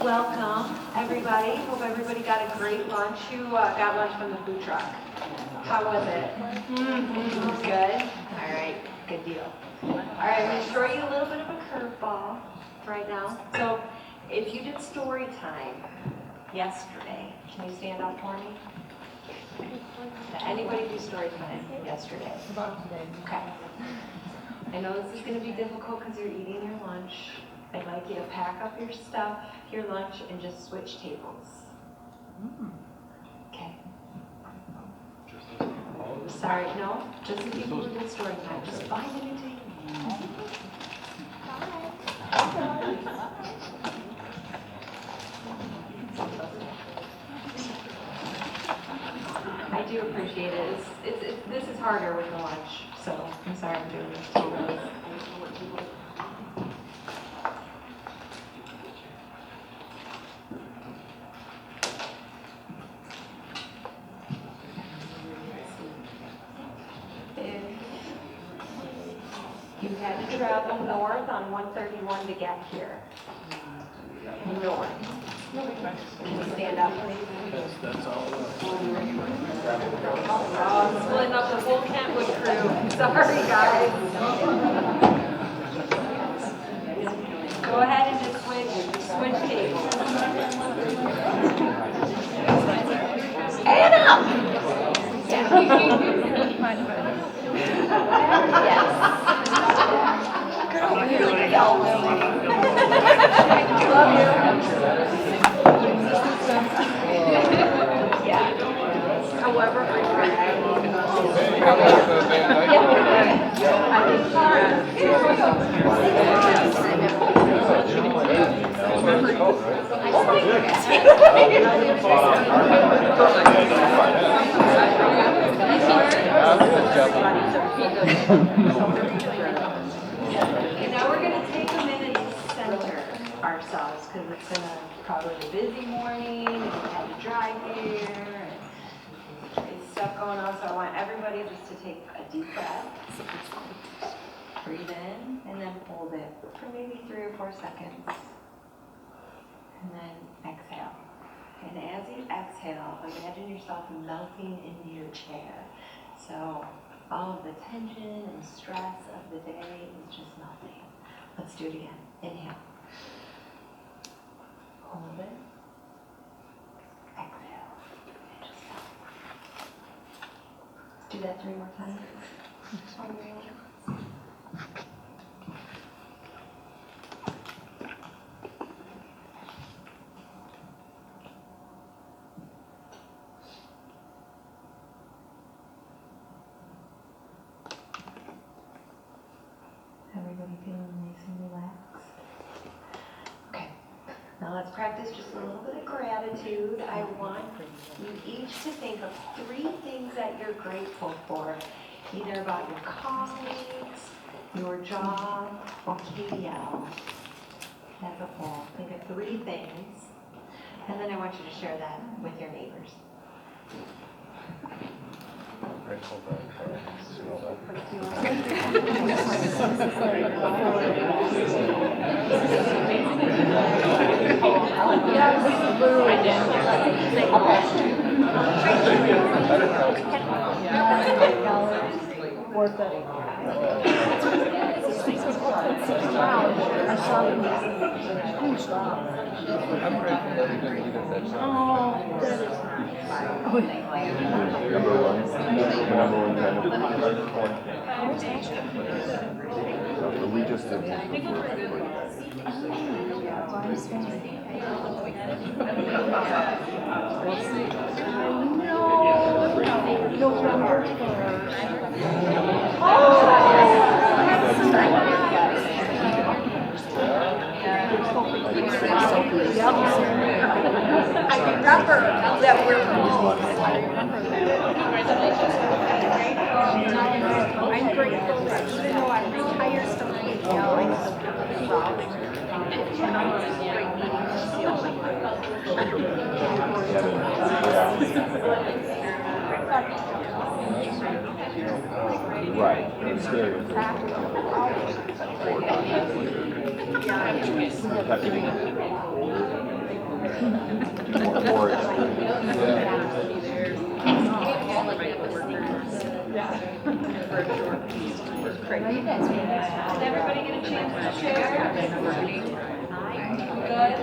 Welcome, everybody. Hope everybody got a great lunch. Who got lunch from the food truck? How was it? Good? All right, good deal. All right, I'm going to throw you a little bit of a curveball right now. So, if you did story time yesterday, can you stand up for me? Did anybody do story time yesterday? Okay. I know this is going to be difficult because you're eating your lunch. I'd like you to pack up your stuff, your lunch, and just switch tables. Okay. Sorry, no, just the people who did story time. Just find a new table. I do appreciate it. This is harder with the lunch, so I'm sorry I'm doing this to you guys. You had to travel north on 131 to get here. North. Can you stand up, please? That's all. Oh, splitting up the whole Kentwood crew. Sorry, guys. Go ahead and just switch tables. Anna! Yes. Girl, you really yelled at me. Love you. Yeah. However, now we're going to take a minute to center ourselves because it's been probably a busy morning and we had to drive here and it's stuff going on, so I want everybody just to take a deep breath. Breathe in and then hold it for maybe 3 or 4 seconds. And then exhale. And as you exhale, imagine yourself melting into your chair. So all of the tension and stress of the day is just melting. Let's do it again. Inhale. Hold it. Exhale. And just melt. Let's do that 3 more times. Everybody feeling nice and relaxed? Okay, now let's practice just a little bit of gratitude. I want you each to think of 3 things that you're grateful for, either about your colleagues, your job, or KDL as a whole. Think of 3 things, and then I want you to share that with your neighbors. Grateful for we just did I remember that we're I'm grateful that even though I'm retired from KDL, I still have a job. And I'm just great meeting right. It's scary. great. Did everybody get a chance to share? Good.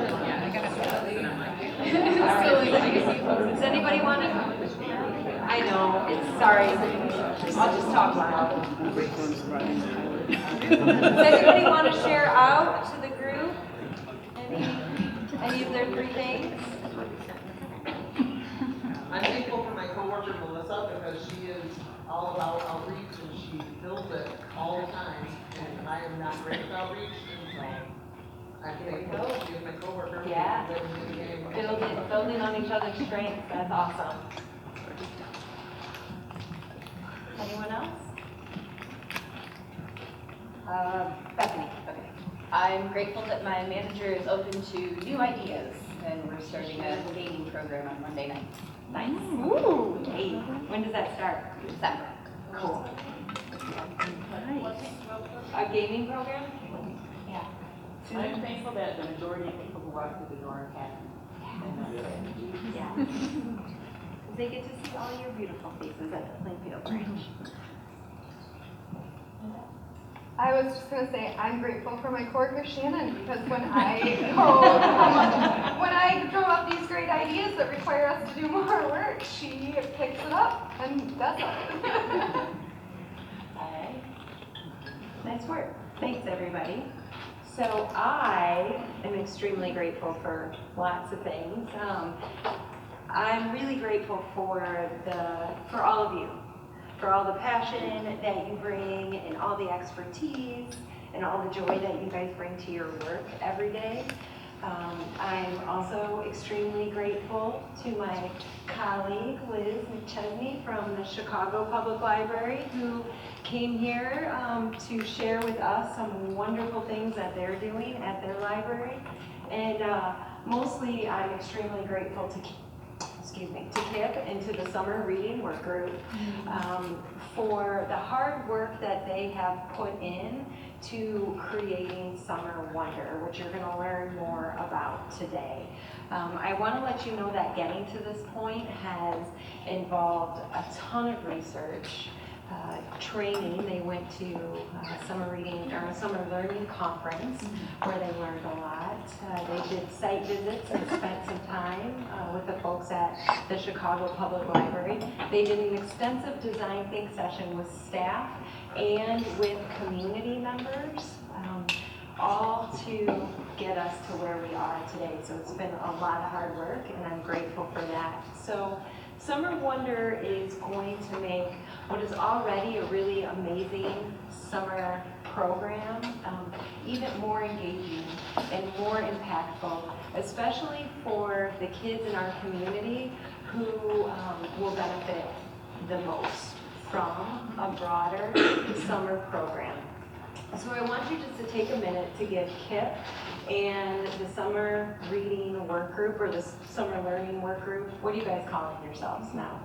Does anybody want to? I know, it's sorry. I'll just talk loud. Does anybody want to share out to the group? Any of their 3 things? I'm thankful for my coworker Melissa because she is all about outreach and she builds it all the time. And I am not great at outreach, and so I'm thankful that she is my coworker. Yeah. Building on each other's strengths. That's awesome. Anyone else? Bethany. Okay. I'm grateful that my manager is open to new ideas, and we're starting a gaming program on Monday night. Nice. Ooh, hey, when does that start? December. Cool. A gaming program? Yeah. I'm thankful that the majority of people who walk through the door are happy. Yeah. They get to see all your beautiful faces at the Plainfield branch. I was just going to say I'm grateful for my coworker Shannon because when I draw up these great ideas that require us to do more work, she picks it up and does it. All right. Nice work. Thanks, everybody. So I am extremely grateful for lots of things. I'm really grateful for all of you, for all the passion that you bring and all the expertise and all the joy that you guys bring to your work every day. I'm also extremely grateful to my colleague, Liz McChesney from the Chicago Public Library, who came here to share with us some wonderful things that they're doing at their library. And mostly, I'm extremely grateful to Kip and to the summer reading work group for the hard work that they have put in to creating Summer Wonder, which you're going to learn more about today. I want to let you know that getting to this point has involved a ton of research, training. They went to summer reading or a summer learning conference where they learned a lot. They did site visits and spent some time with the folks at the Chicago Public Library. They did an extensive design think session with staff and with community members, all to get us to where we are today. So it's been a lot of hard work, and I'm grateful for that. So Summer Wonder is going to make what is already a really amazing summer program even more engaging and more impactful, especially for the kids in our community who will benefit the most from a broader summer program. So I want you just to take a minute to give Kip and the summer reading work group or the summer learning work group, what do you guys call it yourselves now?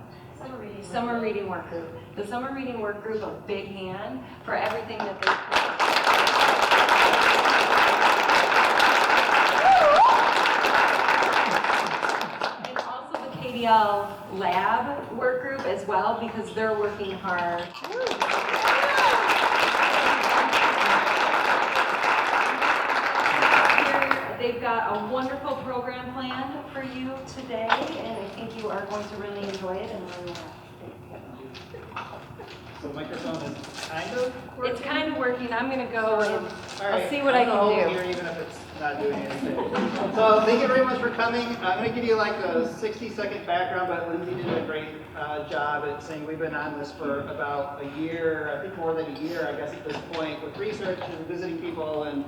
Summer reading work group. The summer reading work group a big hand for everything that they do. And also the KDL lab work group as well, because they're working hard. They've got a wonderful program planned for you today, and I think you are going to really enjoy it and learn more. So the microphone is kind of working? It's kind of working. I'm going to go and All right. I'll see what I can do. Here, even if it's not doing anything. So thank you very much for coming. I'm going to give you like a 60-second background, but Lindsay did a great job at saying we've been on this for about a year, I think more than a year, I guess at this point, with research and visiting people and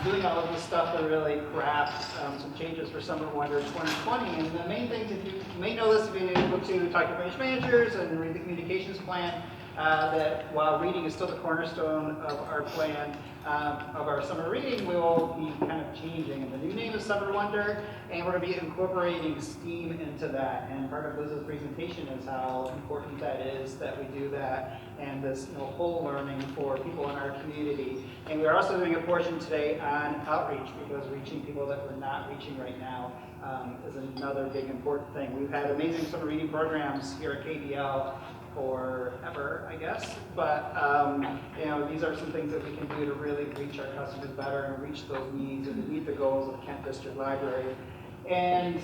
doing all of this stuff to really craft some changes for Summer Wonder 2020. And the main thing to do, you may know this if you've been able to talk to branch managers and read the communications plan, that while reading is still the cornerstone of our plan, of our summer reading, we will be kind of changing. And the new name is Summer Wonder, and we're going to be incorporating STEAM into that. And part of Liz's presentation is how important that is that we do that, and this whole learning for people in our community. And we're also doing a portion today on outreach, because reaching people that we're not reaching right now is another big important thing. We've had amazing summer reading programs here at KDL forever, I guess. But you know, these are some things that we can do to really reach our customers better and reach those needs and meet the goals of the Kent District Library. And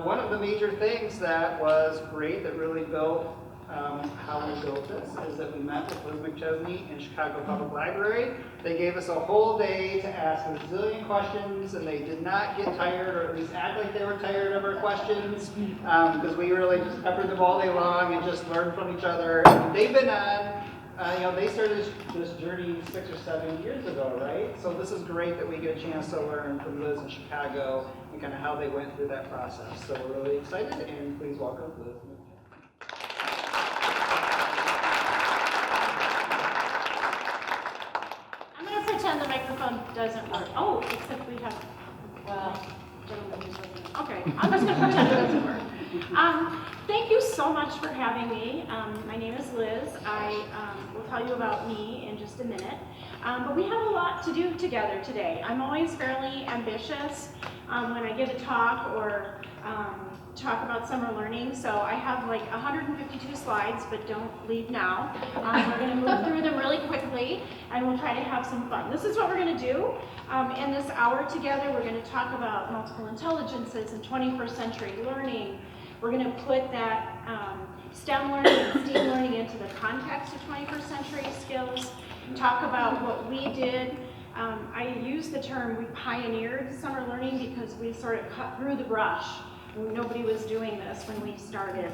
one of the major things that was great that really built how we built this is that we met with Liz McChesney in Chicago Public Library. They gave us a whole day to ask a zillion questions, and they did not get tired, or at least act like they were tired of our questions, because we really just peppered them all day long and just learned from each other. And they've been on, you know, they started this journey 6 or 7 years ago, right? So this is great that we get a chance to learn from Liz in Chicago and kind of how they went through that process. So we're really excited, and please welcome Liz. I'm going to pretend the microphone doesn't work. Oh, except we have, well, gentlemen who's looking. Okay, I'm just going to pretend it doesn't work. Thank you so much for having me. My name is Liz. I will tell you about me in just a minute. But we have a lot to do together today. I'm always fairly ambitious when I give a talk or talk about summer learning. So I have like 152 slides, but don't leave now. We're going to move through them really quickly, and we'll try to have some fun. This is what we're going to do. In this hour together, we're going to talk about multiple intelligences and 21st century learning. We're going to put that STEM learning and STEAM learning into the context of 21st century skills, talk about what we did. I use the term we pioneered summer learning because we sort of cut through the brush. Nobody was doing this when we started.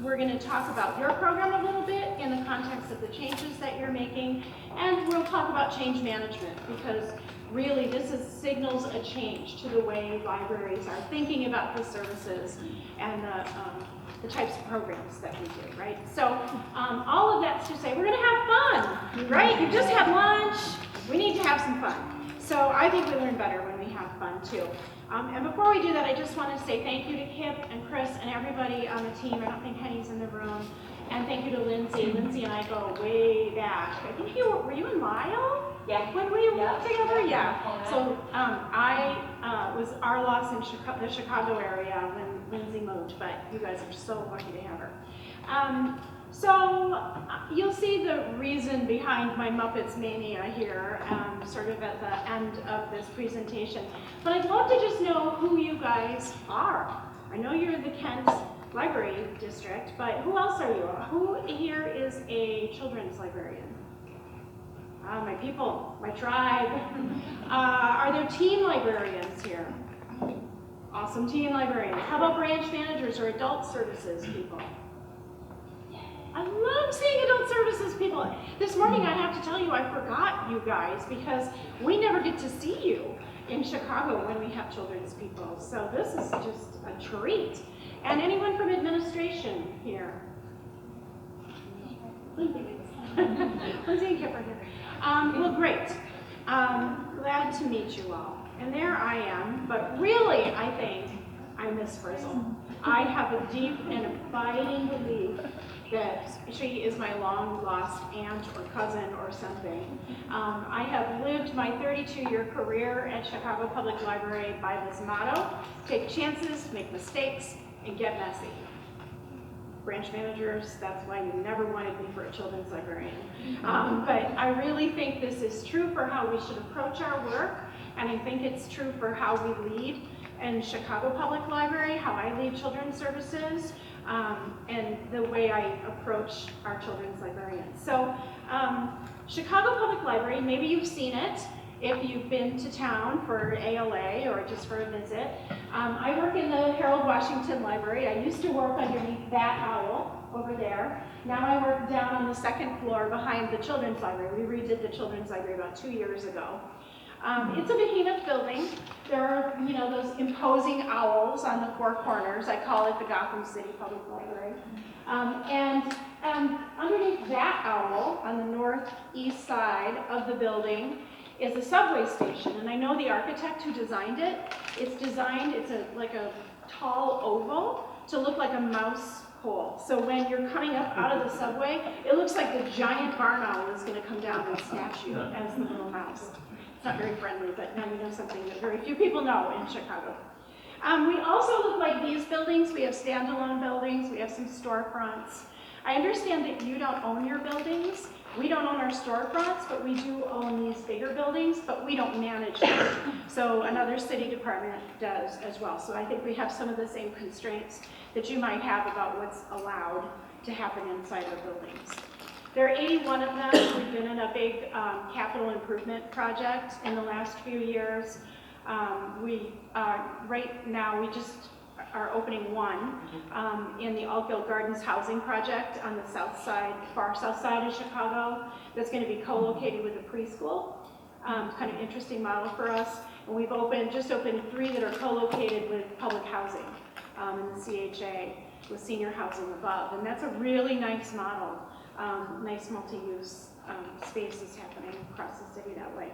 We're going to talk about your program a little bit in the context of the changes that you're making, and we'll talk about change management because really this signals a change to the way libraries are thinking about the services and the types of programs that we do, right? So all of that's to say we're going to have fun, right? You just had lunch. We need to have some fun. So I think we learn better when we have fun too. And before we do that, I just want to say thank you to Kip and Chris and everybody on the team. I don't think Henny's in the room. And thank you to Lindsay. Lindsay and I go way back. I think were you in Lyle? Yeah. When we worked together? Yeah. So I was our loss in the Chicago area when Lindsay moved, but you guys are so lucky to have her. So you'll see the reason behind my Muppets mania here, sort of at the end of this presentation. But I'd love to just know who you guys are. I know you're the Kent Library District, but who else are you? Who here is a children's librarian? My people, my tribe. Are there teen librarians here? Awesome teen librarians. How about branch managers or adult services people? I love seeing adult services people. This morning I have to tell you I forgot you guys because we never get to see you in Chicago when we have children's people. So this is just a treat. And anyone from administration here? Lindsay and Kip are here. Well, great. Glad to meet you all. And there I am, but really I think I miss Frizzle. I have a deep and abiding belief that she is my long-lost aunt or cousin or something. I have lived my 32-year career at Chicago Public Library by this motto: take chances, make mistakes, and get messy. Branch managers, that's why you never wanted me for a children's librarian. But I really think this is true for how we should approach our work, and I think it's true for how we lead in Chicago Public Library, how I lead children's services, and the way I approach our children's librarians. So Chicago Public Library, maybe you've seen it if you've been to town for ALA or just for a visit. I work in the Harold Washington Library. I used to work underneath that owl over there. Now I work down on the second floor behind the children's library. We redid the children's library about 2 years ago. It's a behemoth building. There are, you know, those imposing owls on the four corners. I call it the Gotham City Public Library. And underneath that owl, on the northeast side of the building, is a subway station. And I know the architect who designed it. It's like a tall oval to look like a mouse hole. So when you're coming up out of the subway, it looks like the giant barn owl is going to come down and snatch you as the little mouse. It's not very friendly, but now you know something that very few people know in Chicago. We also look like these buildings. We have standalone buildings. We have some storefronts. I understand that you don't own your buildings. We don't own our storefronts, but we do own these bigger buildings, but we don't manage them. So another city department does as well. So I think we have some of the same constraints that you might have about what's allowed to happen inside our buildings. There are 81 of them. We've been in a big capital improvement project in the last few years. Right now, we just are opening one in the Altgeld Gardens housing project on the south side, far south side of Chicago, that's going to be co-located with a preschool. Kind of interesting model for us. And we've just opened 3 that are co-located with public housing in the CHA with senior housing above. And that's a really nice model, nice multi-use spaces happening across the city that way.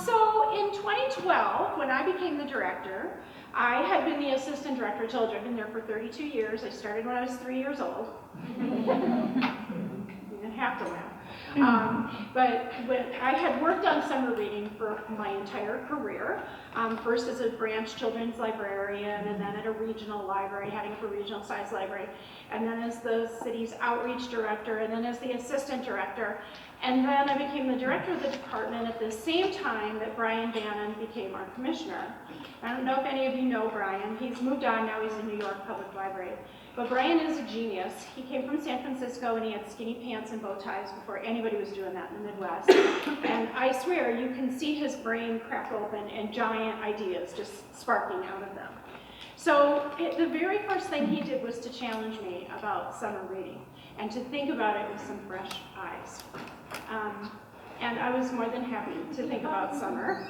So in 2012, when I became the director, I had been the assistant director. I told you I've been there for 32 years. I started when I was 3 years old. You didn't have to laugh. But when I had worked on summer reading for my entire career, first as a branch children's librarian, and then at a regional library, heading up a regional size library, and then as the city's outreach director, and then as the assistant director, and then I became the director of the department at the same time that Brian Bannon became our commissioner. I don't know if any of you know Brian. He's moved on now. He's in New York Public Library. But Brian is a genius. He came from San Francisco, and he had skinny pants and bow ties before anybody was doing that in the Midwest. And I swear, you can see his brain crack open and giant ideas just sparking out of them. So the very first thing he did was to challenge me about summer reading and to think about it with some fresh eyes. And I was more than happy to think about summer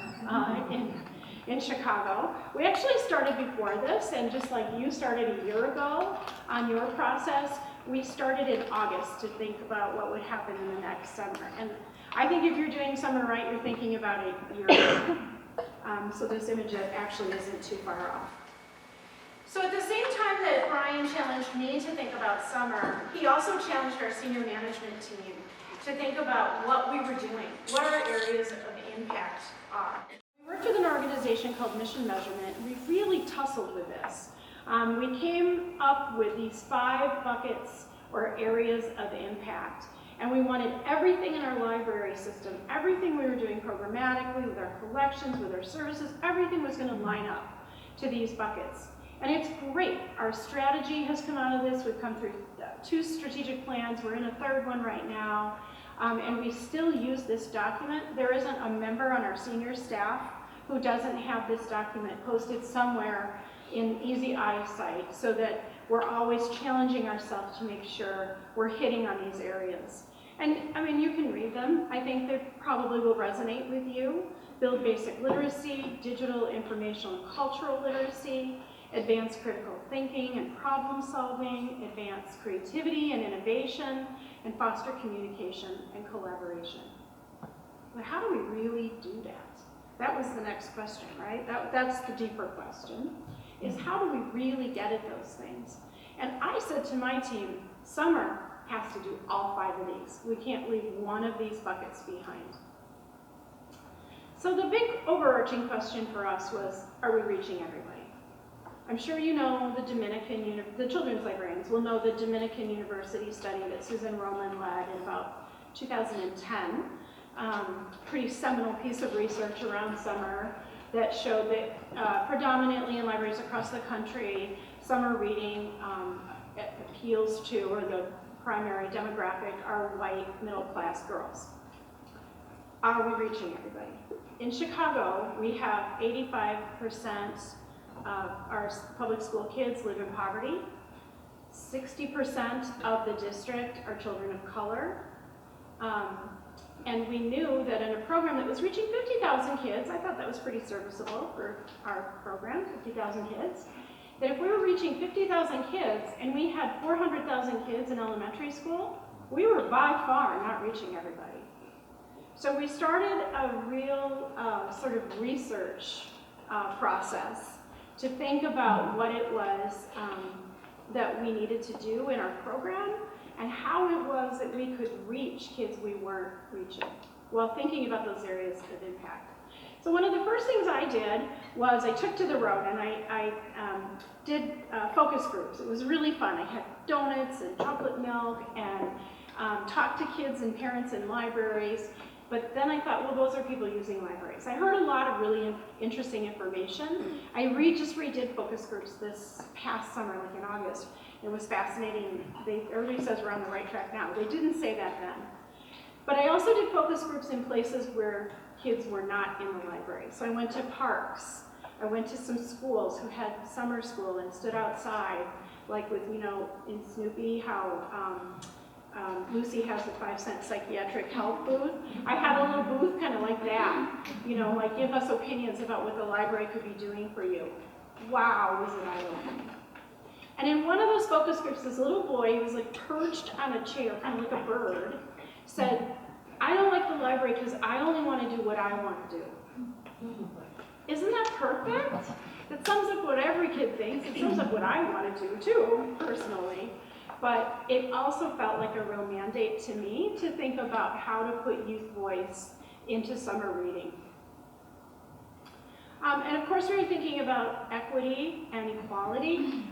in Chicago. We actually started before this, and just like you started a year ago on your process, we started in August to think about what would happen in the next summer. And I think if you're doing summer right, you're thinking about it a year ago. So this image actually isn't too far off. So at the same time that Brian challenged me to think about summer, he also challenged our senior management team to think about what we were doing, what our areas of impact are. We worked with an organization called Mission Measurement. We really tussled with this. We came up with these 5 buckets or areas of impact. And we wanted everything in our library system, everything we were doing programmatically with our collections, with our services, everything was going to line up to these buckets. And it's great. Our strategy has come out of this. We've come through 2 strategic plans. We're in a 3rd one right now. And we still use this document. There isn't a member on our senior staff who doesn't have this document posted somewhere in easy eyesight so that we're always challenging ourselves to make sure we're hitting on these areas. And I mean, you can read them. I think they probably will resonate with you. Build basic literacy, digital, informational, and cultural literacy, advance critical thinking and problem solving, advance creativity and innovation, and foster communication and collaboration. But how do we really do that? That was the next question, right? That's the deeper question, is how do we really get at those things? And I said to my team, summer has to do all 5 of these. We can't leave one of these buckets behind. So the big overarching question for us was, are we reaching everybody? I'm sure you know the children's librarians will know the Dominican University study that Susan Roman led in about 2010. Pretty seminal piece of research around summer that showed that predominantly in libraries across the country, summer reading appeals to, or the primary demographic, are white middle-class girls. Are we reaching everybody? In Chicago, we have 85% of our public school kids live in poverty. 60% of the district are children of color. And we knew that in a program that was reaching 50,000 kids, I thought that was pretty serviceable for our program, 50,000 kids, that if we were reaching 50,000 kids and we had 400,000 kids in elementary school, we were by far not reaching everybody. So we started a real sort of research process to think about what it was that we needed to do in our program and how it was that we could reach kids we weren't reaching while thinking about those areas of impact. So one of the first things I did was I took to the road and I did focus groups. It was really fun. I had donuts and chocolate milk and talked to kids and parents in libraries. But then I thought, well, those are people using libraries. I heard a lot of really interesting information. I just redid focus groups this past summer, like in August. It was fascinating. Everybody says we're on the right track now. They didn't say that then. But I also did focus groups in places where kids were not in the library. So I went to parks. I went to some schools who had summer school and stood outside, like with, you know, in Snoopy, how Lucy has a 5-cent psychiatric help booth. I had a little booth kind of like that, you know, like give us opinions about what the library could be doing for you. Wow, was it eye-opening. And in one of those focus groups, this little boy, he was like perched on a chair, kind of like a bird, said, I don't like the library because I only want to do what I want to do. Isn't that perfect? That sums up what every kid thinks. It sums up what I want to do too, personally. But it also felt like a real mandate to me to think about how to put youth voice into summer reading. And of course, we were thinking about equity and equality.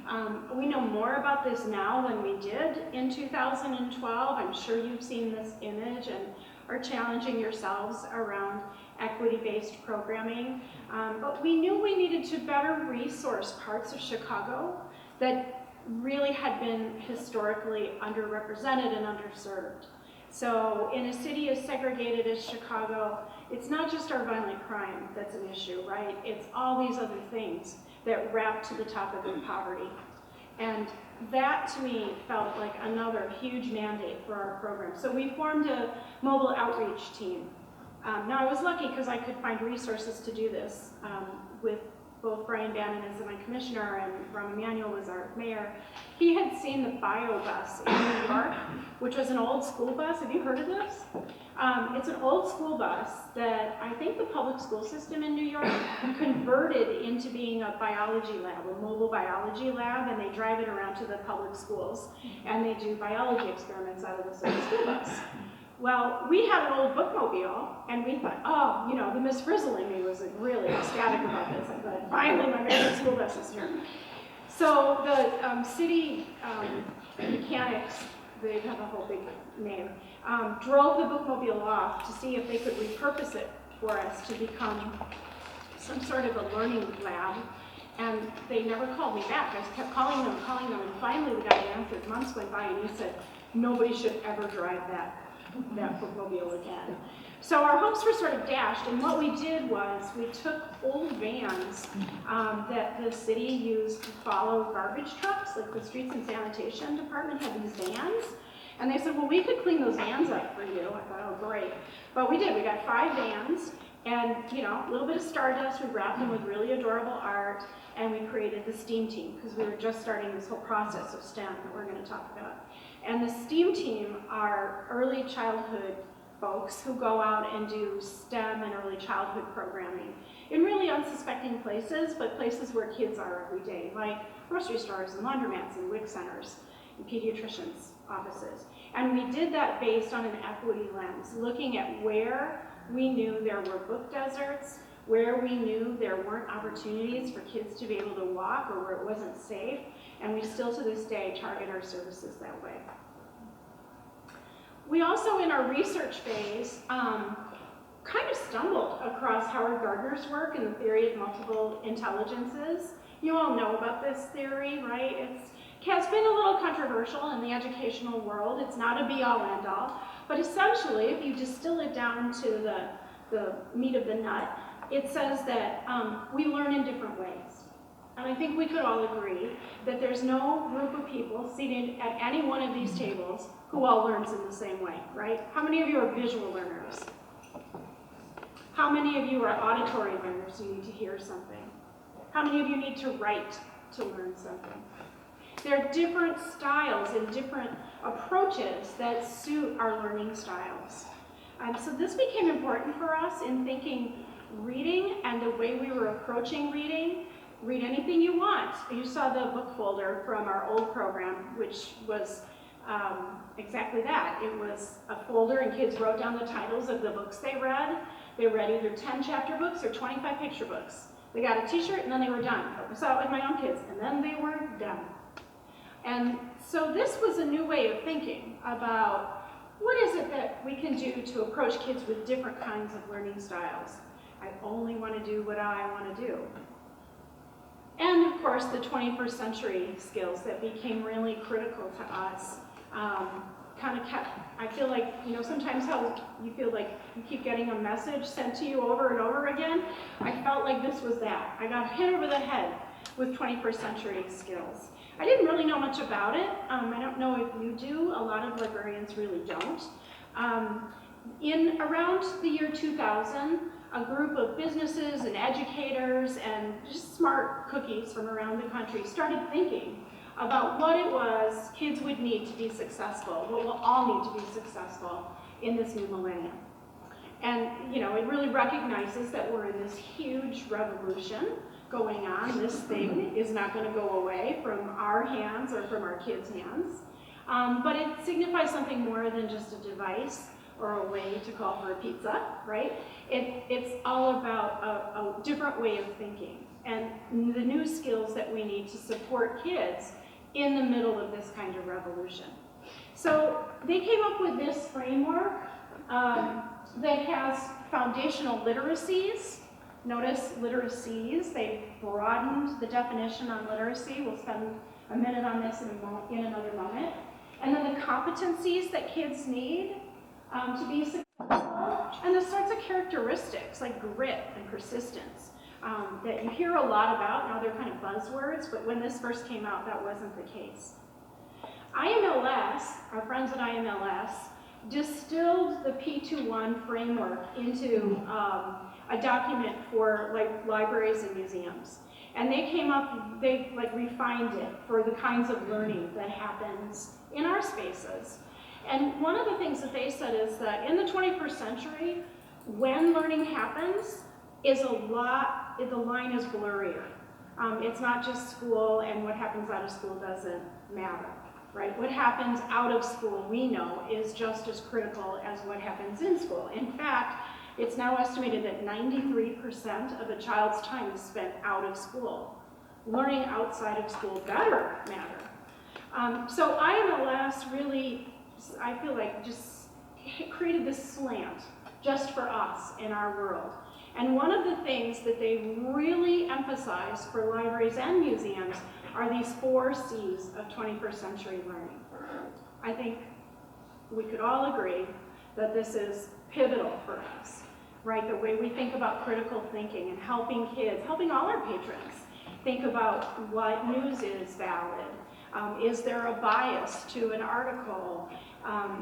We know more about this now than we did in 2012. I'm sure you've seen this image and are challenging yourselves around equity-based programming. But we knew we needed to better resource parts of Chicago that really had been historically underrepresented and underserved. So in a city as segregated as Chicago, it's not just our violent crime that's an issue, right? It's all these other things that wrap to the top of the poverty. And that to me felt like another huge mandate for our program. So we formed a mobile outreach team. Now I was lucky because I could find resources to do this with both Brian Bannon as my commissioner and Ron Emanuel was our mayor. He had seen the bio bus in New York, which was an old school bus. Have you heard of this? It's an old school bus that I think the public school system in New York converted into being a biology lab, a mobile biology lab, and they drive it around to the public schools, and they do biology experiments out of this old school bus. Well, we had an old bookmobile, and we thought, oh, you know, the Miss Frizzle in me was like really ecstatic about this. I thought, finally, my favorite school bus is here. So the city mechanics, they have a whole big name, drove the bookmobile off to see if they could repurpose it for us to become some sort of a learning lab. And they never called me back. I just kept calling them, and finally the guy answered. Months went by, and he said, nobody should ever drive that bookmobile again. So our hopes were sort of dashed, and what we did was we took old vans that the city used to follow garbage trucks, like the streets and sanitation department had these vans, and they said, well, we could clean those vans up for you. I thought, oh, great. But we did. We got 5 vans, and you know, a little bit of stardust. We wrapped them with really adorable art, and we created the STEAM team because we were just starting this whole process of STEM that we're going to talk about. And the STEAM team are early childhood folks who go out and do STEM and early childhood programming in really unsuspecting places, but places where kids are every day, like grocery stores and laundromats and WIC centers and pediatricians' offices. And we did that based on an equity lens, looking at where we knew there were book deserts, where we knew there weren't opportunities for kids to be able to walk or where it wasn't safe, and we still to this day target our services that way. We also, in our research phase, kind of stumbled across Howard Gardner's work in the theory of multiple intelligences. You all know about this theory, right? It's been a little controversial in the educational world. It's not a be-all, end-all, but essentially, if you distill it down to the meat of the nut, it says that we learn in different ways. And I think we could all agree that there's no group of people seated at any one of these tables who all learns in the same way, right? How many of you are visual learners? How many of you are auditory learners? You need to hear something. How many of you need to write to learn something? There are different styles and different approaches that suit our learning styles. So this became important for us in thinking reading and the way we were approaching reading. Read anything you want. You saw the book folder from our old program, which was exactly that. It was a folder and kids wrote down the titles of the books they read. They read either 10 chapter books or 25 picture books. They got a t-shirt and then they were done. I saw it with my own kids, and then they were done. And so this was a new way of thinking about what is it that we can do to approach kids with different kinds of learning styles. I only want to do what I want to do. And of course, the 21st century skills that became really critical to us kind of kept, I feel like, you know, sometimes how you feel like you keep getting a message sent to you over and over again. I felt like this was that. I got hit over the head with 21st century skills. I didn't really know much about it. I don't know if you do. A lot of librarians really don't. In around the year 2000, a group of businesses and educators and just smart cookies from around the country started thinking about what it was kids would need to be successful, what we'll all need to be successful in this new millennium. And, you know, it really recognizes that we're in this huge revolution going on. This thing is not going to go away from our hands or from our kids' hands. But it signifies something more than just a device or a way to call for a pizza, right? It's all about a different way of thinking and the new skills that we need to support kids in the middle of this kind of revolution. So they came up with this framework that has foundational literacies. Notice literacies, they broadened the definition on literacy. We'll spend a minute on this in another moment. And then the competencies that kids need to be successful, and the sorts of characteristics like grit and persistence that you hear a lot about. Now they're kind of buzzwords, but when this first came out, that wasn't the case. IMLS, our friends at IMLS, distilled the P21 framework into a document for like libraries and museums. And they came up, they like refined it for the kinds of learning that happens in our spaces. And one of the things that they said is that in the 21st century, when learning happens, the line is blurrier. It's not just school, and what happens out of school doesn't matter, right? What happens out of school, we know, is just as critical as what happens in school. In fact, it's now estimated that 93% of a child's time is spent out of school. Learning outside of school better matter. So IMLS really, I feel like, just created this slant just for us in our world. And one of the things that they really emphasize for libraries and museums are these 4 C's of 21st century learning. I think we could all agree that this is pivotal for us, right? The way we think about critical thinking and helping kids, helping all our patrons think about what news is valid. Is there a bias to an article?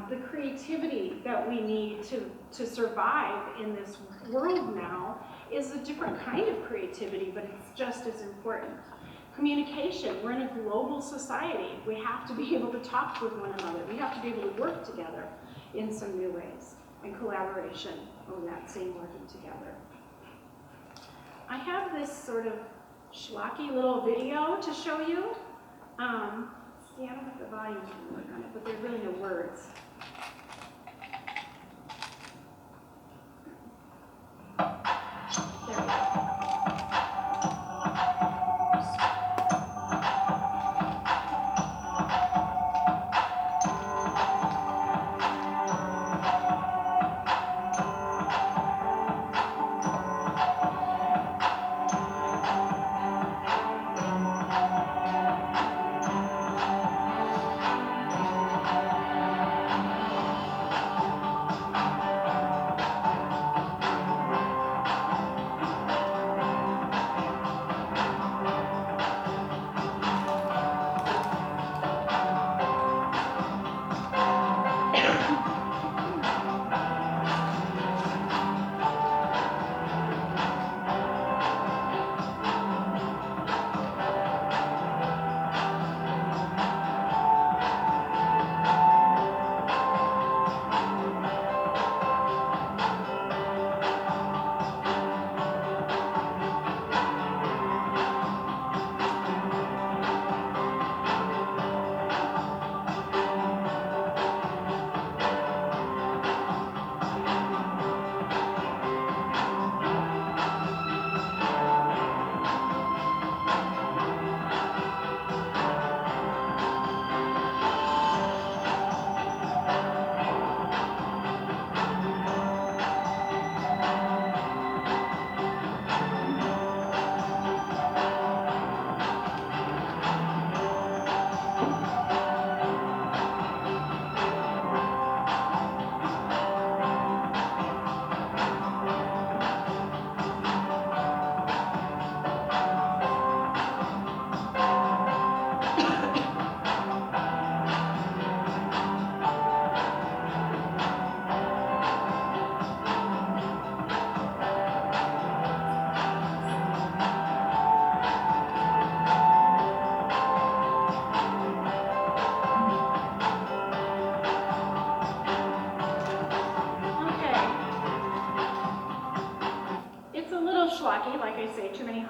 The creativity that we need to survive in this world now is a different kind of creativity, but it's just as important. Communication, we're in a global society. We have to be able to talk with one another. We have to be able to work together in some new ways, and collaboration on that same working together. I have this sort of schlocky little video to show you. See, I don't have the volume to work on it, but there are really no words. There we go.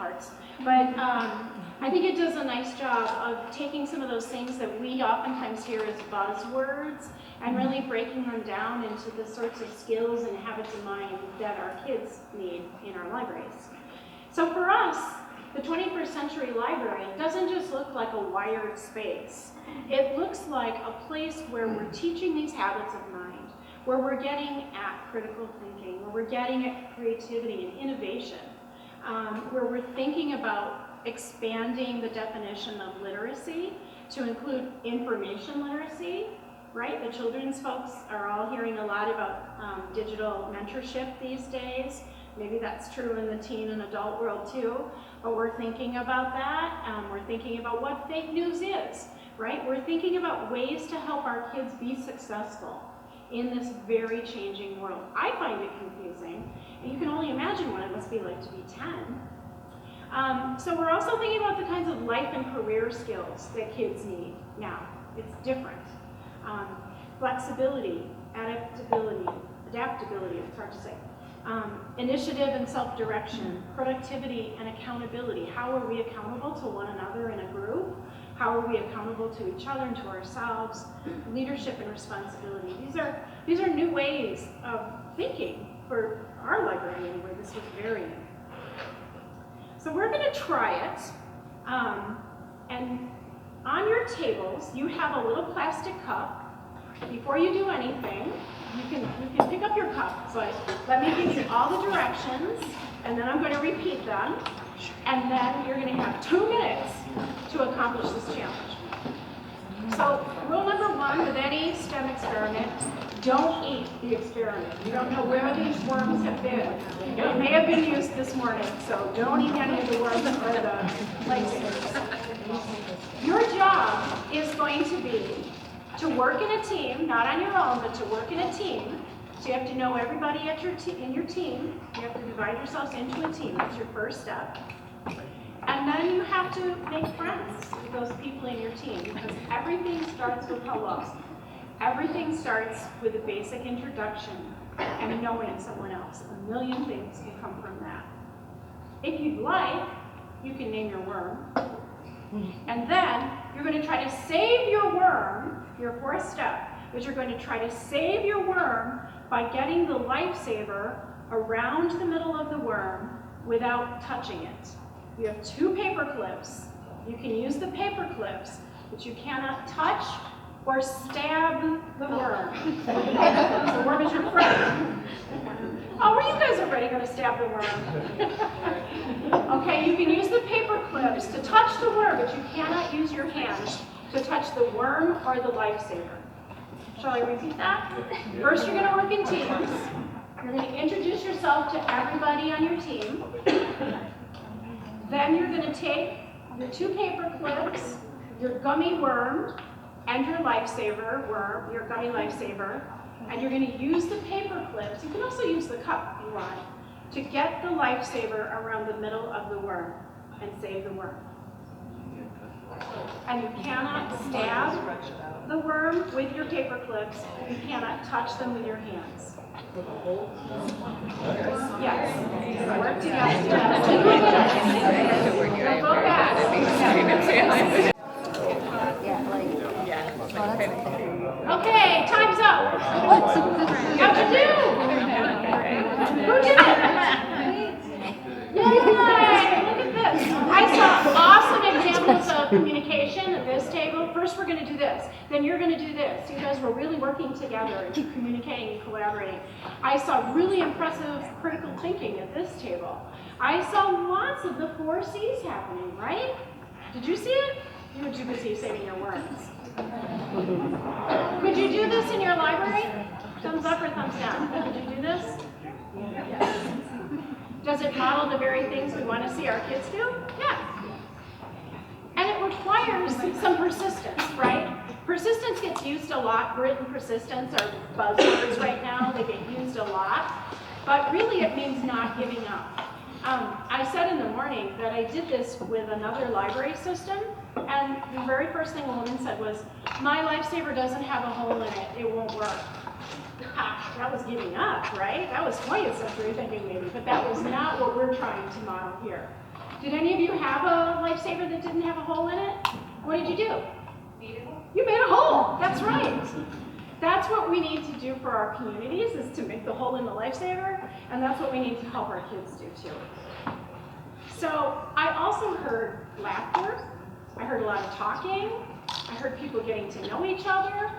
parts. But I think it does a nice job of taking some of those things that we oftentimes hear as buzzwords and really breaking them down into the sorts of skills and habits of mind that our kids need in our libraries. So for us, the 21st century library doesn't just look like a wired space. It looks like a place where we're teaching these habits of mind, where we're getting at critical thinking, where we're getting at creativity and innovation, where we're thinking about expanding the definition of literacy to include information literacy, right? The children's folks are all hearing a lot about digital mentorship these days. Maybe that's true in the teen and adult world too, but we're thinking about that. We're thinking about what fake news is, right? We're thinking about ways to help our kids be successful in this very changing world. I find it confusing, and you can only imagine what it must be like to be 10. So we're also thinking about the kinds of life and career skills that kids need now. It's different. Flexibility, adaptability, it's hard to say. Initiative and self-direction, productivity and accountability. How are we accountable to one another in a group? How are we accountable to each other and to ourselves? Leadership and responsibility. These are new ways of thinking for our library anyway. This was very new. So we're going to try it. And on your tables, you have a little plastic cup. Before you do anything, you can pick up your cup. So let me give you all the directions, and then I'm going to repeat them. And then you're going to have 2 minutes to accomplish this challenge. So rule number 1 with any STEM experiment, don't eat the experiment. You don't know where these worms have been. They may have been used this morning, so don't eat any of the worms or the lightsabers. Your job is going to be to work in a team, not on your own, but to work in a team. So you have to know everybody at in your team. You have to divide yourselves into a team. That's your first step. And then you have to make friends with those people in your team, because everything starts with hello. Everything starts with a basic introduction and knowing someone else. A million things can come from that. If you'd like, you can name your worm. And then you're going to try to save your worm, your fourth step, is you're going to try to save your worm by getting the lifesaver around the middle of the worm without touching it. You have 2 paper clips. You can use the paper clips, but you cannot touch or stab the worm. The worm is your friend. Oh, well, you guys are already going to stab the worm. Okay, you can use the paper clips to touch the worm, but you cannot use your hands to touch the worm or the lifesaver. Shall I repeat that? First, you're going to work in teams. You're going to introduce yourself to everybody on your team. Then you're going to take your 2 paper clips, your gummy worm, and your lifesaver worm, your gummy lifesaver, and you're going to use the paper clips. You can also use the cup if you want, to get the lifesaver around the middle of the worm and save the worm. And you cannot stab the worm with your paper clips. You cannot touch them with your hands. Yes. Work together. 2 minutes. Don't go fast. Okay, time's up. How'd you do? Who did it? Yay! Look at this. I saw awesome examples of communication at this table. First, we're going to do this. Then you're going to do this. You guys were really working together and communicating and collaborating. I saw really impressive critical thinking at this table. I saw lots of the 4 C's happening, right? Did you see it? You were too busy saving your worms. Could you do this in your library? Thumbs up or thumbs down? Could you do this? Yes. Does it model the very things we want to see our kids do? Yeah. And it requires some persistence, right? Persistence gets used a lot. Grit and persistence are buzzwords right now. They get used a lot. But really it means not giving up. I said in the morning that I did this with another library system, and the very first thing a woman said was, my lifesaver doesn't have a hole in it, it won't work. Gosh, that was giving up, right? That was 20th century thinking maybe, but that was not what we're trying to model here. Did any of you have a lifesaver that didn't have a hole in it? What did you do? You made a hole, that's right. That's what we need to do for our communities, is to make the hole in the lifesaver, and that's what we need to help our kids do too. So I also heard laughter, I heard a lot of talking, I heard people getting to know each other.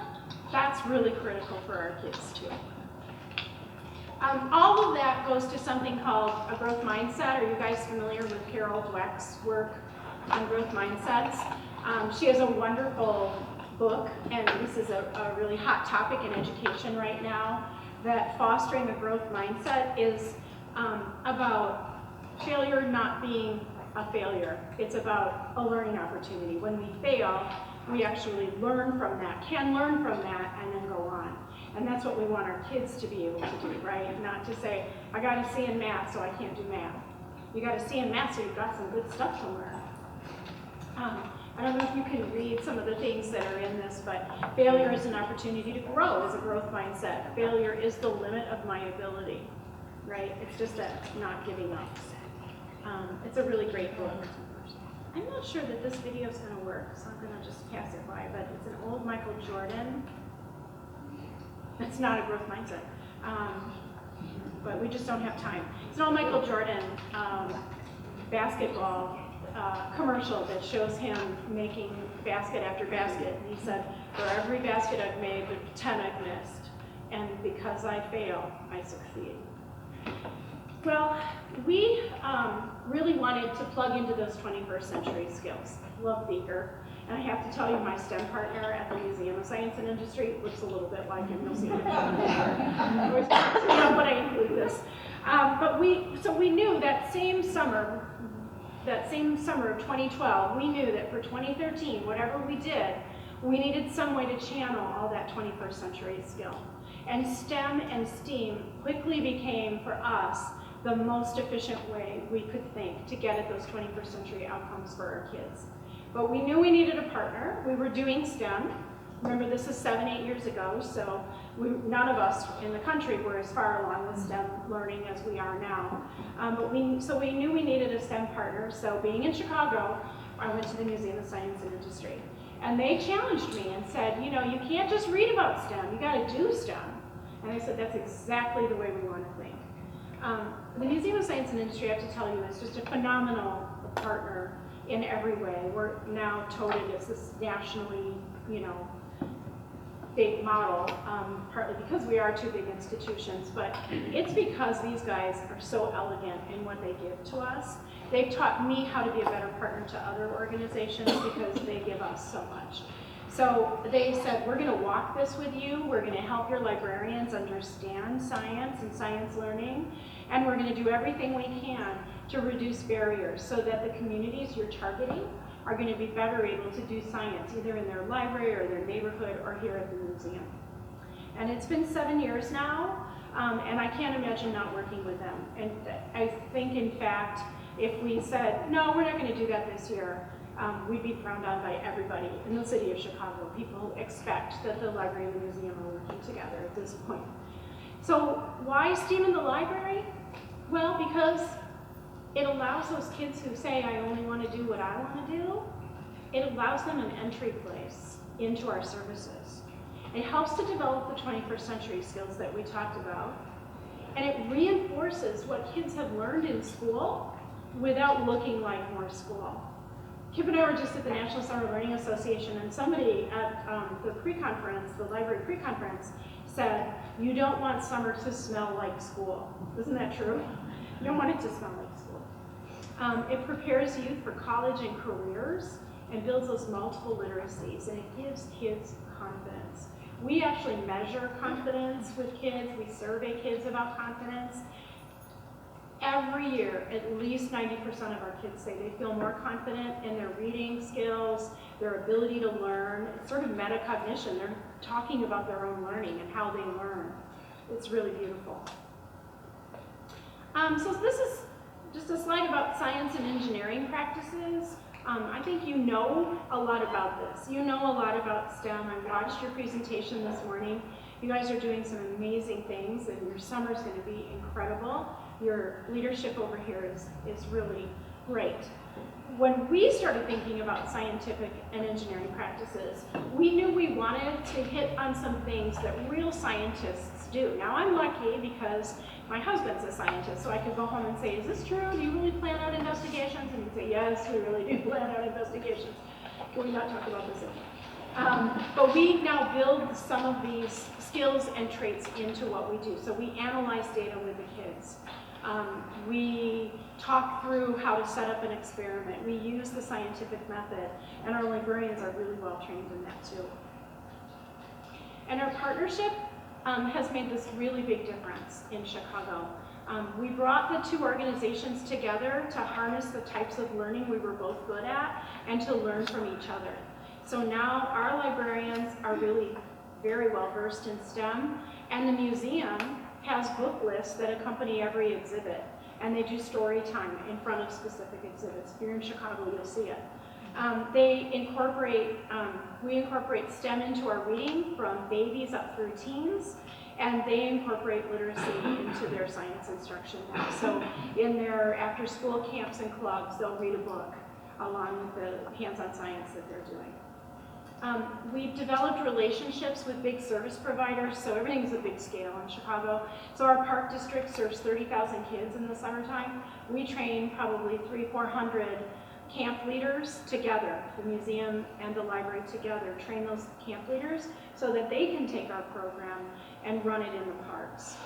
That's really critical for our kids too. All of that goes to something called a growth mindset. Are you guys familiar with Carol Dweck's work on growth mindsets? She has a wonderful book, and this is a really hot topic in education right now, that fostering a growth mindset is about failure not being a failure. It's about a learning opportunity. When we fail, we actually learn from that, can learn from that, and then go on. And that's what we want our kids to be able to do, right? Not to say, I got a C in math, so I can't do math. You got a C in math, so you've got some good stuff to learn. I don't know if you can read some of the things that are in this, but failure is an opportunity to grow, is a growth mindset. Failure is the limit of my ability, right? It's just a not giving up. It's a really great book. I'm not sure that this video is going to work, so I'm going to just pass it by, but it's an old Michael Jordan. It's not a growth mindset, but we just don't have time. It's an old Michael Jordan basketball commercial that shows him making basket after basket. And he said, for every basket I've made, there's 10 I've missed. And because I fail, I succeed. Well, we really wanted to plug into those 21st century skills. Love Beaker. And I have to tell you, my STEM partner at the Museum of Science and Industry looks a little bit like him. You'll see him. But I include this. But we knew that same summer of 2012, we knew that for 2013, whatever we did, we needed some way to channel all that 21st century skill. And STEM and STEAM quickly became, for us, the most efficient way we could think to get at those 21st century outcomes for our kids. But we knew we needed a partner. We were doing STEM. Remember, this is 7-8 years ago, so none of us in the country were as far along with STEM learning as we are now. So we knew we needed a STEM partner. So being in Chicago, I went to the Museum of Science and Industry. And they challenged me and said, you know, you can't just read about STEM, you gotta do STEM. And I said, that's exactly the way we want to think. The Museum of Science and Industry, I have to tell you, is just a phenomenal partner in every way. We're now touted as this nationally, big model, partly because we are two big institutions, but it's because these guys are so elegant in what they give to us. They've taught me how to be a better partner to other organizations because they give us so much. So they said, we're gonna walk this with you, we're gonna help your librarians understand science and science learning, and we're gonna do everything we can to reduce barriers so that the communities you're targeting are going to be better able to do science, either in their library or their neighborhood or here at the museum. And it's been 7 years now, and I can't imagine not working with them. And I think, in fact, if we said, no, we're not going to do that this year, we'd be frowned on by everybody in the city of Chicago. People expect that the library and the museum are working together at this point. So why STEAM in the library? Well, because it allows those kids who say, I only want to do what I want to do, it allows them an entry place into our services. It helps to develop the 21st century skills that we talked about, and it reinforces what kids have learned in school without looking like more school. Kip and I were just at the National Summer Learning Association, and somebody at the pre-conference, the library pre-conference, said, you don't want summer to smell like school. Isn't that true? You don't want it to smell like school. It prepares youth for college and careers and builds those multiple literacies, and it gives kids confidence. We actually measure confidence with kids. We survey kids about confidence. Every year, at least 90% of our kids say they feel more confident in their reading skills, their ability to learn. It's sort of metacognition. They're talking about their own learning and how they learn. It's really beautiful. So this is just a slide about science and engineering practices. I think you know a lot about this. You know a lot about STEM. I watched your presentation this morning. You guys are doing some amazing things, and your summer's going to be incredible. Your leadership over here is really Great. When we started thinking about scientific and engineering practices, we knew we wanted to hit on some things that real scientists do. Now, I'm lucky because my husband's a scientist, so I could go home and say, is this true? Do you really plan out investigations? And he'd say, yes, we really do plan out investigations. Can we not talk about this anymore? But we now build some of these skills and traits into what we do. So we analyze data with the kids. We talk through how to set up an experiment. We use the scientific method, and our librarians are really well trained in that too. And our partnership has made this really big difference in Chicago. We brought the two organizations together to harness the types of learning we were both good at and to learn from each other. So now our librarians are really very well versed in STEM, and the museum has book lists that accompany every exhibit, and they do story time in front of specific exhibits. If you're in Chicago, you'll see it. We incorporate STEM into our reading from babies up through teens, and they incorporate literacy into their science instruction now. So in their after-school camps and clubs, they'll read a book along with the hands-on science that they're doing. We've developed relationships with big service providers, so everything's a big scale in Chicago. So our park district serves 30,000 kids in the summertime. We train probably 300-400 camp leaders together, the museum and the library together, train those camp leaders so that they can take our program and run it in the parks.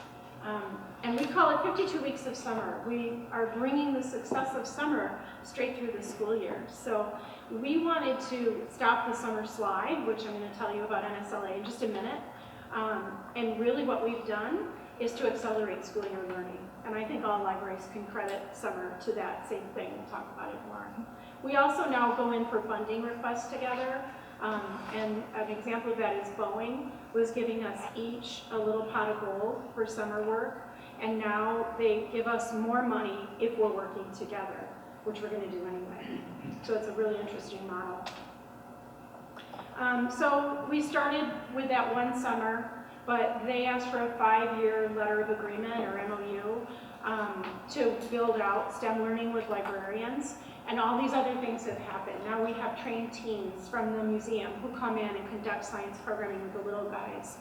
And we call it 52 weeks of summer. We are bringing the success of summer straight through the school year. So we wanted to stop the summer slide, which I'm going to tell you about NSLA in just a minute. And really what we've done is to accelerate school year learning. And I think all libraries can credit summer to that same thing. We'll talk about it more. We also now go in for funding requests together. And an example of that is Boeing was giving us each a little pot of gold for summer work. And now they give us more money if we're working together, which we're going to do anyway. So it's a really interesting model. So we started with that one summer, but they asked for a 5-year letter of agreement, or MOU, to build out STEM learning with librarians. And all these other things have happened. Now we have trained teams from the museum who come in and conduct science programming with the little guys.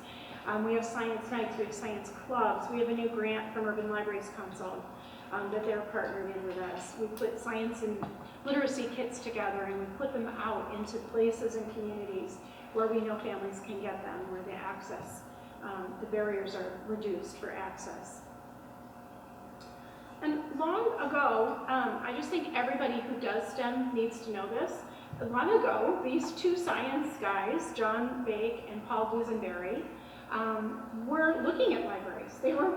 We have science nights, we have science clubs. We have a new grant from Urban Libraries Council that they're partnering in with us. We put science and literacy kits together, and we put them out into places and communities where we know families can get them, where the access, the barriers are reduced for access. And long ago, I just think everybody who does STEM needs to know this. Long ago, these two science guys, John Bake and Paul Dusenberry, were looking at libraries. They were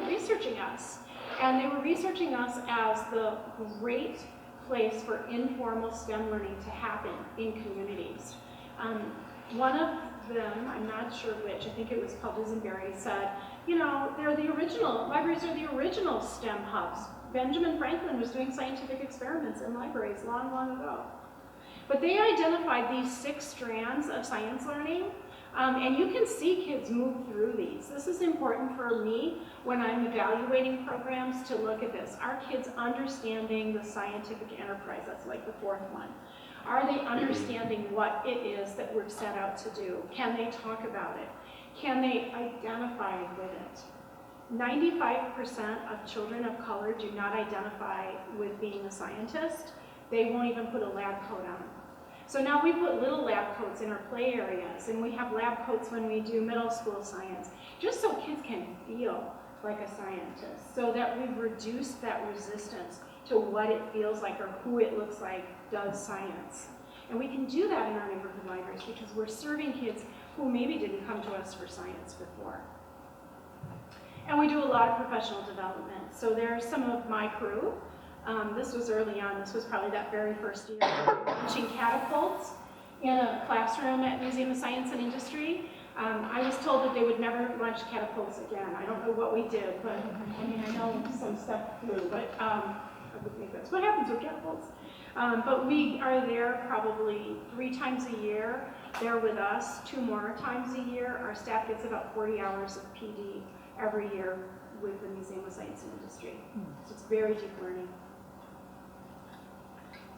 researching us. And they were researching us as the great place for informal STEM learning to happen in communities. One of them, I'm not sure which, I think it was Paul Dusenberry, said, you know, libraries are the original STEM hubs. Benjamin Franklin was doing scientific experiments in libraries long, long ago. But they identified these 6 strands of science learning, and you can see kids move through these. This is important for me when I'm evaluating programs to look at this. Are kids understanding the scientific enterprise? That's like the 4th one. Are they understanding what it is that we're set out to do? Can they talk about it? Can they identify with it? 95% of children of color do not identify with being a scientist. They won't even put a lab coat on. So now we put little lab coats in our play areas, and we have lab coats when we do middle school science, just so kids can feel like a scientist, so that we've reduced that resistance to what it feels like or who it looks like does science. And we can do that in our neighborhood libraries because we're serving kids who maybe didn't come to us for science before. And we do a lot of professional development. So there's some of my crew. This was early on. This was probably that very first year. Launching catapults in a classroom at Museum of Science and Industry. I was told that they would never launch catapults again. I don't know what we did, but I mean, I know some stuff flew, but I would think that's what happens with catapults. But we are there probably 3 times a year. They're with us 2 more times a year. Our staff gets about 40 hours of PD every year with the Museum of Science and Industry. So it's very deep learning.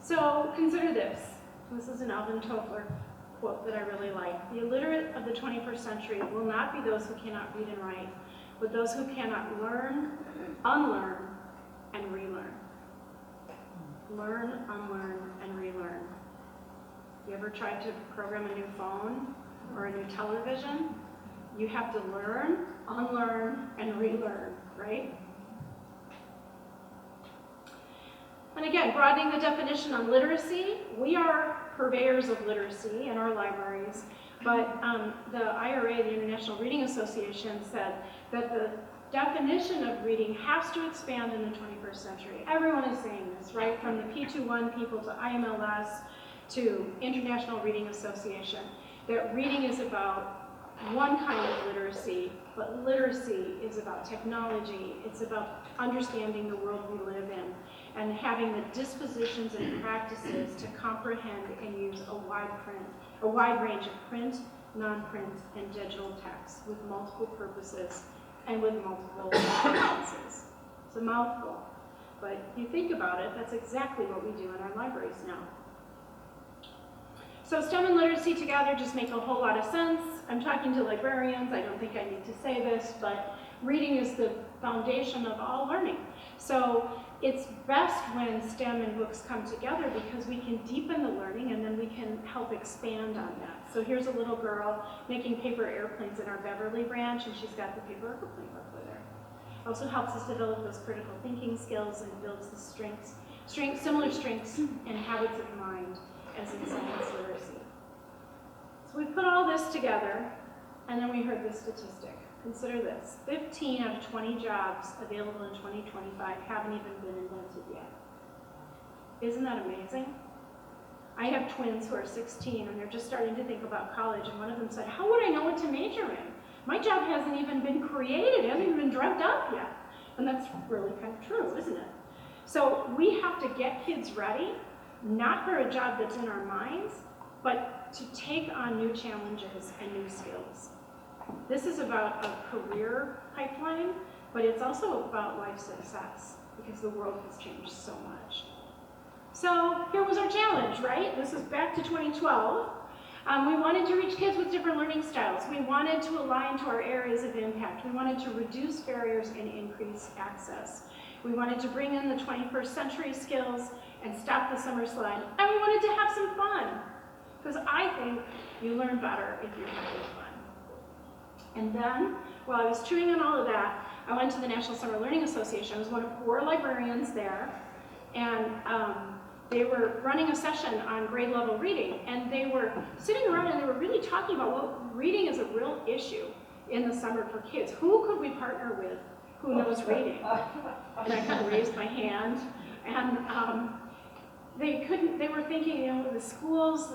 So consider this. This is an Alvin Toffler quote that I really like. The illiterate of the 21st century will not be those who cannot read and write, but those who cannot learn, unlearn, and relearn. Learn, unlearn, and relearn. You ever tried to program a new phone or a new television? You have to learn, unlearn, and relearn, right? And again, broadening the definition on literacy, we are purveyors of literacy in our libraries, but the IRA, the International Reading Association, said that the definition of reading has to expand in the 21st century. Everyone is saying this, right? From the P21 people to IMLS to International Reading Association, that reading is about one kind of literacy, but literacy is about technology. It's about understanding the world we live in and having the dispositions and practices to comprehend and use a wide range of print, non-print, and digital text with multiple purposes and with multiple audiences. It's a mouthful, but if you think about it, that's exactly what we do in our libraries now. So STEM and literacy together just make a whole lot of sense. I'm talking to librarians, I don't think I need to say this, but reading is the foundation of all learning. So it's best when STEM and books come together because we can deepen the learning and then we can help expand on that. So here's a little girl making paper airplanes in our Beverly branch, and she's got the paper airplane book with her. Also helps us develop those critical thinking skills and builds the similar strengths and habits of mind as in science literacy. So we put all this together, and then we heard this statistic. Consider this, 15 out of 20 jobs available in 2025 haven't even been invented yet. Isn't that amazing? I have twins who are 16, and they're just starting to think about college, and one of them said, how would I know what to major in? My job hasn't even been created, it hasn't even been dreamt up yet. And that's really kind of true, isn't it? So we have to get kids ready, not for a job that's in our minds, but to take on new challenges and new skills. This is about a career pipeline, but it's also about life success because the world has changed so much. So here was our challenge, right? This is back to 2012. We wanted to reach kids with different learning styles. We wanted to align to our areas of impact. We wanted to reduce barriers and increase access. We wanted to bring in the 21st century skills and stop the summer slide. And we wanted to have some fun, because I think you learn better if you're having fun. And then, while I was chewing on all of that, I went to the National Summer Learning Association. I was one of 4 librarians there, and they were running a session on grade level reading, and they were sitting around and they were really talking about, well, reading is a real issue in the summer for kids. Who could we partner with who knows reading? And I kind of raised my hand, and they were thinking, you know, the schools,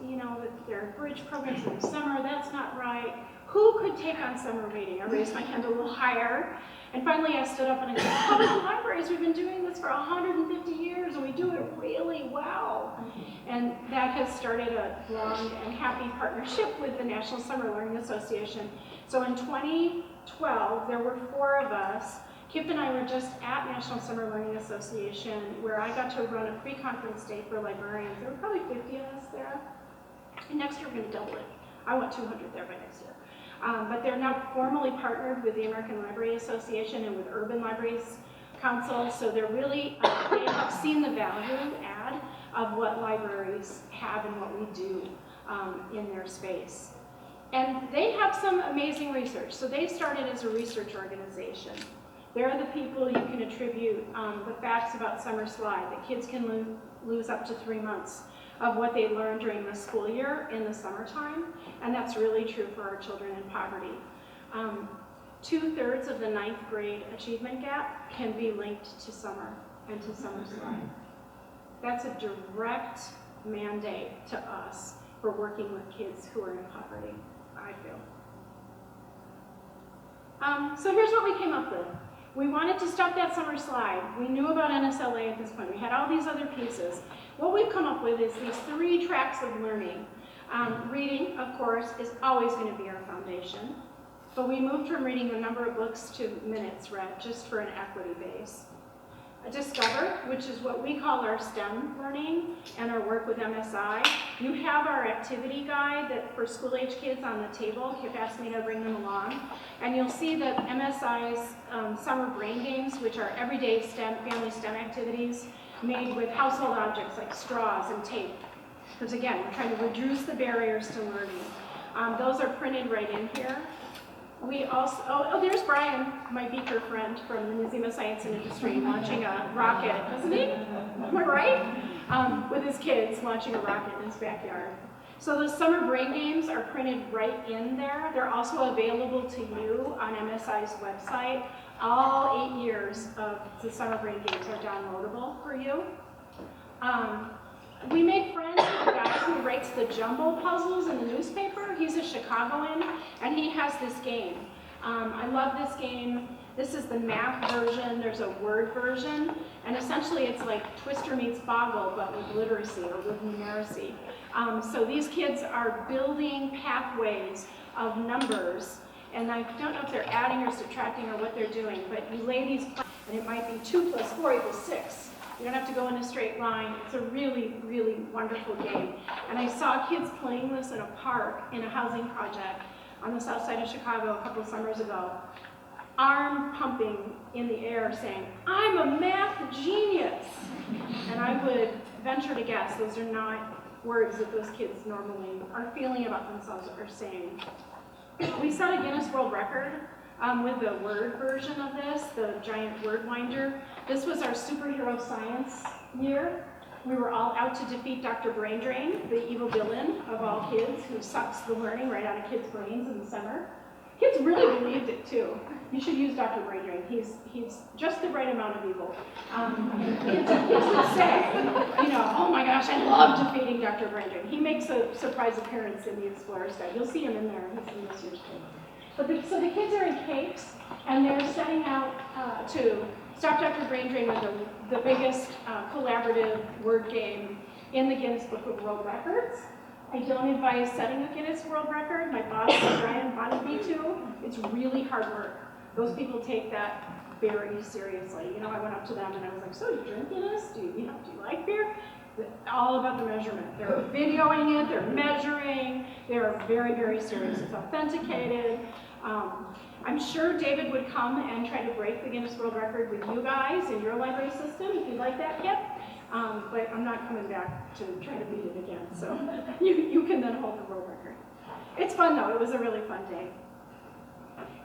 you know, with their bridge programs in the summer, that's not right. Who could take on summer reading? I raised my hand a little higher, and finally I stood up and I said, public libraries, we've been doing this for 150 years, and we do it really well. And that has started a long and happy partnership with the National Summer Learning Association. So in 2012, there were 4 of us. Kip and I were just at National Summer Learning Association, where I got to run a pre-conference day for librarians. There were probably 50 of us there. And next year we're going to double it. I want 200 there by next year. But they're now formally partnered with the American Library Association and with Urban Libraries Council, so they're really, they have seen the value add of what libraries have and what we do in their space. And they have some amazing research. So they started as a research organization. They're the people you can attribute the facts about summer slide, that kids can lose up to 3 months of what they learned during the school year in the summertime, and that's really true for our children in poverty. 2/3 of the 9th grade achievement gap can be linked to summer and to summer slide. That's a direct mandate to us for working with kids who are in poverty, I feel. So here's what we came up with. We wanted to stop that summer slide. We knew about NSLA at this point. We had all these other pieces. What we've come up with is these 3 tracks of learning. Reading, of course, is always going to be our foundation. But we moved from reading a number of books to minutes read, just for an equity base. Discover, which is what we call our STEM learning and our work with MSI. You have our activity guide that for school-age kids on the table. Kip asked me to bring them along. And you'll see that MSI's summer brain games, which are everyday family STEM activities made with household objects like straws and tape. Because again, we're trying to reduce the barriers to learning. Those are printed right in here. We also, there's Brian, my beaker friend from the Museum of Science and Industry, launching a rocket, isn't he? Am I right? With his kids launching a rocket in his backyard. So those summer brain games are printed right in there. They're also available to you on MSI's website. All 8 years of the summer brain games are downloadable for you. We made friends with the guy who writes the jumbo puzzles in the newspaper. He's a Chicagoan, and he has this game. I love this game. This is the math version. There's a word version, and essentially it's like Twister meets Boggle, but with literacy or with numeracy. So these kids are building pathways of numbers, and I don't know if they're adding or subtracting or what they're doing, but you lay these, and it might be 2 + 4 = 6. You don't have to go in a straight line. It's a really, really wonderful game. And I saw kids playing this in a park in a housing project on the south side of Chicago a couple of summers ago. Arm pumping in the air saying, "I'm a math genius." And I would venture to guess those are not words that those kids normally are feeling about themselves or saying. We set a Guinness World Record with the word version of this, the giant word winder. This was our superhero science year. We were all out to defeat Dr. Brain Drain, the evil villain of all kids who sucks the learning right out of kids' brains in the summer. Kids really believed it too. You should use Dr. Brain Drain. He's just the right amount of evil. Kids would say, oh my gosh, I love defeating Dr. Brain Drain. He makes a surprise appearance in the Explorer's Guide. You'll see him in there. He's in this year's book. So the kids are in capes, and they're setting out to stop Dr. Brain Drain with the biggest collaborative word game in the Guinness Book of World Records. I don't advise setting a Guinness World Record. My boss, Brian, wanted me to. It's really hard work. Those people take that very seriously. I went up to them and I was like, "So you drink Guinness? Do you like beer?" All about the measurement. They're videoing it, they're measuring, they're very, very serious. It's authenticated. I'm sure David would come and try to break the Guinness World Record with you guys in your library system, if you'd like that, Kip. But I'm not coming back to try to beat it again, so you can then hold the world record. It's fun though, it was a really fun day.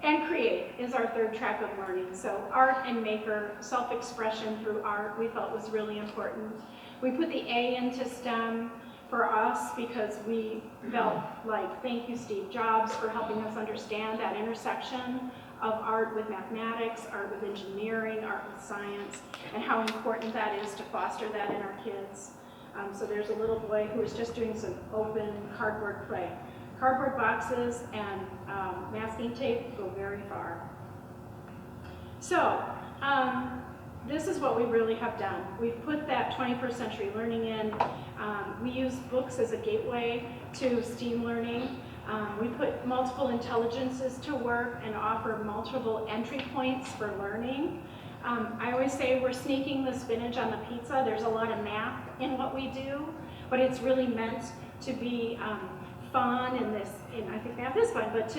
And create is our third track of learning. So art and maker, self-expression through art, we felt was really important. We put the A into STEM for us because we felt like, thank you Steve Jobs for helping us understand that intersection of art with mathematics, art with engineering, art with science, and how important that is to foster that in our kids. So there's a little boy who was just doing some open cardboard play. Cardboard boxes and masking tape go very far. So this is what we really have done. We've put that 21st century learning in. We use books as a gateway to STEAM learning. We put multiple intelligences to work and offer multiple entry points for learning. I always say we're sneaking the spinach on the pizza. There's a lot of math in what we do, but it's really meant to be fun and I think math is fun, but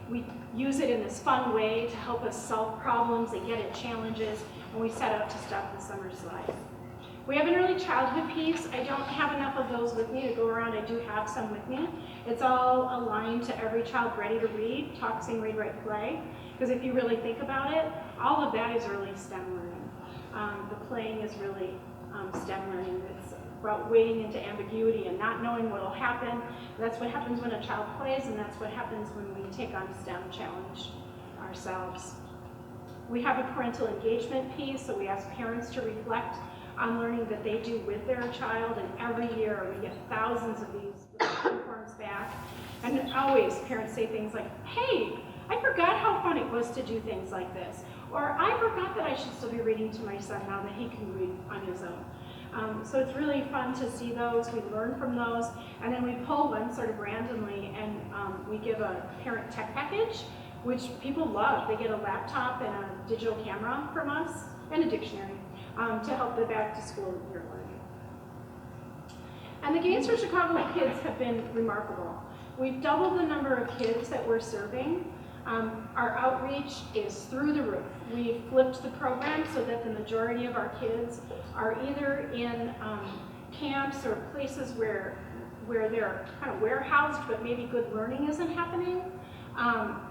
we use it in this fun way to help us solve problems and get at challenges, and we set out to stop the summer slide. We have an early childhood piece. I don't have enough of those with me to go around. I do have some with me. It's all aligned to every child ready to read, talk, sing, read, write, play. Because if you really think about it, all of that is early STEM learning. The playing is really STEM learning. It's about wading into ambiguity and not knowing what will happen. That's what happens when a child plays, and that's what happens when we take on STEM challenge ourselves. We have a parental engagement piece, so we ask parents to reflect on learning that they do with their child, and every year we get thousands of these forms back. And always parents say things like, "Hey, I forgot how fun it was to do things like this," or "I forgot that I should still be reading to my son now that he can read on his own." So it's really fun to see those. We learn from those, and then we pull one sort of randomly, and we give a parent tech package, which people love. They get a laptop and a digital camera from us, and a dictionary. to help the back to school year learning. And the gains for Chicago kids have been remarkable. We've doubled the number of kids that we're serving. Our outreach is through the roof. We've flipped the program so that the majority of our kids are either in camps or places where they're kind of warehoused, but maybe good learning isn't happening.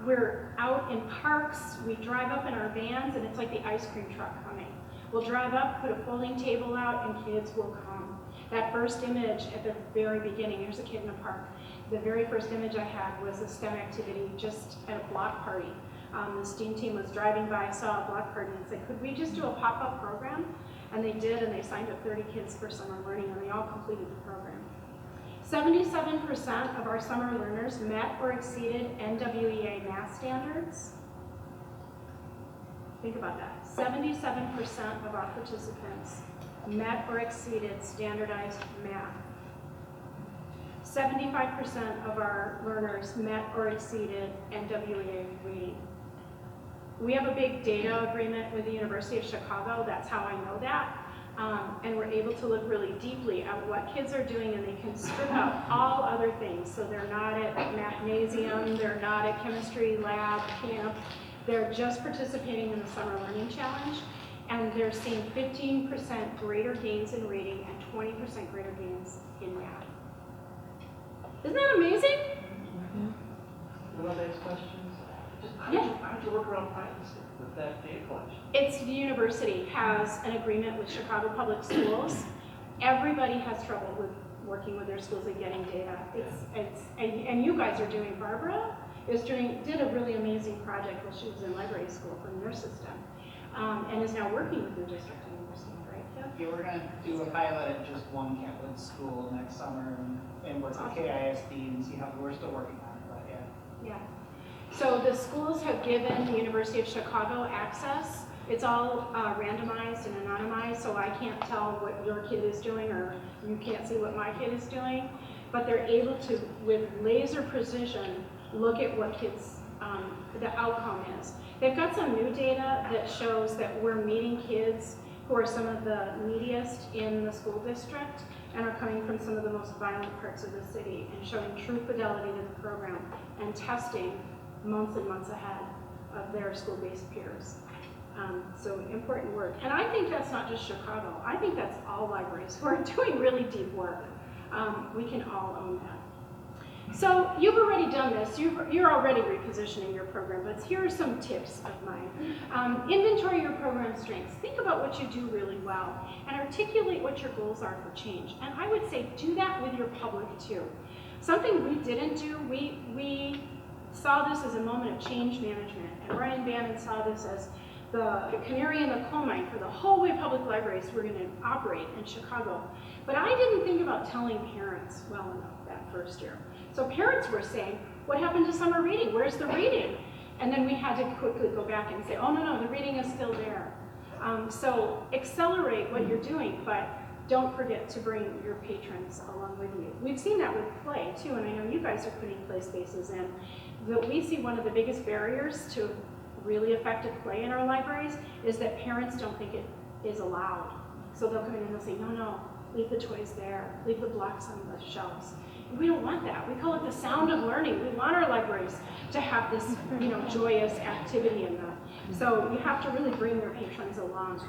We're out in parks. We drive up in our vans, and it's like the ice cream truck coming. We'll drive up, put a folding table out, and kids will come. That first image at the very beginning, here's a kid in a park. The very first image I had was a STEM activity just at a block party. The STEAM team was driving by, saw a block party, and said, could we just do a pop-up program? And they did, and they signed up 30 kids for summer learning, and they all completed the program. 77% of our summer learners met or exceeded NWEA math standards. Think about that. 77% of our participants met or exceeded standardized math. 75% of our learners met or exceeded NWEA reading. We have a big data agreement with the University of Chicago. That's how I know that. And we're able to look really deeply at what kids are doing, and they can strip out all other things. So they're not at mathnasium, they're not at chemistry lab, camp. They're just participating in the Summer Learning Challenge, and they're seeing 15% greater gains in reading and 20% greater gains in math. Isn't that amazing? One of those questions? Just how'd you work around privacy with that data collection? It's the university has an agreement with Chicago Public Schools. Everybody has trouble with working with their schools and getting data. And you guys are doing, Barbara did a really amazing project while she was in library school from your system, and is now working with your district and university, right? Yeah, we're going to do a pilot at just one Catholic school next summer and work with KISD and see how we're still working on it, but yeah. Yeah. So the schools have given the University of Chicago access. It's all randomized and anonymized, so I can't tell what your kid is doing, or you can't see what my kid is doing. But they're able to, with laser precision, look at what kids, the outcome is. They've got some new data that shows that we're meeting kids who are some of the neediest in the school district and are coming from some of the most violent parts of the city, and showing true fidelity to the program and testing months and months ahead of their school-based peers. So important work. And I think that's not just Chicago. I think that's all libraries who are doing really deep work. We can all own that. So you've already done this. You're already repositioning your program, but here are some tips of mine. Inventory your program strengths. Think about what you do really well and articulate what your goals are for change. And I would say do that with your public too. Something we didn't do, we saw this as a moment of change management, and Ryan Bannon saw this as the canary in the coal mine for the whole way public libraries were going to operate in Chicago. But I didn't think about telling parents well enough that first year. So parents were saying, what happened to summer reading? Where's the reading? And then we had to quickly go back and say, oh no, the reading is still there. So accelerate what you're doing, but don't forget to bring your patrons along with you. We've seen that with play too, and I know you guys are putting play spaces in. But we see one of the biggest barriers to really effective play in our libraries is that parents don't think it is allowed. So they'll come in and they'll say, no, leave the toys there, leave the blocks on the shelves. And we don't want that. We call it the sound of learning. We want our libraries to have this, joyous activity in them. So you have to really bring your patrons along.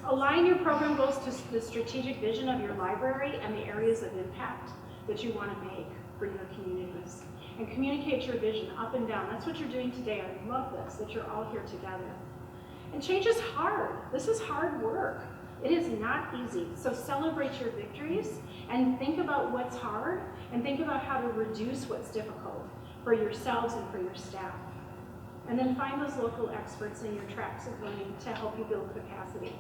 Align your program goals to the strategic vision of your library and the areas of impact that you want to make for your communities. And communicate your vision up and down. That's what you're doing today. I love this, that you're all here together. And change is hard. This is hard work. It is not easy. So celebrate your victories and think about what's hard and think about how to reduce what's difficult for yourselves and for your staff. And then find those local experts in your tracks of learning to help you build capacity.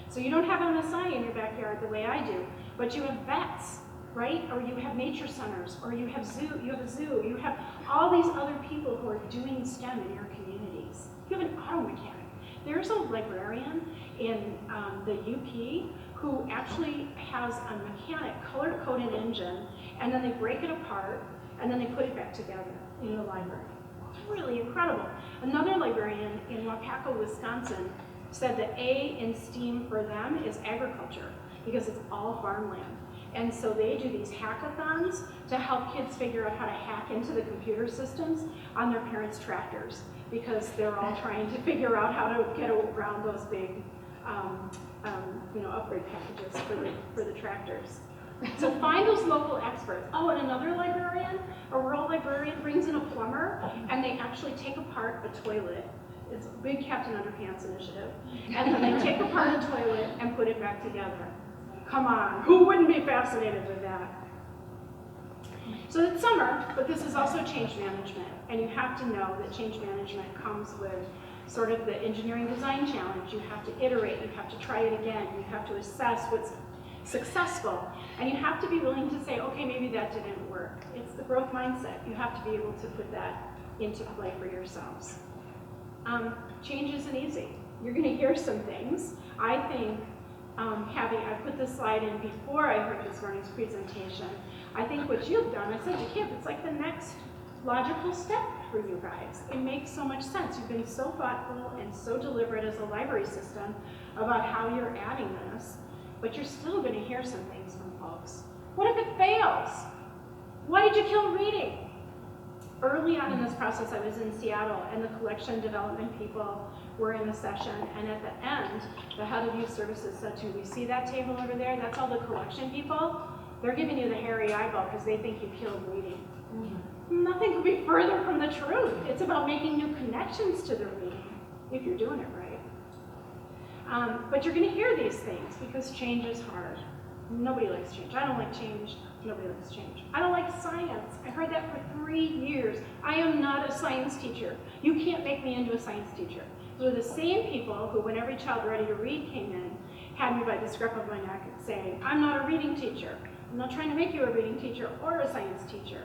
So you don't have MSI in your backyard the way I do, but you have vets, right? Or you have nature centers, or you have a zoo, you have all these other people who are doing STEM in your communities. You have an auto mechanic. There's a librarian in the UP who actually has a mechanic color-code an engine, and then they break it apart, and then they put it back together in the library. It's really incredible. Another librarian in Wapaco, Wisconsin, said that A in STEAM for them is agriculture, because it's all farmland. And so they do these hackathons to help kids figure out how to hack into the computer systems on their parents' tractors, because they're all trying to figure out how to get around those big upgrade packages for the tractors. So find those local experts. Oh, and another librarian, a rural librarian, brings in a plumber, and they actually take apart a toilet. It's a big Captain Underpants initiative. And then they take apart a toilet and put it back together. Come on, who wouldn't be fascinated with that? So it's summer, but this is also change management. And you have to know that change management comes with sort of the engineering design challenge. You have to iterate, you have to try it again, you have to assess what's successful, and you have to be willing to say, okay, maybe that didn't work. It's the growth mindset. You have to be able to put that into play for yourselves. Change isn't easy. You're going to hear some things. I think I put this slide in before I heard this morning's presentation. I think what you've done, I said to kids, it's like the next logical step for you guys. It makes so much sense. You've been so thoughtful and so deliberate as a library system about how you're adding this, but you're still going to hear some things from folks. What if it fails? Why did you kill reading? Early on in this process, I was in Seattle, and the collection development people were in a session, and at the end, the head of youth services said to me, "You see that table over there? That's all the collection people. They're giving you the hairy eyeball because they think you killed reading." Nothing could be further from the truth. It's about making new connections to the reading, if you're doing it right. But you're going to hear these things because change is hard. Nobody likes change. I don't like change. Nobody likes change. I don't like science. I heard that for 3 years. I am not a science teacher. You can't make me into a science teacher. Those are the same people who, when Every Child Ready to Read came in, had me by the scruff of my neck saying, "I'm not a reading teacher. I'm not trying to make you a reading teacher or a science teacher."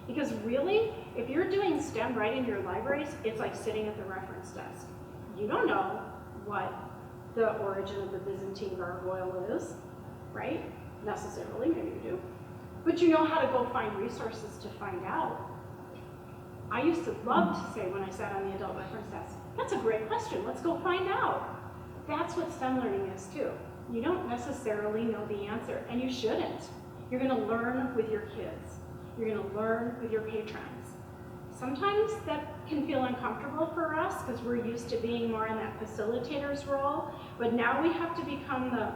Because really, if you're doing STEM right in your libraries, it's like sitting at the reference desk. You don't know what the origin of the Byzantine gargoyle is, right? Necessarily, maybe you do. But you know how to go find resources to find out. I used to love to say when I sat on the adult reference desk, "That's a great question, let's go find out." That's what STEM learning is too. You don't necessarily know the answer, and you shouldn't. You're gonna learn with your kids. You're gonna learn with your patrons. Sometimes that can feel uncomfortable for us because we're used to being more in that facilitator's role, but now we have to become the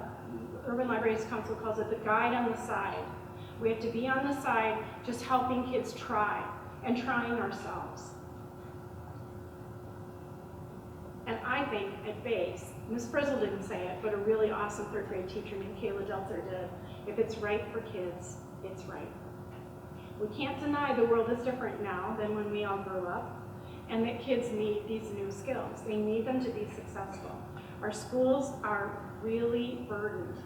Urban Libraries Council calls it the guide on the side. We have to be on the side just helping kids try and trying ourselves. And I think at base, Ms. Frizzle didn't say it, but a really awesome third grade teacher named Kayla Delter did. If it's right for kids, it's right. We can't deny the world is different now than when we all grew up, and that kids need these new skills. They need them to be successful. Our schools are really burdened.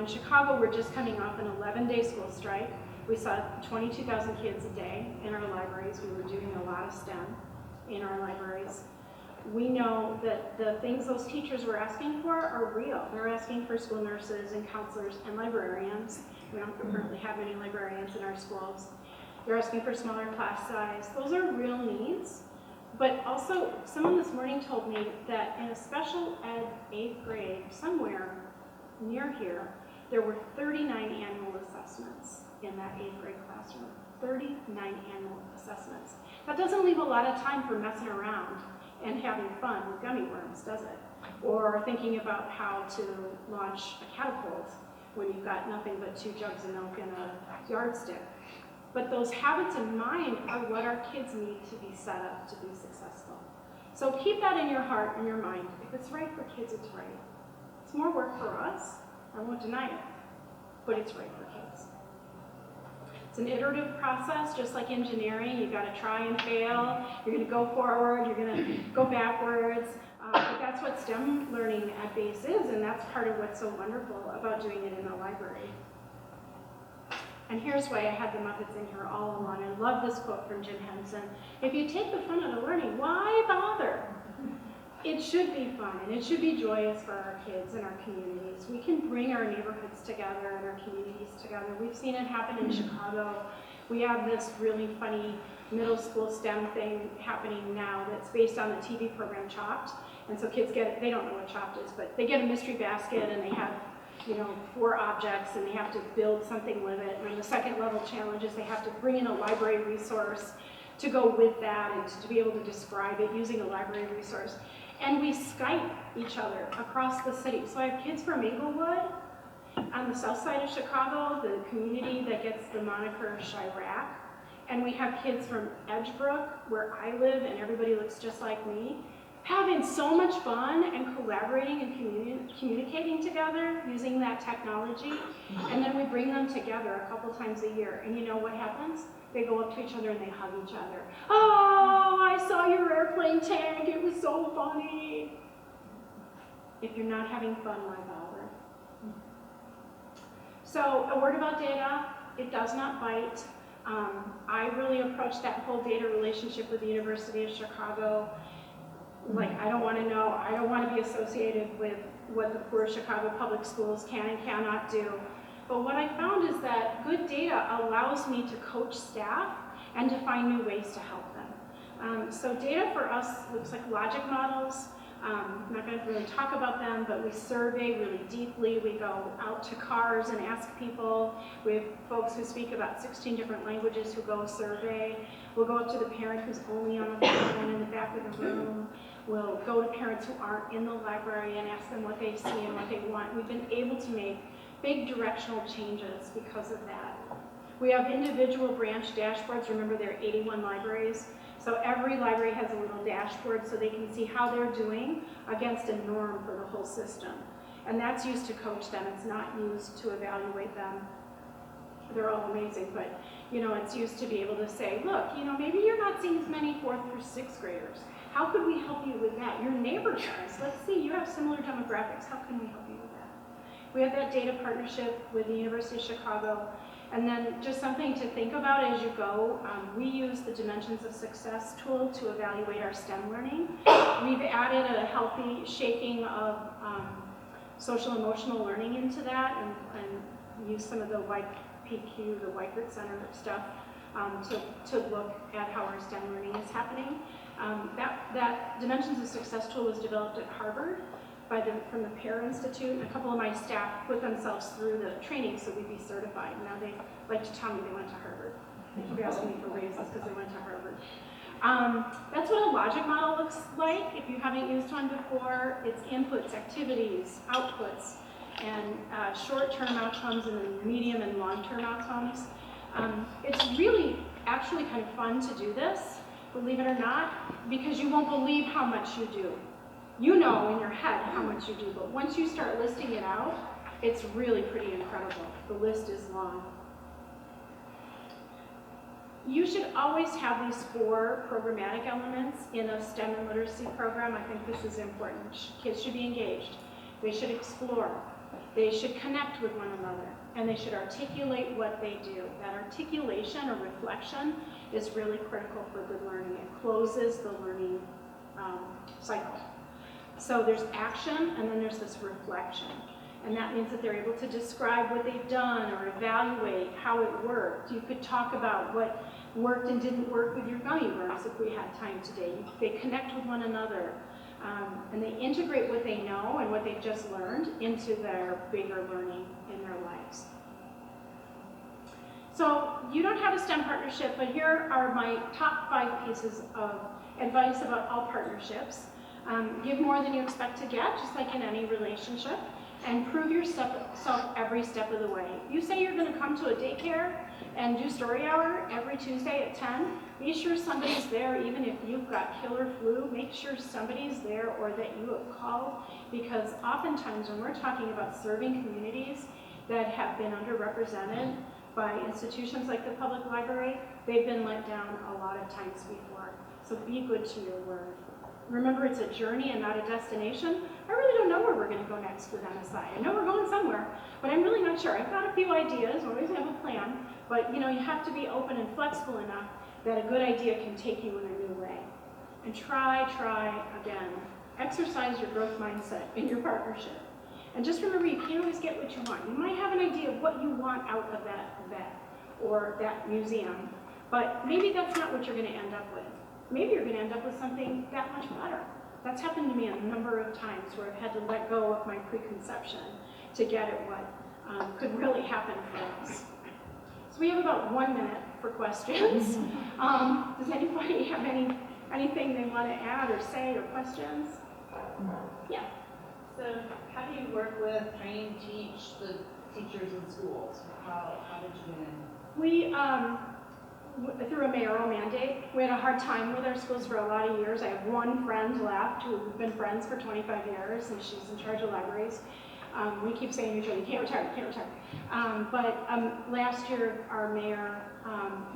In Chicago, we're just coming off an 11-day school strike. We saw 22,000 kids a day in our libraries. We were doing a lot of STEM in our libraries. We know that the things those teachers were asking for are real. They're asking for school nurses and counselors and librarians. We don't currently have any librarians in our schools. They're asking for smaller class size. Those are real needs. But also, someone this morning told me that in a special ed 8th grade, somewhere near here, there were 39 annual assessments in that 8th grade classroom. 39 annual assessments. That doesn't leave a lot of time for messing around and having fun with gummy worms, does it? Or thinking about how to launch a catapult when you've got nothing but 2 jugs of milk and a yardstick. But those habits in mind are what our kids need to be set up to be successful. So keep that in your heart and your mind. If it's right for kids, it's right. It's more work for us, I won't deny it, but it's right for kids. It's an iterative process, just like engineering. You gotta try and fail. You're gonna go forward, you're gonna go backwards. But that's what STEM learning at base is, and that's part of what's so wonderful about doing it in the library. And here's why I had the Muppets in here all along. I love this quote from Jim Henson. If you take the fun out of learning, why bother? It should be fun, and it should be joyous for our kids and our communities. We can bring our neighborhoods together and our communities together. We've seen it happen in Chicago. We have this really funny middle school STEM thing happening now that's based on the TV program Chopped. And so kids they don't know what Chopped is, but they get a mystery basket and they have, 4 objects and they have to build something with it. And then the second level challenge is they have to bring in a library resource to go with that and to be able to describe it using a library resource. And we Skype each other across the city. So I have kids from Inglewood on the south side of Chicago, the community that gets the moniker Chirac. And we have kids from Edgebrook, where I live, and everybody looks just like me, having so much fun and collaborating and communicating together using that technology. And then we bring them together a couple times a year. And you know what happens? They go up to each other and they hug each other. Oh, I saw your airplane tag. It was so funny. If you're not having fun, why bother? So a word about data, it does not bite. I really approached that whole data relationship with the University of Chicago. Like, I don't want to know, I don't want to be associated with what the poor Chicago public schools can and cannot do. But what I found is that good data allows me to coach staff and to find new ways to help them. So data for us looks like logic models. I'm not going to really talk about them, but we survey really deeply. We go out to cars and ask people. We have folks who speak about 16 different languages who go survey. We'll go up to the parent who's only on the phone in the back of the room. We'll go to parents who aren't in the library and ask them what they see and what they want. We've been able to make big directional changes because of that. We have individual branch dashboards. Remember, there are 81 libraries. So every library has a little dashboard so they can see how they're doing against a norm for the whole system. And that's used to coach them. It's not used to evaluate them. They're all amazing, but it's used to be able to say, look, maybe you're not seeing as many 4th through 6th graders. How could we help you with that? Your neighbor does. Let's see, you have similar demographics. How can we help you with that? We have that data partnership with the University of Chicago. And then just something to think about as you go, we use the Dimensions of Success tool to evaluate our STEM learning. We've added a healthy shaking of social emotional learning into that and use some of the YPQ, the Weikert Center stuff to look at how our STEM learning is happening. That Dimensions of Success tool was developed at Harvard from the Pear Institute, and a couple of my staff put themselves through the training so we'd be certified. Now they like to tell me they went to Harvard. They keep asking me for raises because they went to Harvard. That's what a logic model looks like. If you haven't used one before, it's inputs, activities, outputs, and short-term outcomes and then medium and long-term outcomes. It's really actually kind of fun to do this, believe it or not, because you won't believe how much you do. You know in your head how much you do, but once you start listing it out, it's really pretty incredible. The list is long. You should always have these 4 programmatic elements in a STEM and literacy program. I think this is important. Kids should be engaged. They should explore. They should connect with one another. And they should articulate what they do. That articulation or reflection is really critical for good learning. It closes the learning cycle. So there's action, and then there's this reflection. And that means that they're able to describe what they've done or evaluate how it worked. You could talk about what worked and didn't work with your gummy worms if we had time today. They connect with one another, and they integrate what they know and what they've just learned into their bigger learning in their lives. So you don't have a STEM partnership, but here are my top 5 pieces of advice about all partnerships. Give more than you expect to get, just like in any relationship, and prove yourself every step of the way. You say you're going to come to a daycare and do story hour every Tuesday at 10. Be sure somebody's there, even if you've got killer flu. Make sure somebody's there or that you have called, because oftentimes when we're talking about serving communities that have been underrepresented by institutions like the public library, they've been let down a lot of times before. So be good to your word. Remember, it's a journey and not a destination. I really don't know where we're going to go next with MSI. I know we're going somewhere, but I'm really not sure. I've got a few ideas, always have a plan, but you have to be open and flexible enough that a good idea can take you in a new way. And try again. Exercise your growth mindset in your partnership. And just remember, you can't always get what you want. You might have an idea of what you want out of that event or that museum, but maybe that's not what you're going to end up with. Maybe you're going to end up with something that much better. That's happened to me a number of times where I've had to let go of my preconception to get at what could really happen for us. So we have about 1 minute for questions. Does anybody have anything they want to add or say or questions? Yeah. So how do you work with, train, teach the teachers in schools? How did you get in? We, through a mayoral mandate, we had a hard time with our schools for a lot of years. I have one friend left who's been friends for 25 years, and she's in charge of libraries. We keep saying to each other, you can't retire. But last year, our mayor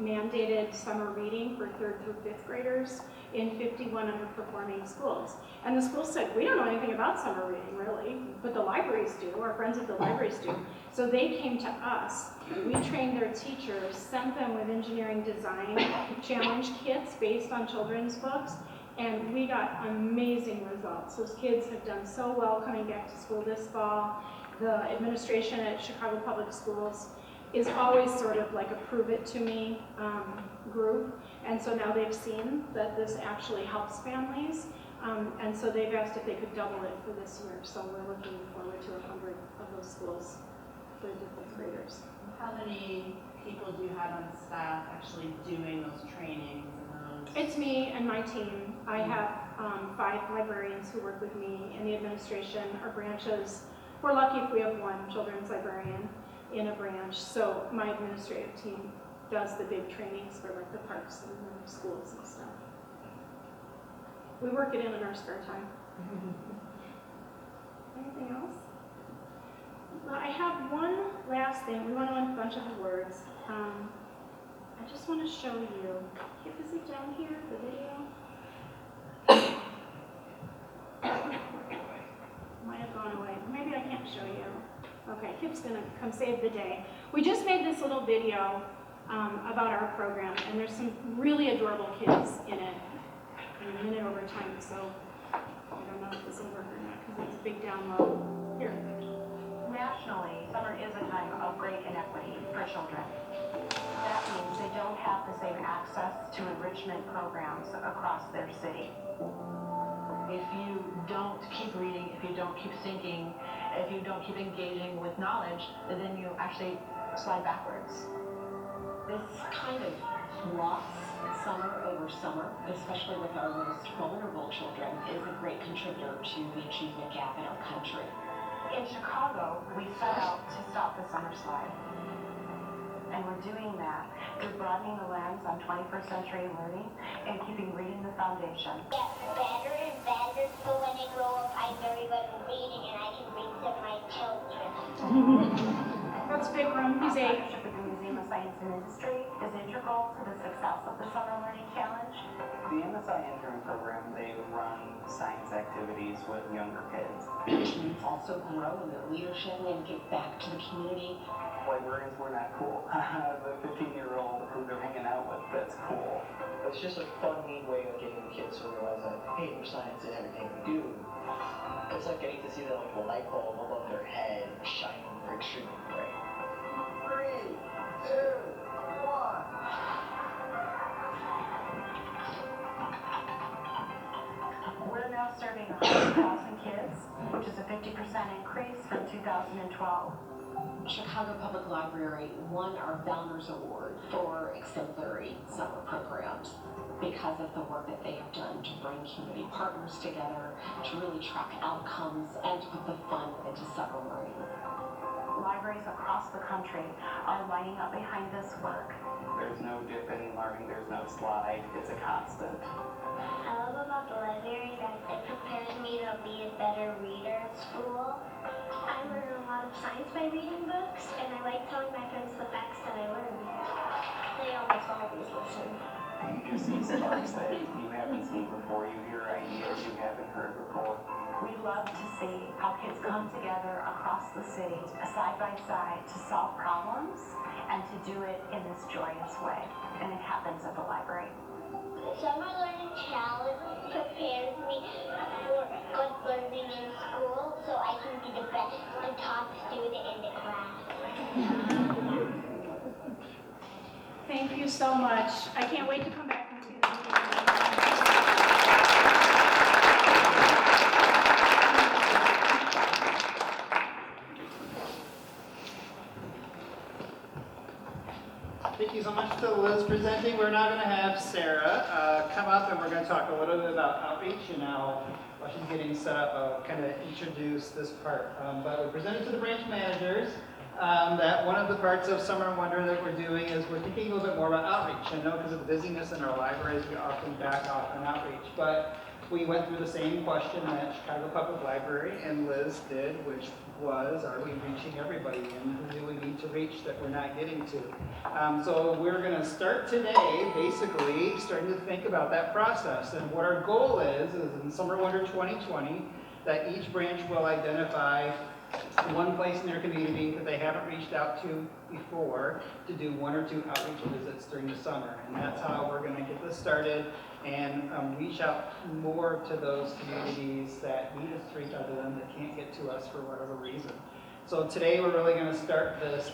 mandated summer reading for 3rd through 5th graders in 51 underperforming schools. And the schools said, we don't know anything about summer reading, really, but the libraries do, our friends at the libraries do. So they came to us. We trained their teachers, sent them with engineering design challenge kits based on children's books, and we got amazing results. Those kids have done so well coming back to school this fall. The administration at Chicago Public Schools is always sort of like a prove it to me group. And so now they've seen that this actually helps families. And so they've asked if they could double it for this year. So we're looking forward to 100 of those schools for the 5th graders. How many people do you have on staff actually doing those trainings and those? It's me and my team. I have 5 librarians who work with me in the administration. Our branches, we're lucky if we have 1 children's librarian in a branch. So my administrative team does the big trainings for like the parks and the schools and stuff. We work it in our spare time. Anything else? Well, I have one last thing. We went on a bunch of words. I just want to show you. Is it down here, the video? Might have gone away. Maybe I can't show you. Okay, Kip's gonna come save the day. We just made this little video about our program, and there's some really adorable kids in it. In a minute over time, so I don't know if this will work or not because it's a big download. Here. Nationally, summer is a time of great inequity for children. That means they don't have the same access to enrichment programs across their city. If you don't keep reading, if you don't keep thinking, if you don't keep engaging with knowledge, then you actually slide backwards. This kind of loss summer over summer, especially with our most vulnerable children, is a great contributor to the achievement gap in our country. In Chicago, we set out to stop the summer slide. And we're doing that through broadening the lens on 21st century learning and keeping reading the foundation. Get better and better so when I grow up I'm very good at reading and I can read to my children. That's Vikram. He's 8. Partnership with the Museum of Science and Industry is integral to the success of the Summer Learning Challenge. The MSI intern program, they run science activities with younger kids. Also grow in their leadership and give back to the community. Librarians were not cool. The 15-year-old who they're hanging out with, that's cool. It's just a fun, neat way of getting the kids to realize that, hey, there's science in everything we do. It's like getting to see the light bulb above their head shining extremely bright. 3, 2, 1. We're now serving 100,000 kids, which is a 50% increase from 2012. Chicago Public Library won our Founders Award for exemplary summer programs because of the work that they have done to bring community partners together, to really track outcomes, and to put the fun into summer learning. Libraries across the country are lining up behind this work. There's no dip in learning, there's no slide, it's a constant. I love about the library that it prepares me to be a better reader at school. I learn a lot of science by reading books, and I like telling my friends the facts that I learned. They almost always listen. You just see sparks that you haven't seen before, you hear ideas you haven't heard before. We love to see how kids come together across the city, side by side, to solve problems and to do it in this joyous way. And it happens at the library. The Summer Learning Challenge prepares me for good learning in school so I can be the best and top student in the class. Thank you so much. I can't wait to come back and see the Liz presenting, we're now going to have Sarah come up and we're going to talk a little bit about outreach, and now while she's getting set up, I'll kind of introduce this part. But we presented to the branch managers that one of the parts of Summer in Wonder that we're doing is we're thinking a little bit more about outreach. I know because of the busyness in our libraries, we often back off on outreach, but we went through the same question that Chicago Public Library and Liz did, which was, are we reaching everybody, and who do we need to reach that we're not getting to? So we're going to start today, basically, starting to think about that process. And what our goal is in Summer Wonder 2020, that each branch will identify one place in their community that they haven't reached out to before to do 1 or 2 outreach visits during the summer. And that's how we're going to get this started and reach out more to those communities that need us to reach out to them that can't get to us for whatever reason. So today we're really going to start this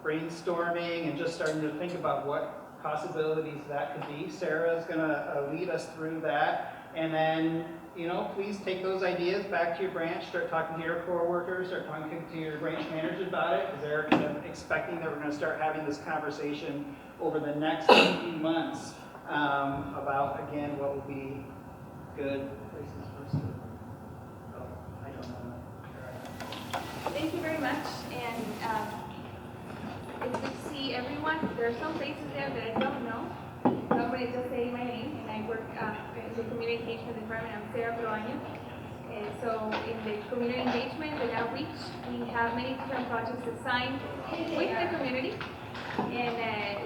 brainstorming and just starting to think about what possibilities that could be. Sarah is going to lead us through that. And then, please take those ideas back to your branch, start talking to your coworkers, start talking to your branch managers about it, because they're kind of expecting that we're going to start having this conversation over the next few months about, again, what will be good places for students. Oh, I don't know. Thank you very much, and it's good to see everyone. There are some faces there that I don't know, so I'm going to just say my name, and I work in the Community Engagement Department. I'm Sarah Bolaño. And so in the community engagement and outreach, we have many different projects assigned with the community, and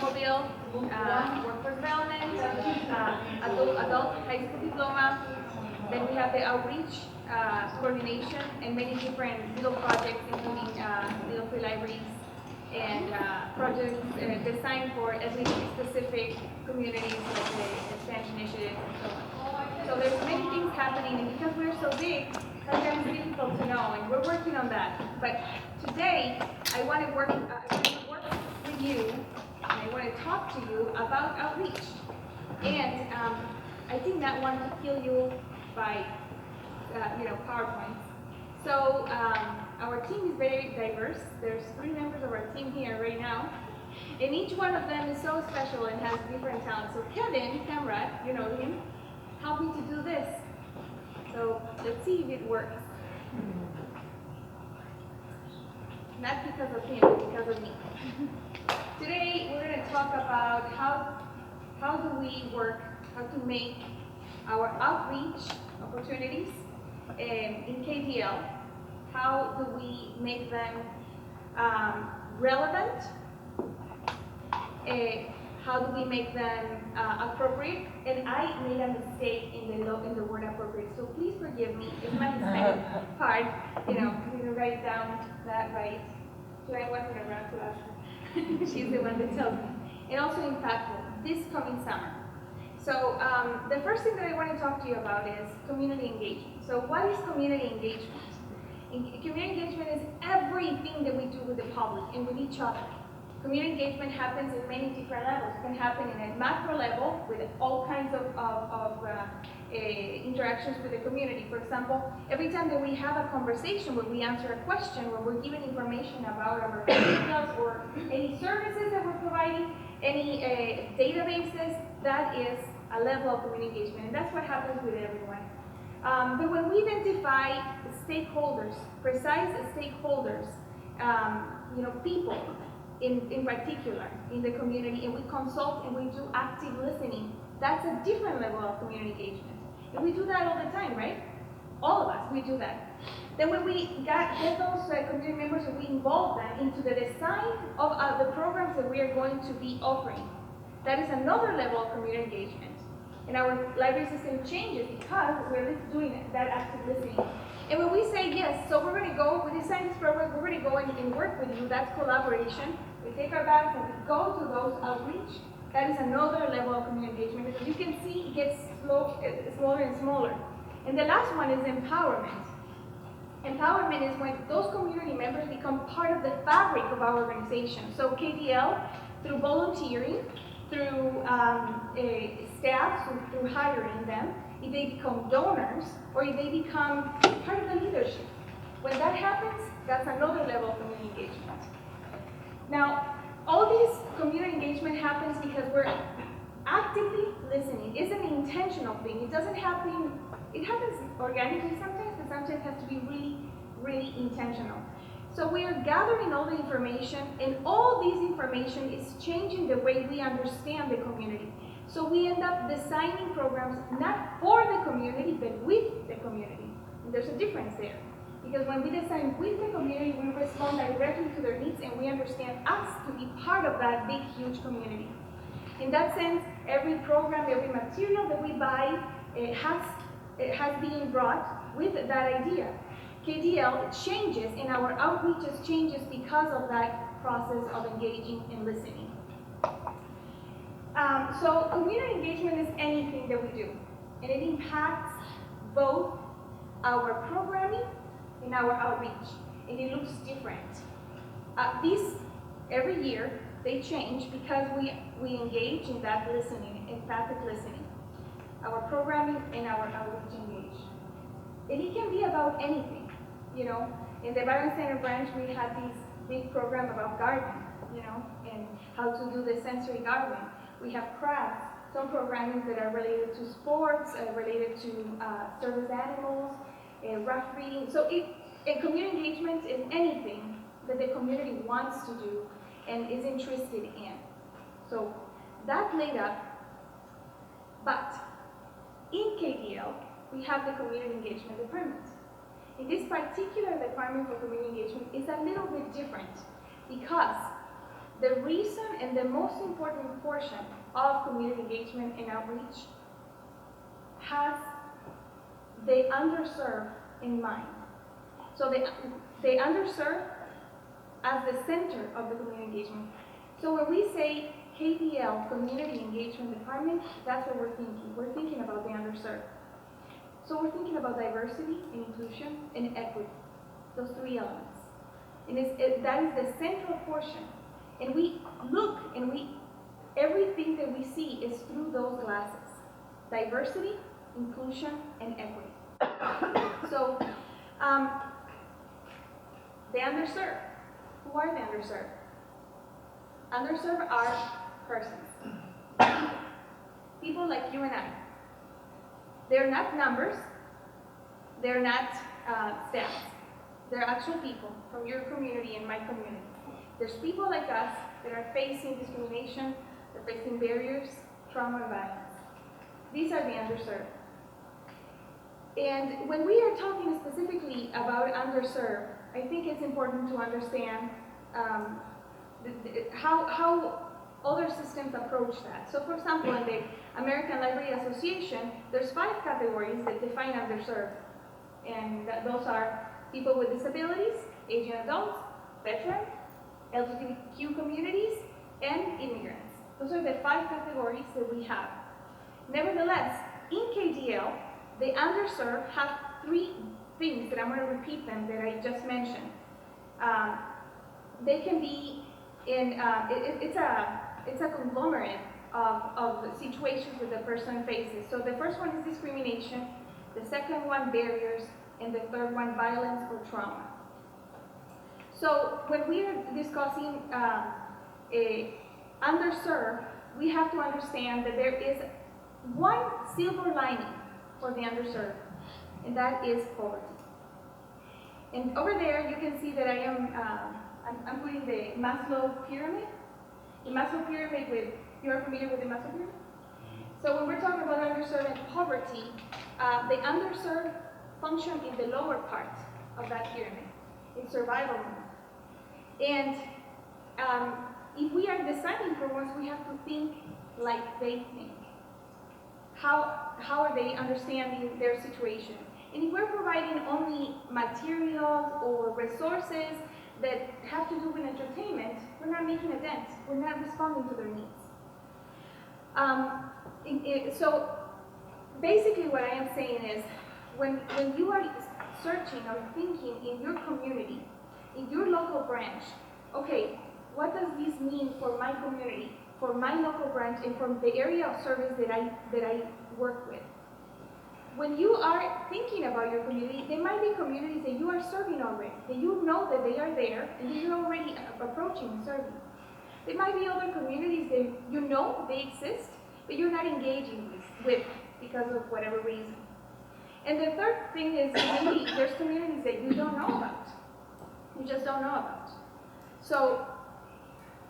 mobile, workforce development, adult high school diploma. Then we have the outreach, coordination, and many different little projects, including little free libraries and projects designed for at least specific communities like the Spanish Initiative and so on. So there's many things happening, and because we're so big, sometimes it's difficult to know, and we're working on that. But today, I want to work with you. And I want to talk to you about outreach. And I did not want to kill you by, PowerPoints. So our team is very diverse. There's 3 members of our team here right now. And each one of them is so special and has different talents. So Kevin Camrad, you know him, helped me to do this. So let's see if it works. Not because of him, but because of me. Today, we're going to talk about how do we work, how to make our outreach opportunities in KDL. How do we make them relevant? How do we make them appropriate? And I made a mistake in the word appropriate, so please forgive me. It's my Hispanic part. I'm going to write down that right. So I wasn't around to ask her. She's the one that tells me. And also impactful, this coming summer. So the first thing that I want to talk to you about is community engagement. So what is community engagement? Community engagement is everything that we do with the public and with each other. Community engagement happens in many different levels. It can happen in a macro level with all kinds of interactions with the community. For example, every time that we have a conversation where we answer a question, where we're giving information about our materials or any services that we're providing, any databases, that is a level of community engagement, and that's what happens with everyone. But when we identify stakeholders, precise stakeholders, people in particular in the community, and we consult and we do active listening, that's a different level of community engagement. And we do that all the time, right? All of us, we do that. Then when we get those community members and we involve them into the design of the programs that we are going to be offering, that is another level of community engagement. And our library system changes because we're doing that active listening. And when we say yes, so we're going to go, we design this program, we're going to go and work with you, that's collaboration. We take our bags and we go to those outreach. That is another level of community engagement. As you can see, it gets smaller and smaller. And the last one is empowerment. Empowerment is when those community members become part of the fabric of our organization. So KDL, through volunteering, through staff, through hiring them, if they become donors, or if they become part of the leadership. When that happens, that's another level of community engagement. Now, all this community engagement happens because we're actively listening. It's an intentional thing. It doesn't happen, it happens organically sometimes, but sometimes it has to be really, really intentional. So we are gathering all the information, and all this information is changing the way we understand the community. So we end up designing programs not for the community, but with the community. And there's a difference there. Because when we design with the community, we respond directly to their needs, and we understand us to be part of that big, huge community. In that sense, every program, every material that we buy has been brought with that idea. KDL changes, and our outreaches changes because of that process of engaging and listening. So community engagement is anything that we do, and it impacts both our programming and our outreach, and it looks different. Every year, they change because we engage in that listening, empathic listening. Our programming and our outreach engage. And it can be about anything, you know. In the Byron Center branch, we had this big program about gardening, you know, and how to do the sensory gardening. We have crafts, some programming that are related to sports, related to service animals, rough reading. So community engagement is anything that the community wants to do and is interested in. So that laid up, but in KDL, we have the community engagement department. In this particular department for community engagement is a little bit different because the reason and the most important portion of community engagement and outreach has the underserved in mind. So the underserved as the center of the community engagement. So when we say KDL, Community Engagement Department, that's what we're thinking. We're thinking about the underserved. So we're thinking about diversity and inclusion and equity, those three elements. And that is the central portion. And we look and everything that we see is through those glasses. Diversity, inclusion, and equity. So, the underserved. Who are the underserved? Underserved are persons. People like you and I. They're not numbers. They're not stats. They're actual people from your community and my community. There's people like us that are facing discrimination, they're facing barriers, trauma, and violence. These are the underserved. And when we are talking specifically about underserved, I think it's important to understand how other systems approach that. So for example, in the American Library Association, there's 5 categories that define underserved. And those are people with disabilities, aging adults, veterans, LGBTQ communities, and immigrants. Those are the 5 categories that we have. Nevertheless, in KDL, the underserved have 3 things that I'm going to repeat them that I just mentioned. They can be in, it's a conglomerate of situations that the person faces. So the first one is discrimination, the second one barriers, and the third one violence or trauma. So when we are discussing underserved, we have to understand that there is one silver lining for the underserved, and that is poverty. And over there, you can see that I am I'm putting the Maslow pyramid. The Maslow pyramid you are familiar with the Maslow pyramid? So when we're talking about underserved and poverty, the underserved function in the lower part of that pyramid. It's survival mode. And if we are designing programs, we have to think like they think. How are they understanding their situation? And if we're providing only materials or resources that have to do with entertainment, we're not making a dent. We're not responding to their needs. So basically what I am saying is, when you are searching or thinking in your community, in your local branch, okay, what does this mean for my community, for my local branch, and from the area of service that I work with? When you are thinking about your community, there might be communities that you are serving already, that you know that they are there, and that you're already approaching and serving. There might be other communities that you know they exist, but you're not engaging with because of whatever reason. And the third thing is maybe there's communities that you don't know about. You just don't know about. So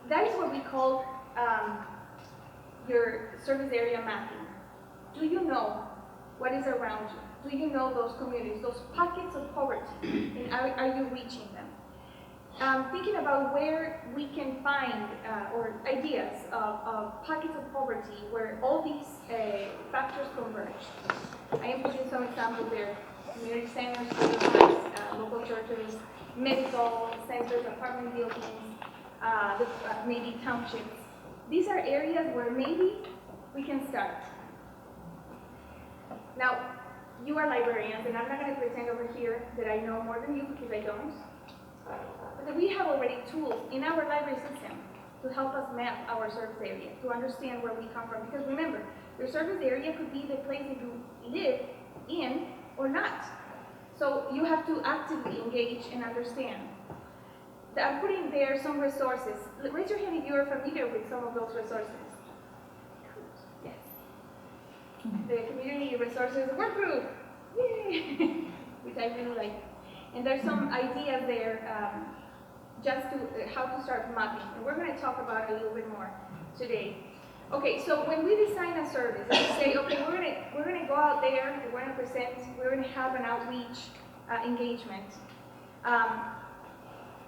that is what we call your service area mapping. Do you know what is around you? Do you know those communities, those pockets of poverty, and are you reaching them? Thinking about where we can find or ideas of pockets of poverty where all these factors converge. I am putting some examples there. Community centers, local churches, medical centers, apartment buildings, maybe townships. These are areas where maybe we can start. Now, you are librarians, and I'm not going to pretend over here that I know more than you because I don't. But that we have already tools in our library system to help us map our service area, to understand where we come from. Because remember, your service area could be the place that you live in or not. So you have to actively engage and understand. I'm putting there some resources. Raise your hand if you are familiar with some of those resources. Yes. The community resources work group, yay! Which I really like. And there's some ideas there just to how to start mapping. And we're going to talk about it a little bit more today. Okay, so when we design a service, we say, okay, we're gonna go out there, we're gonna present, we're gonna have an outreach engagement.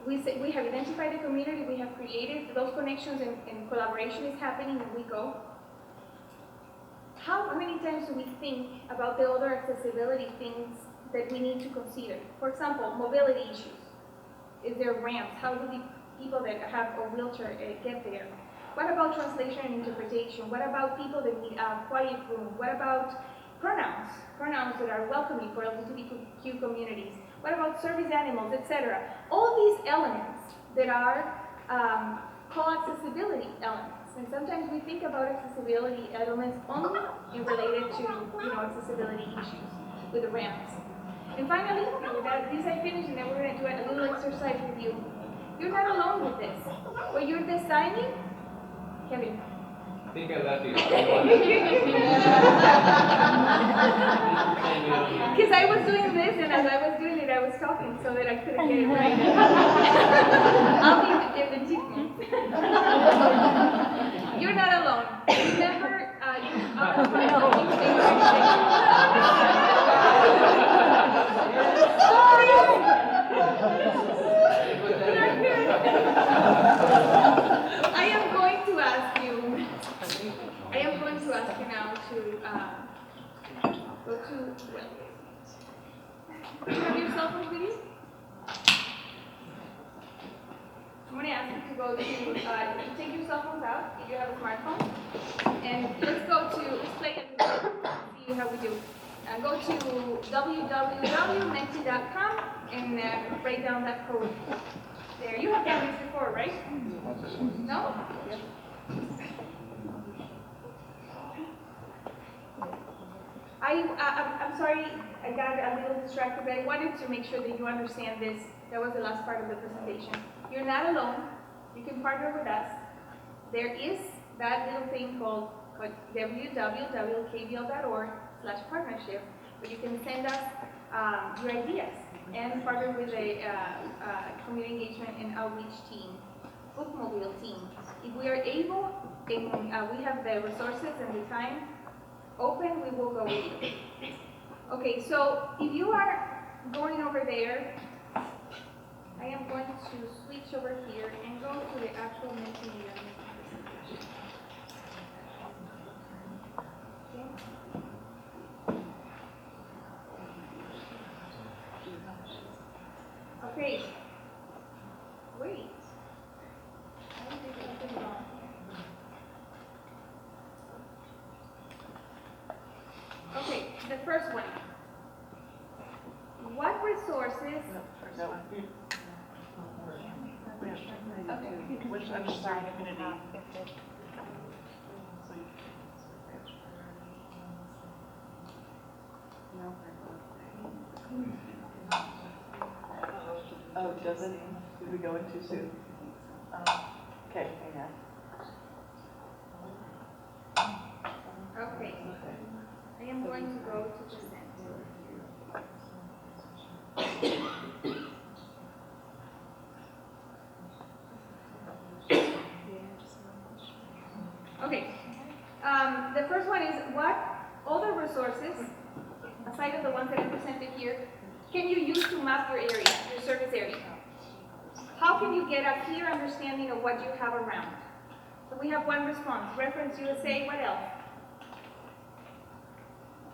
We have identified the community, we have created those connections, and collaboration is happening, and we go. How many times do we think about the other accessibility things that we need to consider? For example, mobility issues. Is there ramps? How do the people that have a wheelchair get there? What about translation and interpretation? What about people that need a quiet room? What about pronouns? Pronouns that are welcoming for LGBTQ communities. What about service animals, etc.? All these elements that are called accessibility elements. And sometimes we think about accessibility elements only related to accessibility issues with the ramps. And finally, with that, this I finished, and then we're going to do a little exercise with you. You're not alone with this. When you're designing, Kevin. I think I left you. Because I was doing this, and as I was doing it, I was talking so that I couldn't get it right. I'll be in the treatment. You're not alone. Remember, you I am going to ask you now to go to, do you have your cell phone with you? I'm going to ask you to go to, take your cell phones out if you have a smartphone, and let's play it, see how we do. Go to www.menti.com and write down that code. There, you have done this before, right? No? Yep. I'm sorry, I got a little distracted, but I wanted to make sure that you understand this. That was the last part of the presentation. You're not alone. You can partner with us. There is that little thing called www.kbl.org/partnership, where you can send us your ideas and partner with a community engagement and outreach team, bookmobile team. If we are able, and we have the resources and the time open, we will go with you. Okay, so if you are going over there, I am going to switch over here and go to the actual Menti presentation. Okay. Wait. I did something wrong. Okay, the first one. What resources? No. Okay. Which underside affinity? Oh, doesn't? Did we go in too soon? Okay, hang on. going to go to the center. Okay. The first one is what other resources, aside of the ones that I presented here, can you use to map your area, your service area? How can you get a clear understanding of what you have around? So we have one response, Reference USA, what else?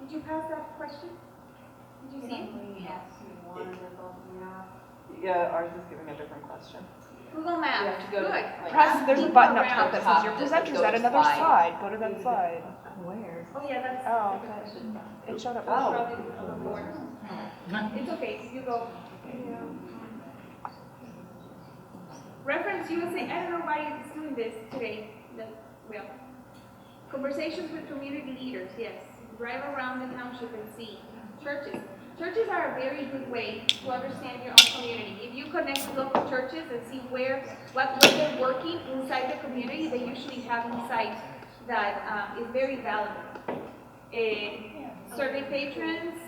Did you pass that question? Did you see it? Yeah, ours is giving a different question. Google Maps, good. Press, there's a button up Around. top that says your presenter's at another slide. Go to that slide. Where? Oh yeah, that's. Oh, it showed up. Probably before. It's okay, you go. Reference USA, I don't know why it's doing this today. Well, conversations with community leaders, yes. Drive around the township and see. Churches. Churches are a very good way to understand your own community. If you connect with local churches and see what they're working inside the community, they usually have insight that is very valuable. Survey patrons,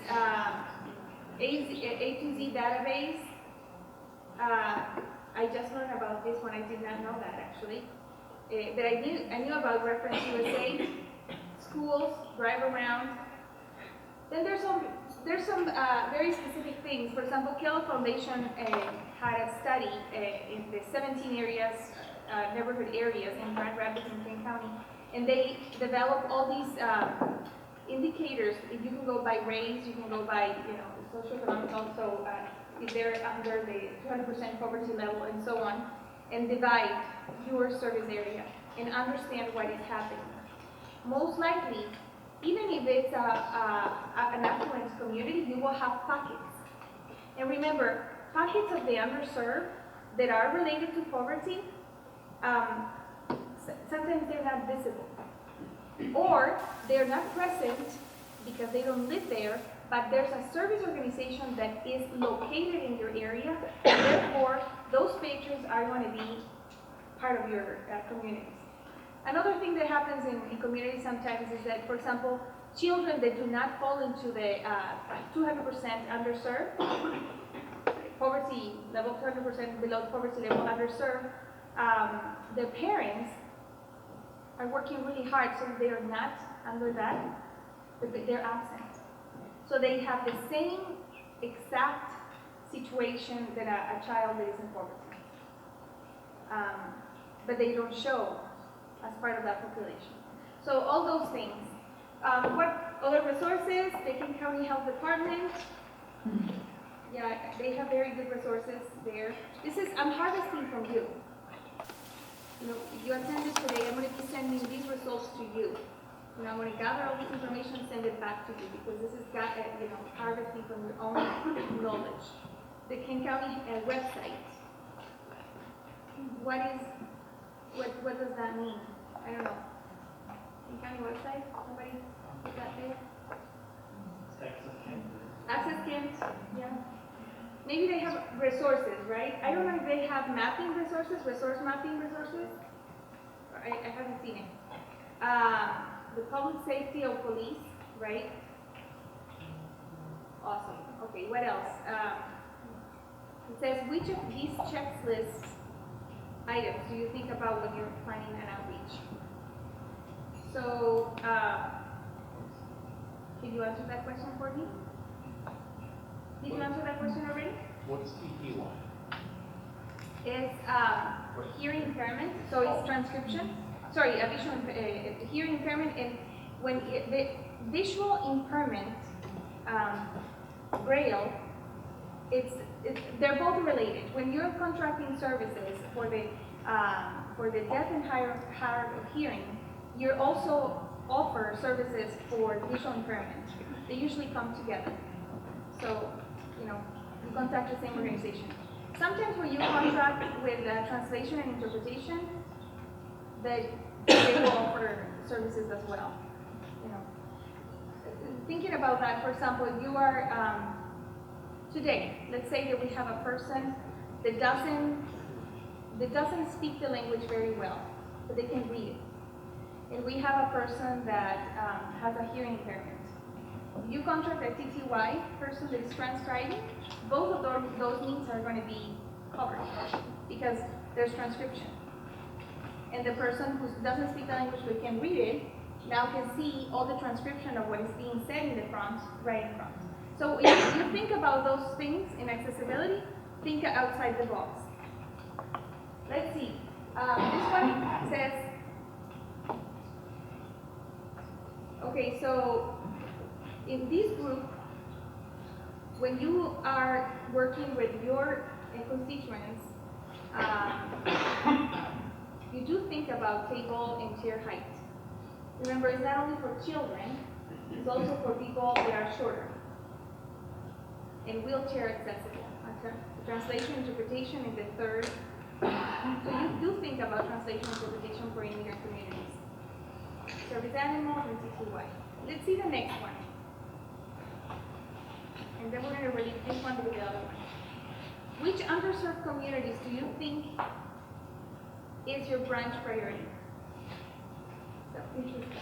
A to Z database. I just learned about this one. I did not know that actually, but I knew about Reference USA, schools, drive around. Then there's some very specific things. For example, Kellogg Foundation had a study in the 17 areas, neighborhood areas in Grand Rapids and Kane County, and they developed all these indicators. You can go by race, you can go by socioeconomic, also if they're under the 200% poverty level and so on, and divide your service area and understand what is happening. Most likely, even if it's an affluent community, you will have pockets. And remember, pockets of the underserved that are related to poverty, sometimes they're not visible. Or they're not present because they don't live there, but there's a service organization that is located in your area, and therefore those patrons are going to be part of your communities. Another thing that happens in communities sometimes is that, for example, children that do not fall into the 200% underserved, poverty level, 200% below poverty level underserved, their parents are working really hard so they are not under that, but they're absent. So they have the same exact situation that a child that is in poverty. But they don't show as part of that population. So all those things. What other resources? The Kane County Health Department. Yeah, they have very good resources there. I'm harvesting from you. If you attended today, I'm going to be sending these results to you. I'm going to gather all this information and send it back to you because this is harvesting from your own knowledge. The Kane County website. What does that mean? I don't know. Kane County website? Somebody put that there? Access Kent, yeah. Maybe they have resources, right? I don't know if they have mapping resources, resource mapping resources. I haven't seen it. The public safety of police, right? Awesome. Okay, what else? It says, which of these checklist items do you think about when you're planning an outreach? So, can you answer that question for me? Did you answer that question already? What is TP1? It's hearing impairment, so it's transcription. Sorry, a visual hearing impairment, and when the visual impairment, Braille, they're both related. When you're contracting services for the deaf and hard of hearing, you also offer services for visual impairment. They usually come together. So, you contact the same organization. Sometimes when you contract with translation and interpretation, they will offer services as well. Thinking about that, for example, you are today. Let's say that we have a person that doesn't speak the language very well, but they can read it, and we have a person that has a hearing impairment. you contract a TTY person that is transcribing, both of those needs are going to be covered because there's transcription. And the person who doesn't speak the language but can read it now can see all the transcription of what is being said in the front, right in front. So if you think about those things in accessibility, think outside the box. Let's see. This one says, okay, so in this group, when you are working with your constituents, you do think about table and chair height. Remember, it's not only for children, it's also for people that are shorter and wheelchair accessible. Translation interpretation is the third. So you do think about translation interpretation for immigrant communities. Service animals and TTY. Let's see the next one. And then we're going to relate this one to the other one. Which underserved communities do you think is your branch priority? So interesting.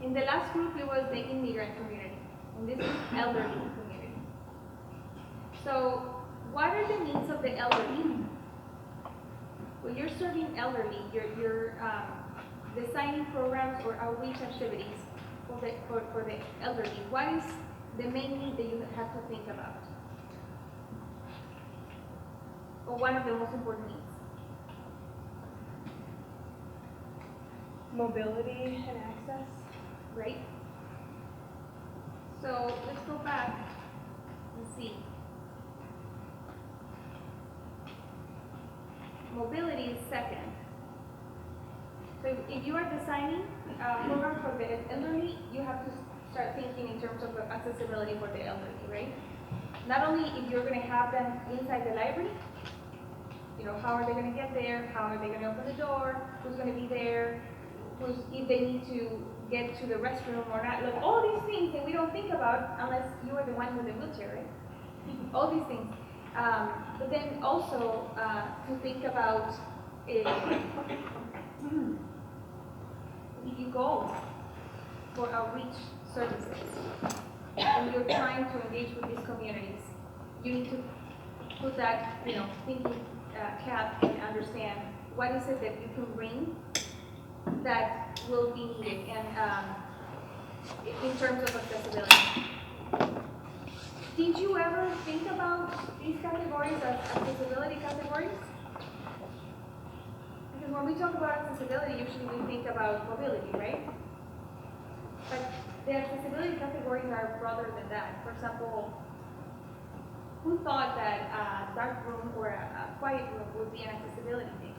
In the last group, it was the immigrant community. In this group, elderly community. So what are the needs of the elderly? When you're serving elderly, you're designing programs or outreach activities for the elderly. What is the main need that you have to think about? Or one of the most important needs? Mobility and access. Right? So let's go back and see. Mobility is second. So if you are designing a program for the elderly, you have to start thinking in terms of accessibility for the elderly, right? Not only if you're going to have them inside the library, you know, how are they going to get there? How are they going to open the door? Who's going to be there? If they need to get to the restroom or not. Like all these things that we don't think about unless you are the one with the wheelchair, right? All these things. But then also to think about if you go for outreach services and you're trying to engage with these communities, you need to put that, you know, thinking cap and understand what is it that you can bring that will be needed and in terms of accessibility. Did you ever think about these categories as accessibility categories? Because when we talk about accessibility, usually we think about mobility, right? But the accessibility categories are broader than that. For example, who thought that a dark room or a quiet room would be an accessibility thing?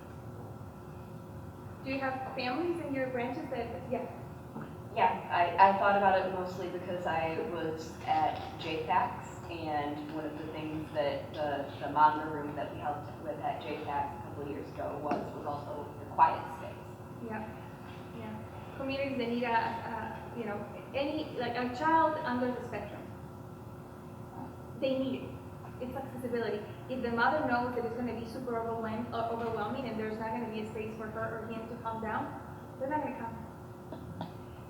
Do you have families in your branches that, yeah? Yeah, I thought about it mostly because I was at JPACS, and one of the things that the monitor room that we helped with at JPACS a couple of years ago was also the quiet space. Yeah, yeah. Communities that need you know, like a child under the spectrum. They need it. It's accessibility. If the mother knows that it's going to be super overwhelming and there's not going to be a space for her or him to calm down, they're not going to come.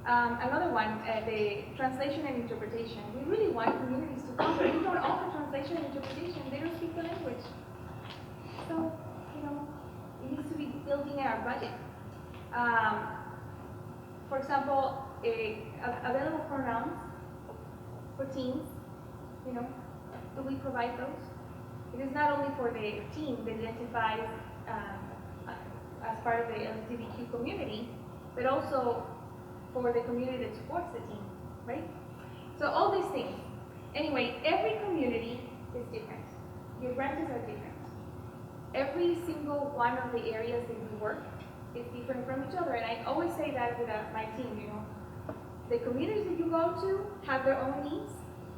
Another one, the translation and interpretation. We really want communities to come, but we don't offer translation and interpretation. They don't speak the language. So, you know, it needs to be built in our budget. For example, available pronouns for teens, you know, do we provide those? It is not only for the teen that identifies as part of the LGBTQ community, but also for the community that supports the teen, right? So all these things. Anyway, every community is different. Your branches are different. Every single one of the areas that we work is different from each other. And I always say that with my team, you know. The communities that you go to have their own needs,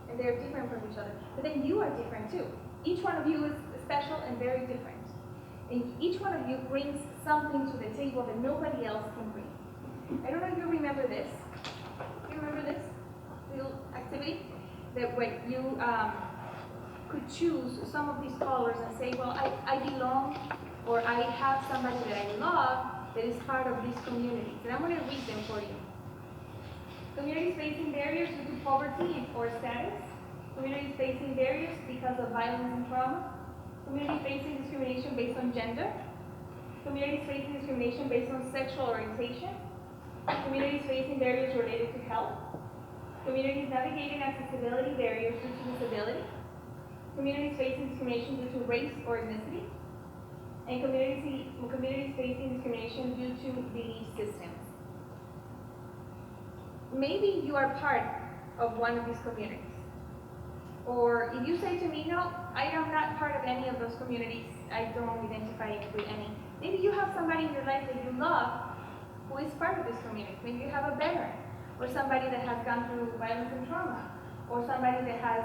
and they're different from each other. But then you are different too. Each one of you is special and very different. And each one of you brings something to the table that nobody else can bring. I don't know if you remember this. Do you remember this little activity? That when you could choose some of these colors and say, well, I belong, or I have somebody that I love that is part of these communities. And I'm going to read them for you. Communities facing barriers due to poverty or status. Communities facing barriers because of violence and trauma. Communities facing discrimination based on gender. Communities facing discrimination based on sexual orientation. Communities facing barriers related to health. Communities navigating accessibility barriers due to disability. Communities facing discrimination due to race or ethnicity. And communities facing discrimination due to belief systems. Maybe you are part of one of these communities. Or if you say to me, no, I am not part of any of those communities, I don't identify with any. Maybe you have somebody in your life that you love who is part of this community. Maybe you have a veteran, or somebody that has gone through violence and trauma, or somebody that has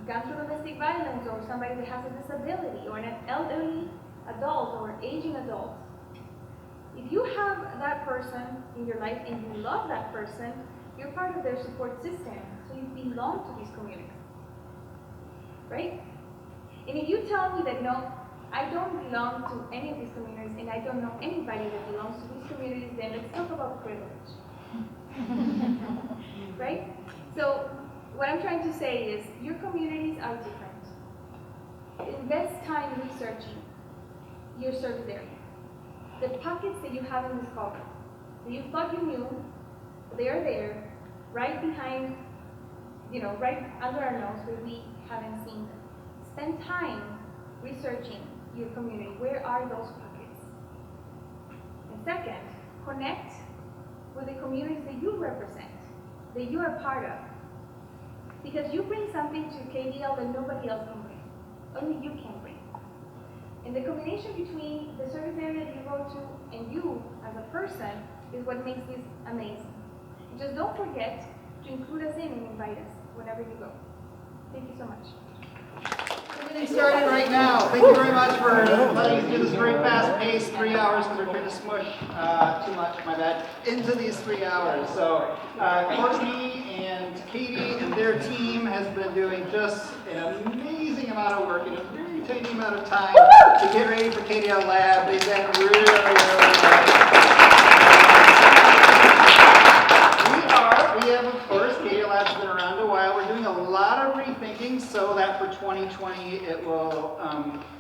gone through domestic violence, or somebody that has a disability, or an elderly adult, or aging adult. If you have that person in your life and you love that person, you're part of their support system, so you belong to these communities, right? And if you tell me that no, I don't belong to any of these communities and I don't know anybody that belongs to these communities, then let's talk about privilege, right? So what I'm trying to say is your communities are different. Invest time researching your service area. The pockets that you have in this cover, that you thought you knew, they are there, right behind, right under our nose where we haven't seen them. Spend time researching your community. Where are those pockets? And second, connect with the communities that you represent, that you are part of. Because you bring something to KDL that nobody else can bring. Only you can bring. And the combination between the service area that you go to and you as a person is what makes this amazing. And just don't forget to include us in and invite us whenever you go. Thank you so much. We're getting started right now. Thank you very much for letting us do this very fast pace, 3 hours, because we're trying to smush too much, my bad, into these 3 hours. So Courtney and Katie and their team has been doing just an amazing amount of work in a very tiny amount of time to get ready for KDL Lab. They've been really We have, of course, KDL Lab's been around a while. We're doing a lot of rethinking so that for 2020 it will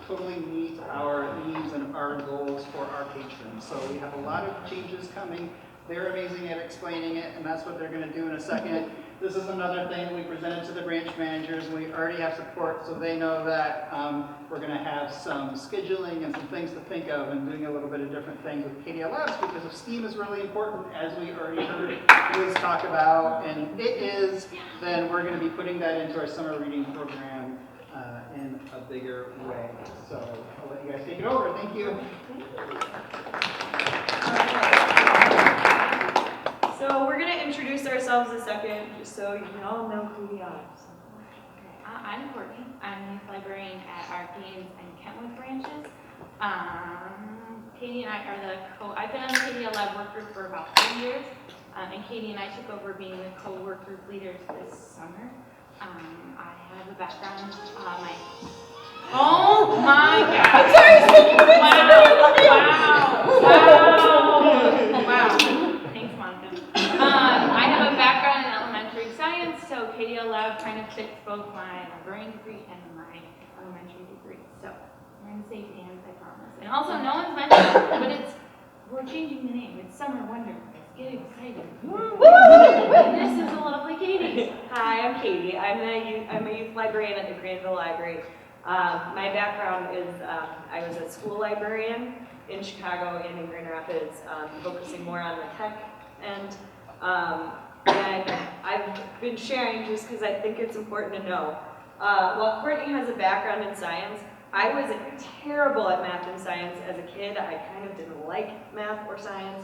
totally meet our needs and our goals for our patrons. So we have a lot of changes coming. They're amazing at explaining it, and that's what they're going to do in a second. This is another thing we presented to the branch managers, and we already have support, so they know that we're going to have some scheduling and some things to think of and doing a little bit of different things with KDL Labs, because if STEAM is really important, as we already heard Liz talk about, and it is, then we're going to be putting that into our summer reading program in a bigger way. So I'll let you guys take it over. Thank you. So we're going to introduce ourselves a second, just so you all know who we are. I'm Courtney. I'm the youth librarian at our Gaines and Kentwood branches. Katie and I are I've been on the KDL Lab work group for about 3 years, and Katie and I took over being the co-work group leaders this summer. I have a background, oh my God! I'm sorry, wow. Thanks, Monica. I have a background in elementary science, so KDL Lab kind of fits both my librarian degree and my elementary degree. So we're in safe hands, I promise. And also, no one's mentioned, but we're changing the name. It's Summer Wonder. Get excited. This is a lovely Katie. Hi, I'm Katie. I'm a youth librarian at the Granville Library. My background is I was a school librarian in Chicago and in Grand Rapids, focusing more on the tech end. And I've been sharing just because I think it's important to know. While Courtney has a background in science, I was terrible at math and science as a kid. I kind of didn't like math or science.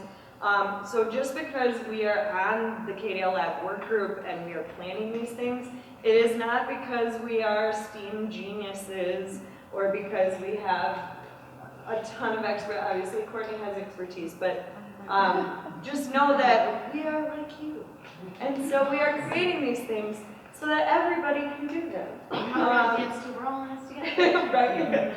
So just because we are on the KDL Lab work group and we are planning these things, it is not because we are STEAM geniuses or because we have a ton of obviously Courtney has expertise, but just know that we are like you. And so we are creating these things so that everybody can do them. We're all in this together. Right.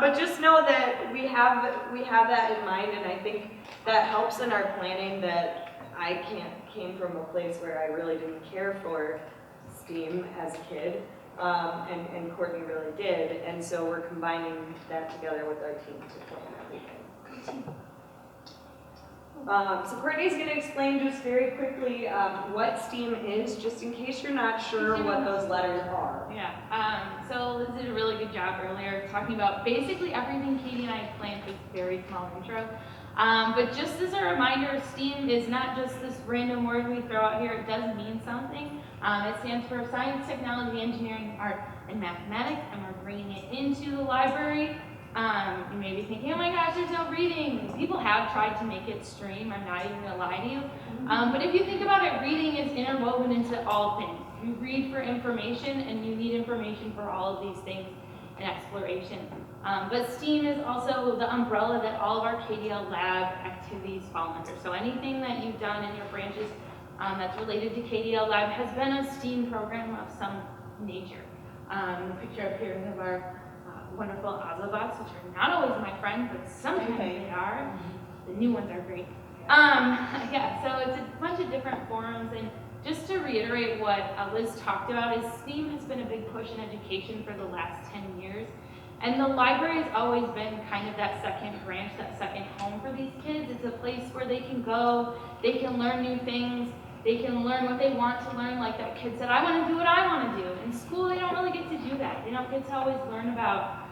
But just know that we have that in mind, and I think that helps in our planning, that I came from a place where I really didn't care for STEAM as a kid, and Courtney really did, and so we're combining that together with our team to plan everything. So Courtney's going to explain just very quickly what STEAM is, just in case you're not sure what those letters are. Yeah, so Liz did a really good job earlier talking about basically everything Katie and I planned for this very small intro. But just as a reminder, STEAM is not just this random word we throw out here, it does mean something. It stands for Science, Technology, Engineering, Art, and Mathematics, and we're bringing it into the library. You may be thinking, oh my gosh, there's no reading. People have tried to make it stream, I'm not even gonna lie to you. But if you think about it, reading is interwoven into all things. You read for information, and you need information for all of these things in exploration. But STEAM is also the umbrella that all of our KDL lab activities fall under. So anything that you've done in your branches that's related to KDL lab has been a STEAM program of some nature. The picture up here is of our wonderful Ozobots, which are not always my friend, but sometimes they are. The new ones are great. Yeah, so it's a bunch of different forums, and just to reiterate what Liz talked about is STEAM has been a big push in education for the last 10 years. And the library has always been kind of that second branch, that second home for these kids. It's a place where they can go, they can learn new things, they can learn what they want to learn, like that kid said, I want to do what I want to do. In school, they don't really get to do that. They don't get to always learn about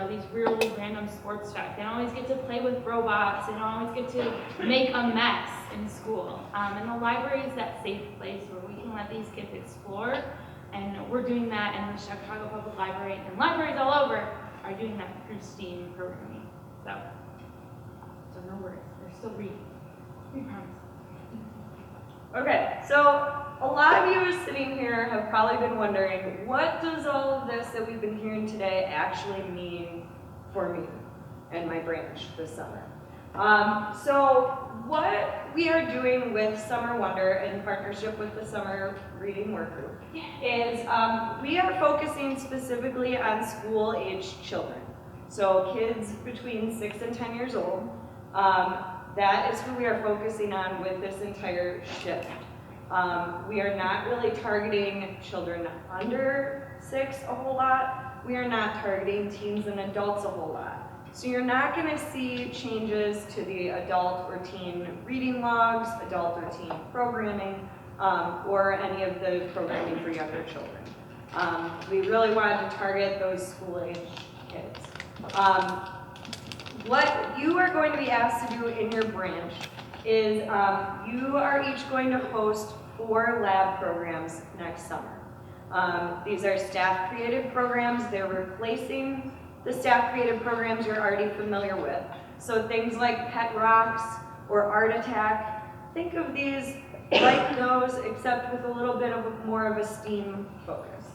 these really random sports stuff. They don't always get to play with robots. They don't always get to make a mess in school. And the library is that safe place where we can let these kids explore. And we're doing that in the Chicago Public Library, and libraries all over are doing that through STEAM programming. So no worries, they're still reading. We promise. Okay, so a lot of you sitting here have probably been wondering, what does all of this that we've been hearing today actually mean for me and my branch this summer? So what we are doing with Summer Wonder in partnership with the Summer Reading Work Group is we are focusing specifically on school-aged children. So kids between 6 and 10 years old. That is who we are focusing on with this entire shift. We are not really targeting children under 6 a whole lot. We are not targeting teens and adults a whole lot. So you're not going to see changes to the adult or teen reading logs, adult or teen programming, or any of the programming for younger children. We really wanted to target those school-age kids. What you are going to be asked to do in your branch is you are each going to host 4 lab programs next summer. These are staff-created programs. They're replacing the staff-created programs you're already familiar with. So things like Pet Rocks or Art Attack, think of these like those, except with a little bit of more of a STEAM focus.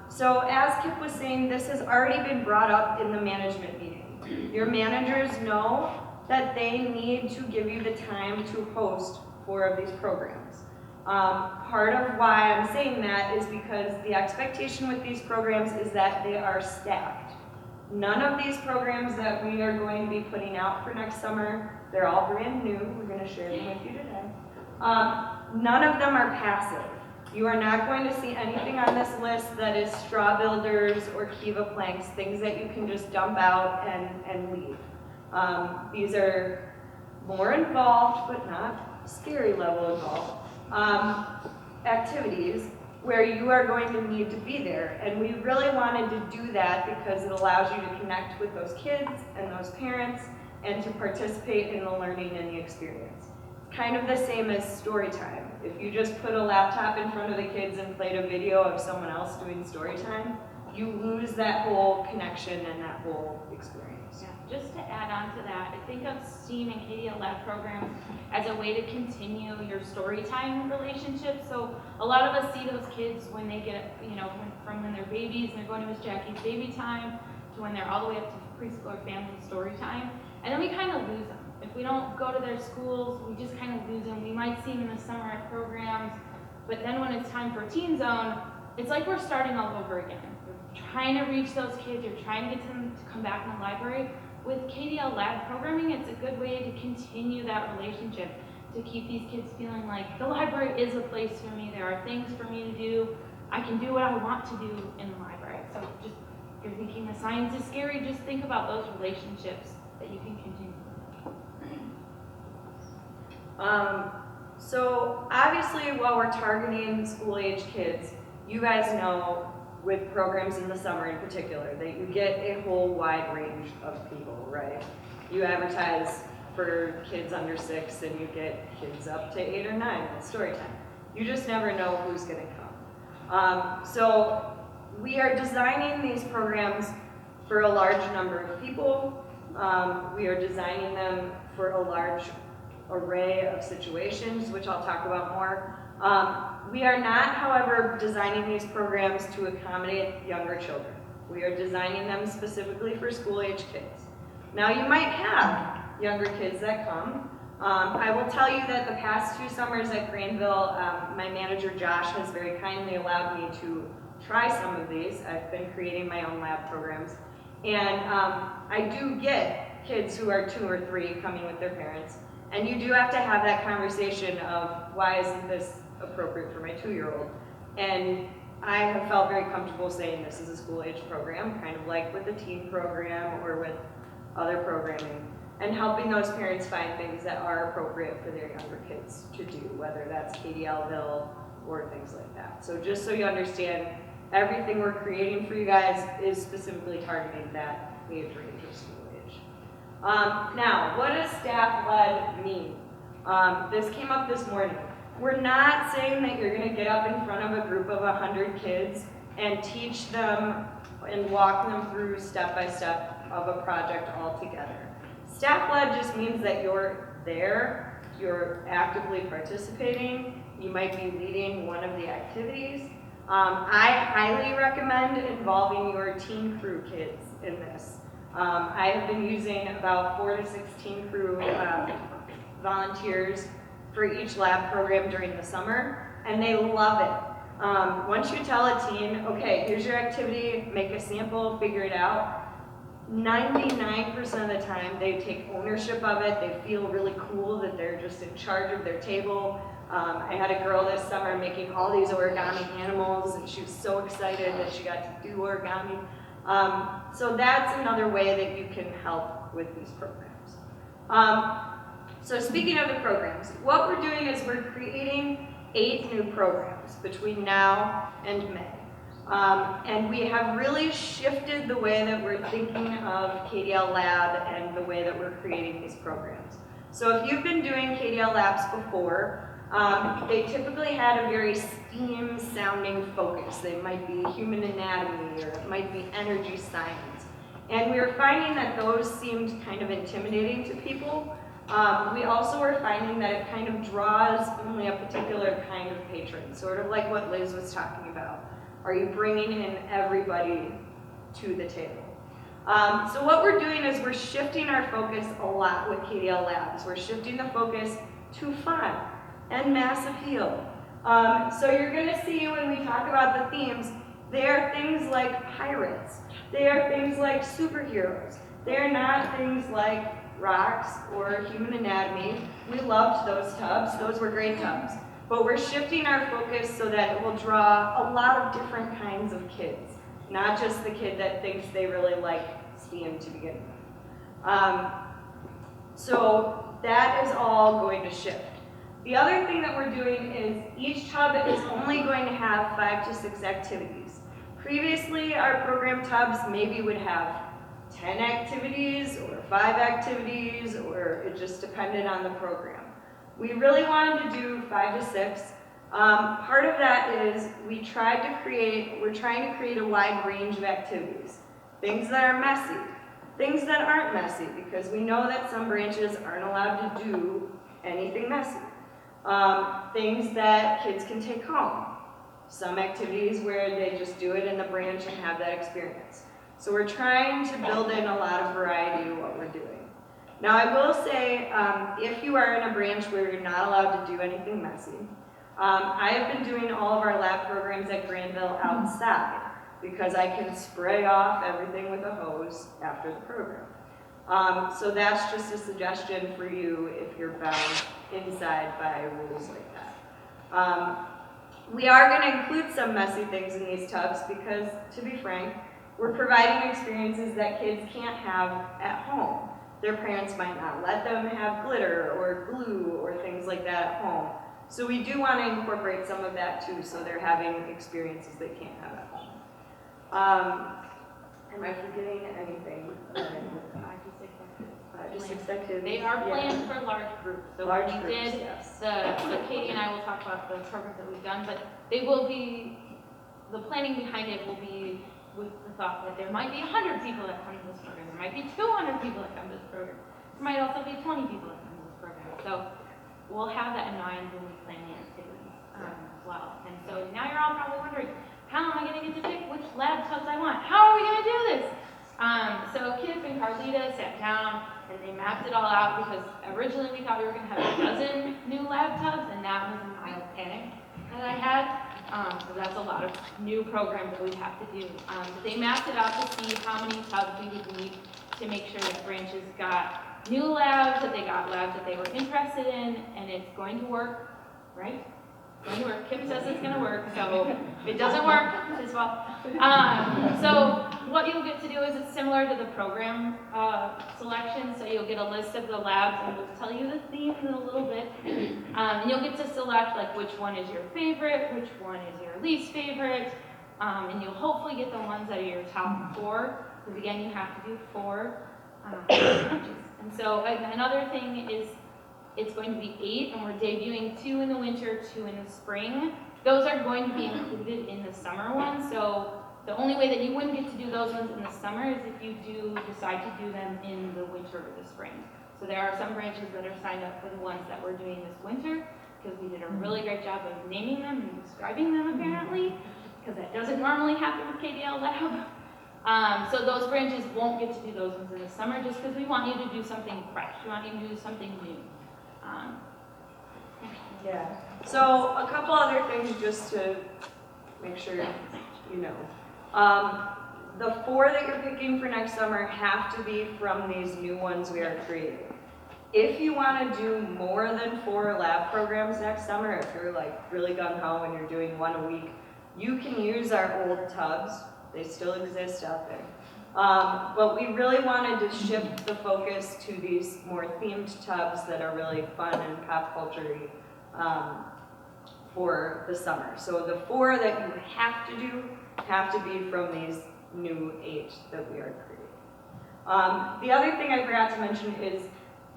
So as Kip was saying, this has already been brought up in the management meeting. Your managers know that they need to give you the time to host 4 of these programs. Part of why I'm saying that is because the expectation with these programs is that they are staffed. None of these programs that we are going to be putting out for next summer, they're all brand new, we're going to share them with you today. None of them are passive. You are not going to see anything on this list that is straw builders or Kiva planks, things that you can just dump out and leave. These are more involved, but not scary level involved, activities where you are going to need to be there. And we really wanted to do that because it allows you to connect with those kids and those parents and to participate in the learning and the experience. Kind of the same as story time. If you just put a laptop in front of the kids and played a video of someone else doing story time, you lose that whole connection and that whole experience. Yeah, just to add on to that, I think of STEAM and KDL lab programs as a way to continue your story time relationship. So a lot of us see those kids when they get, from when they're babies and they're going to Miss Jackie's baby time to when they're all the way up to preschool or family story time. And then we kind of lose them. If we don't go to their schools, we just kind of lose them. We might see them in the summer at programs, but then when it's time for Teen Zone, it's like we're starting all over again. You're trying to reach those kids, you're trying to get them to come back in the library. With KDL lab programming, it's a good way to continue that relationship. to keep these kids feeling like the library is a place for me, there are things for me to do, I can do what I want to do in the library. So just, if you're thinking the science is scary, just think about those relationships that you can continue. So obviously while we're targeting school-age kids, you guys know with programs in the summer in particular that you get a whole wide range of people, right? You advertise for kids under 6 and you get kids up to 8 or 9 at story time. You just never know who's gonna come. So we are designing these programs for a large number of people. We are designing them for a large array of situations, which I'll talk about more. We are not, however, designing these programs to accommodate younger children. We are designing them specifically for school-age kids. Now, you might have younger kids that come. I will tell you that the past 2 summers at Granville, my manager Josh has very kindly allowed me to try some of these. I've been creating my own lab programs. And I do get kids who are 2 or 3 coming with their parents. And you do have to have that conversation of why isn't this appropriate for my 2-year-old? And I have felt very comfortable saying this is a school-age program, kind of like with the teen program or with other programming, and helping those parents find things that are appropriate for their younger kids to do, whether that's KDLville or things like that. So just so you understand, everything we're creating for you guys is specifically targeting that age range of school age. Now, what does staff-led mean? This came up this morning. We're not saying that you're gonna get up in front of a group of 100 kids and teach them and walk them through step-by-step of a project all together. Staff-led just means that you're there, you're actively participating, you might be leading one of the activities. I highly recommend involving your teen crew kids in this. I have been using about 4 to 6 teen crew volunteers for each lab program during the summer, and they love it. Once you tell a teen, okay, here's your activity, make a sample, figure it out, 99% of the time they take ownership of it, they feel really cool that they're just in charge of their table. I had a girl this summer making all these origami animals, and she was so excited that she got to do origami. So that's another way that you can help with these programs. So speaking of the programs, what we're doing is we're creating 8 new programs between now and May. And we have really shifted the way that we're thinking of KDL Lab and the way that we're creating these programs. So if you've been doing KDL Labs before, they typically had a very STEAM sounding focus. They might be human anatomy or it might be energy science. And we were finding that those seemed kind of intimidating to people. We also were finding that it kind of draws only a particular kind of patron, sort of like what Liz was talking about. Are you bringing in everybody to the table? So what we're doing is we're shifting our focus a lot with KDL Labs. We're shifting the focus to fun and mass appeal. So you're gonna see when we talk about the themes, they are things like pirates. They are things like superheroes. They are not things like rocks or human anatomy. We loved those tubs. Those were great tubs. But we're shifting our focus so that it will draw a lot of different kinds of kids, not just the kid that thinks they really like STEAM to begin with. So that is all going to shift. The other thing that we're doing is each tub is only going to have 5 to 6 activities. Previously, our program tubs maybe would have 10 activities or 5 activities, or it just depended on the program. We really wanted to do 5 to 6. Part of that is we're trying to create a wide range of activities. Things that are messy, things that aren't messy, because we know that some branches aren't allowed to do anything messy. Things that kids can take home. Some activities where they just do it in the branch and have that experience. So we're trying to build in a lot of variety to what we're doing. Now I will say, if you are in a branch where you're not allowed to do anything messy, I have been doing all of our lab programs at Granville outside because I can spray off everything with a hose after the program. So that's just a suggestion for you if you're bound inside by rules like that. We are going to include some messy things in these tubs because, to be frank, we're providing experiences that kids can't have at home. Their parents might not let them have glitter or glue or things like that at home. So we do want to incorporate some of that too, so they're having experiences they can't have at home. Am I forgetting anything? 5 to 6 activities. They are planned for large groups. So Large we groups, did, yes. so Katie and I will talk about the programs that we've done, but they will be, the planning behind it will be with the thought that there might be 100 people that come to this program, there might be 200 people that come to this program, there might also be 20 people that come to this program. So we'll have that in mind when we plan the activities as well. And so now you're all probably wondering, how am I going to get to pick which lab tubs I want? How are we going to do this? So Kip and Carlita sat down and they mapped it all out because originally we thought we were going to have a dozen new lab tubs, and that was a mild panic that I had. So that's a lot of new programs that we have to do. But they mapped it out to see how many tubs we would need to make sure that branches got new labs, that they got labs that they were interested in, and it's going to work, right? It's going to work. Kim says it's going to work, so if it doesn't work, it's his fault. So what you'll get to do is it's similar to the program selection, so you'll get a list of the labs and we'll tell you the themes in a little bit. And you'll get to select like which one is your favorite, which one is your least favorite, and you'll hopefully get the ones that are your top 4, because again you have to do 4 branches. And so another thing is it's going to be 8, and we're debuting 2 in the winter, 2 in the spring. Those are going to be included in the summer one, so the only way that you wouldn't get to do those ones in the summer is if you do decide to do them in the winter or the spring. So there are some branches that are signed up for the ones that we're doing this winter, because we did a really great job of naming them and describing them apparently, because that doesn't normally happen with KDL Lab. So those branches won't get to do those ones in the summer just because we want you to do something fresh. We want you to do something new. Yeah. So a couple other things just to make sure you know. The 4 that you're picking for next summer have to be from these new ones we are creating. If you want to do more than 4 lab programs next summer, if you're like really gung-ho and you're doing 1 a week, you can use our old tubs. They still exist out there. But we really wanted to shift the focus to these more themed tubs that are really fun and pop culture-y for the summer. So the 4 that you have to do have to be from these new 8 that we are creating. The other thing I forgot to mention is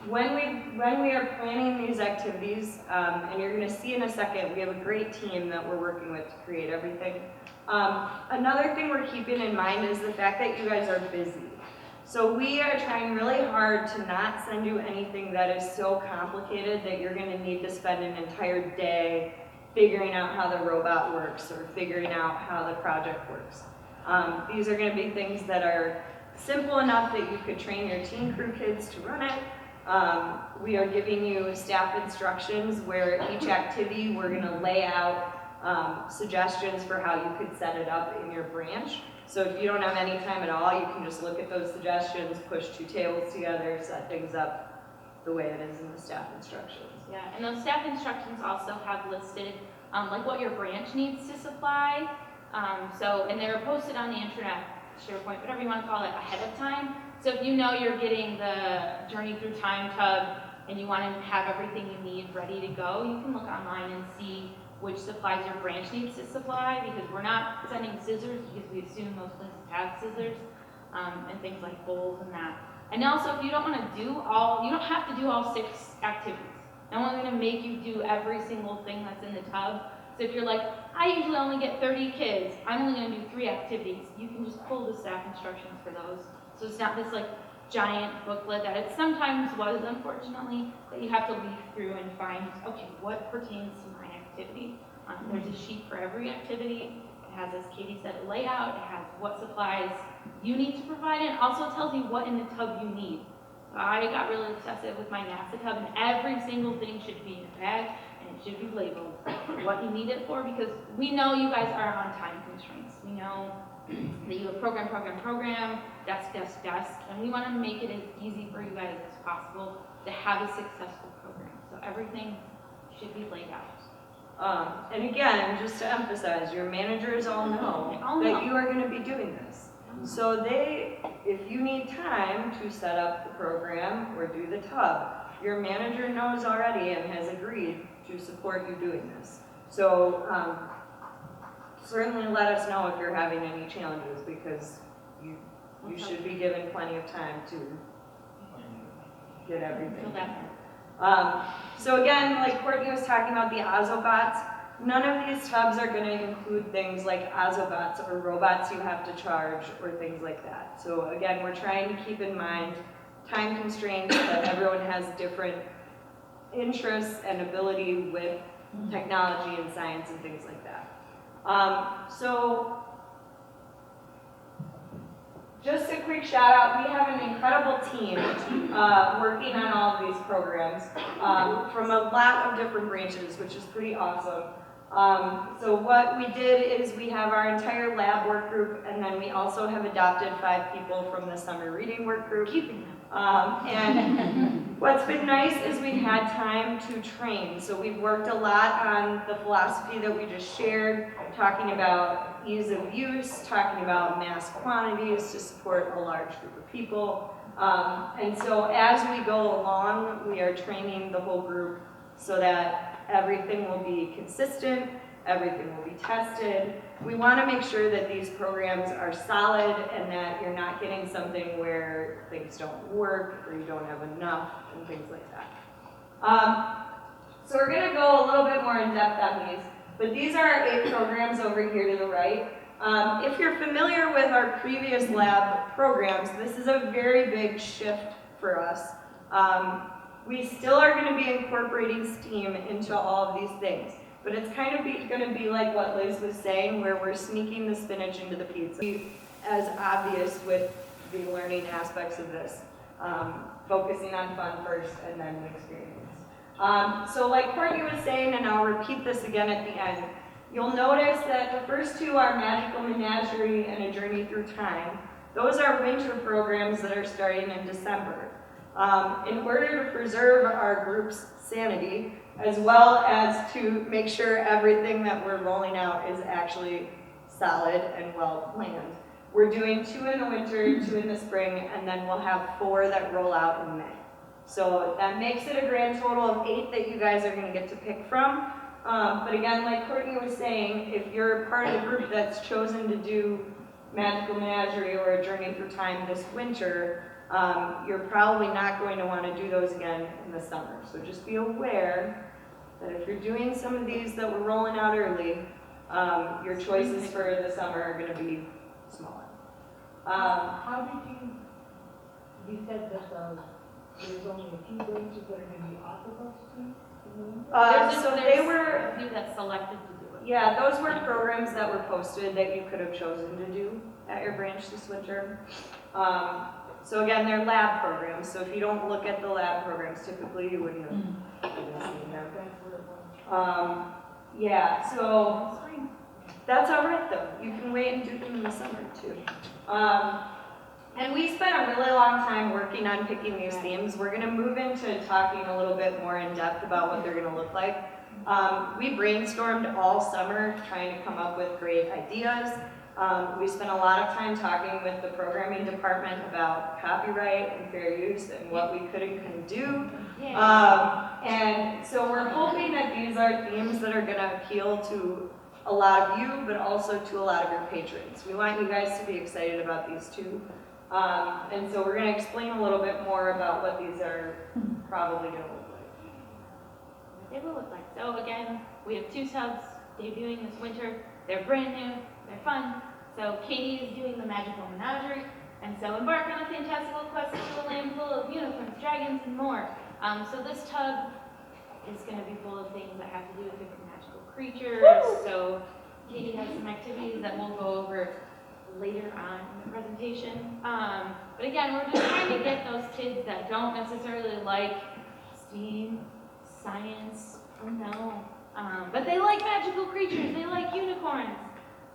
when we are planning these activities, and you're going to see in a second, we have a great team that we're working with to create everything. Another thing we're keeping in mind is the fact that you guys are busy. So we are trying really hard to not send you anything that is so complicated that you're going to need to spend an entire day figuring out how the robot works or figuring out how the project works. These are going to be things that are simple enough that you could train your teen crew kids to run it. We are giving you staff instructions where each activity we're going to lay out suggestions for how you could set it up in your branch. So if you don't have any time at all, you can just look at those suggestions, push 2 tables together, set things up the way it is in the staff instructions. Yeah, and those staff instructions also have listed like what your branch needs to supply. And they're posted on the internet, SharePoint, whatever you want to call it, ahead of time. So if you know you're getting the Journey Through Time tub and you want to have everything you need ready to go, you can look online and see which supplies your branch needs to supply, because we're not sending scissors because we assume most places have scissors and things like bowls and that. And also, if you don't want to do you don't have to do all 6 activities. No one's going to make you do every single thing that's in the tub. So if you're like, I usually only get 30 kids, I'm only going to do 3 activities, you can just pull the staff instructions for those. So it's not this like giant booklet that it sometimes was, unfortunately, that you have to leaf through and find, okay, what pertains to my activity? There's a sheet for every activity. It has, as Katie said, a layout. It has what supplies you need to provide, and it also tells you what in the tub you need. I got really obsessive with my NASA tub, and every single thing should be in a bag, and it should be labeled what you need it for, because we know you guys are on time constraints. We know that you have program, desk, and we want to make it as easy for you guys as possible to have a successful program. So everything should be laid out. And again, just to emphasize, your managers all know that you are going to be doing this. So if you need time to set up the program or do the tub, your manager knows already and has agreed to support you doing this. So certainly let us know if you're having any challenges, because you should be given plenty of time to get everything. So again, like Courtney was talking about the Ozobots, none of these tubs are going to include things like Ozobots or robots you have to charge or things like that. So again, we're trying to keep in mind time constraints, that everyone has different interests and ability with technology and science and things like that. So just a quick shout out, we have an incredible team working on all of these programs from a lot of different branches, which is pretty awesome. So what we did is we have our entire lab work group, and then we also have adopted 5 people from the summer reading work group. And what's been nice is we've had time to train. So we've worked a lot on the philosophy that we just shared, talking about ease of use, talking about mass quantities to support a large group of people. And so as we go along, we are training the whole group so that everything will be consistent, everything will be tested. We want to make sure that these programs are solid and that you're not getting something where things don't work or you don't have enough and things like that. So we're going to go a little bit more in depth on these, but these are our 8 programs over here to the right. If you're familiar with our previous lab programs, this is a very big shift for us. We still are going to be incorporating STEAM into all of these things, but it's kind of going to be like what Liz was saying, where we're sneaking the spinach into the pizza. As obvious with the learning aspects of this, focusing on fun first and then the experience. So like Courtney was saying, and I'll repeat this again at the end, you'll notice that the first 2 are Magical Menagerie and A Journey Through Time. Those are winter programs that are starting in December. In order to preserve our group's sanity, as well as to make sure everything that we're rolling out is actually solid and well planned, we're doing 2 in the winter, 2 in the spring, and then we'll have 4 that roll out in May. So that makes it a grand total of 8 that you guys are going to get to pick from. But again, like Courtney was saying, if you're part of the group that's chosen to do Magical Menagerie or A Journey Through Time this winter, you're probably not going to want to do those again in the summer. So just be aware that if you're doing some of these that we're rolling out early, your choices for the summer are going to be smaller. How did you said that there's only a few branches that are going to be off of those 2? So they were a few that selected to do it. Yeah, those were programs that were posted that you could have chosen to do at your branch this winter. So again, they're lab programs, so if you don't look at the lab programs, typically you wouldn't have even seen them. Yeah, so that's all right though. You can wait and do them in the summer too. And we spent a really long time working on picking these themes. We're gonna move into talking a little bit more in depth about what they're gonna look like. We brainstormed all summer trying to come up with great ideas. We spent a lot of time talking with the programming department about copyright and fair use and what we could and couldn't do. And so we're hoping that these are themes that are gonna appeal to a lot of you, but also to a lot of your patrons. We want you guys to be excited about these too. And so we're gonna explain a little bit more about what these are probably gonna look like. They will look like. So again, we have 2 subs debuting this winter. They're brand new, they're fun. So Katie is doing the Magical Menagerie, and so embark on a fantastical quest to a land full of unicorns, dragons, and more. So this tub is going to be full of things that have to do with different magical creatures. Woo! So Katie has some activities that we'll go over later on in the presentation. But again, we're just trying to get those kids that don't necessarily like STEAM, science, but they like magical creatures, they like unicorns.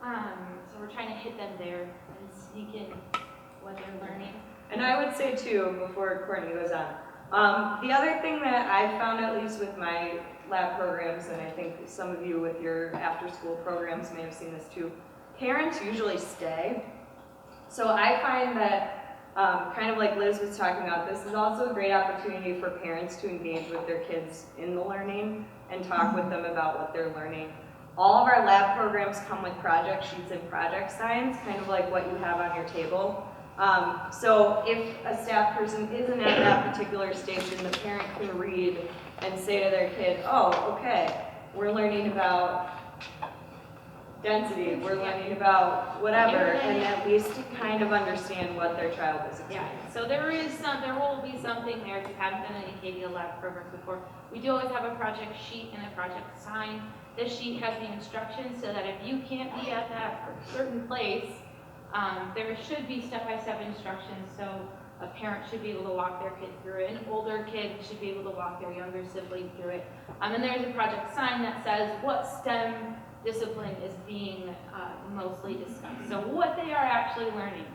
So we're trying to hit them there and sneak in what they're learning. And I would say too, before Courtney goes on, The other thing that I've found, at least with my lab programs, and I think some of you with your after-school programs may have seen this too, parents usually stay. So I find that, kind of like Liz was talking about, this is also a great opportunity for parents to engage with their kids in the learning and talk with them about what they're learning. All of our lab programs come with project sheets and project signs, kind of like what you have on your table. So if a staff person isn't at that particular station, the parent can read and say to their kid, oh, okay, we're learning about density, we're learning about whatever, and at least kind of understand what their child is experiencing. Yeah, so there will be something there if you haven't done any KDL lab programs before. We do always have a project sheet and a project sign. This sheet has the instructions so that if you can't be at that certain place, there should be step-by-step instructions, so a parent should be able to walk their kid through it. An older kid should be able to walk their younger sibling through it. And there's a project sign that says what STEM discipline is being mostly discussed. So what they are actually learning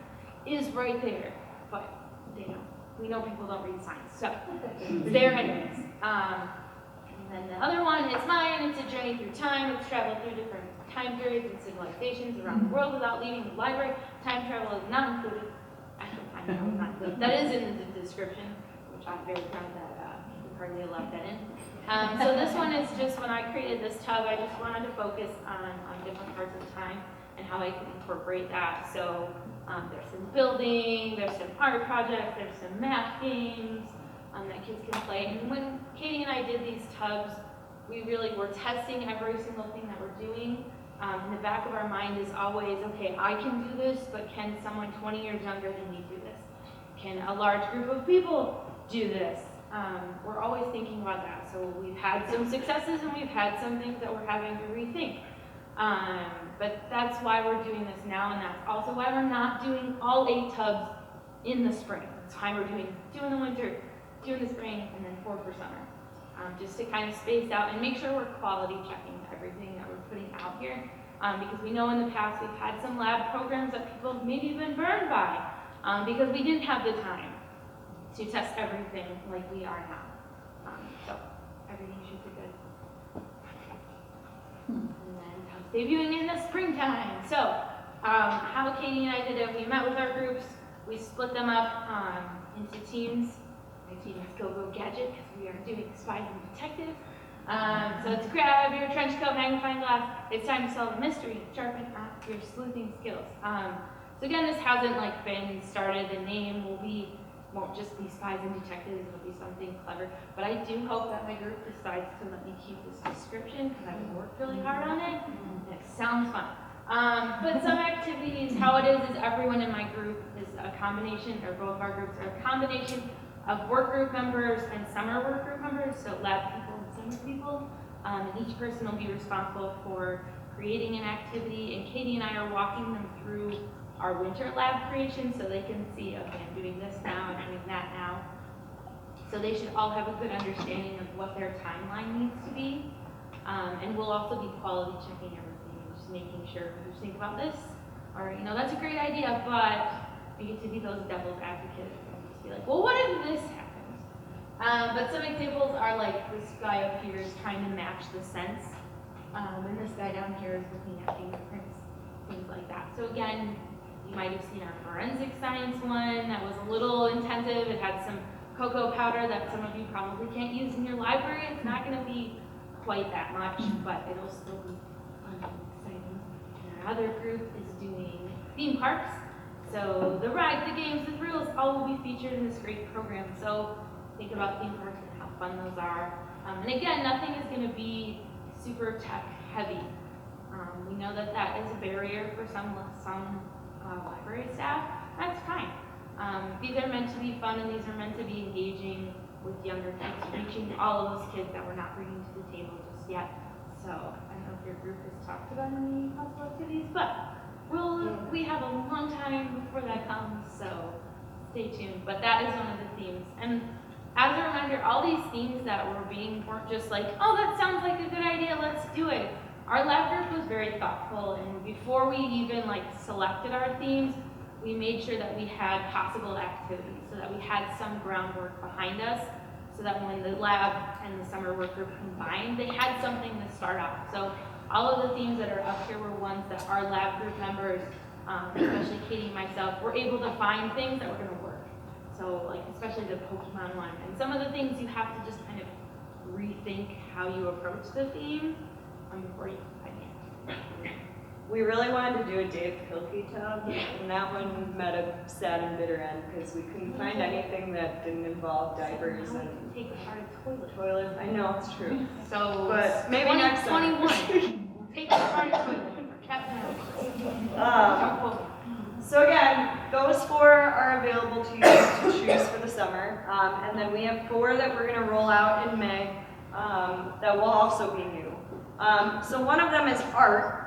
is right there, but we know people don't read science, so it's there anyways. And then the other one is mine. It's a journey through time. It's traveled through different time periods and civilizations around the world without leaving the library. Time travel is not included. Actual time travel is not included. That is in the description, which I'm very proud that we hardly allowed that in. So this one is just when I created this tub, I just wanted to focus on different parts of time and how I can incorporate that. So there's some building, there's some art projects, there's some math games that kids can play. And when Katie and I did these tubs, we really were testing every single thing that we're doing. In the back of our mind is always, okay, I can do this, but can someone 20 years younger than me do this? Can a large group of people do this? We're always thinking about that. So we've had some successes and we've had some things that we're having to rethink. But that's why we're doing this now, and that's also why we're not doing all 8 tubs in the spring. That's why we're doing 2 in the winter, 2 in the spring, and then 4 for summer. Just to kind of space out and make sure we're quality checking everything that we're putting out here. Because we know in the past we've had some lab programs that people have maybe been burned by because we didn't have the time to test everything like we are now. So everything should be good. And then tubs debuting in the springtime. So how Katie and I did it, we met with our groups, we split them up into teams. My team is Go Gadget because we are doing Spies and Detectives. So it's grab your trench coat, magnifying glass. It's time to solve a mystery, sharpen up your sleuthing skills. So again, this hasn't been started. The name won't just be Spies and Detectives. It'll be something clever. But I do hope that my group decides to let me keep this description because I've worked really hard on it. And it sounds fun. But some activities, how it is everyone in my group is a combination, or both of our groups are a combination of work group members and summer work group members, so lab people and summer people. And each person will be responsible for creating an activity, and Katie and I are walking them through our winter lab creation so they can see, okay, I'm doing this now, I'm doing that now. So they should all have a good understanding of what their timeline needs to be. And we'll also be quality checking everything, just making sure, just think about this, or that's a great idea, but we get to be those devil's advocates. Be like, well, what if this happens? But some examples are like this guy up here is trying to match the sense, and this guy down here is looking at fingerprints, things like that. So again, you might have seen our forensic science one that was a little intensive. It had some cocoa powder that some of you probably can't use in your library. It's not going to be quite that much, but it'll still be fun and exciting. And our other group is doing theme parks. So the rides, the games, the thrills, all will be featured in this great program. So think about theme parks and how fun those are. And again, nothing is going to be super tech heavy. We know that that is a barrier for some library staff. That's fine. These are meant to be fun, and these are meant to be engaging with younger kids, reaching all of those kids that we're not bringing to the table just yet. So I don't know if your group has talked about any possible activities, but we have a long time before that comes, so stay tuned. But that is one of the themes. And as a reminder, all these themes that were being weren't just like, oh, that sounds like a good idea, let's do it. Our lab group was very thoughtful, and before we even selected our themes, we made sure that we had possible activities so that we had some groundwork behind us so that when the lab and the summer work group combined, they had something to start off. So all of the themes that are up here were ones that our lab group members, especially Katie and myself, were able to find things that were going to work. So like especially the Pokemon one, and some of the things you have to just kind of rethink how you approach the theme before you find it. We really wanted to do a Dave Pilkey tub, and that one met a sad and bitter end because we couldn't find anything that didn't involve diapers and take apart a toilets. I know, it's true. So, but maybe next time. 2021, take apart a toilet. So again, those 4 are available to you to choose for the summer, and then we have 4 that we're going to roll out in May that will also be new. So one of them is art.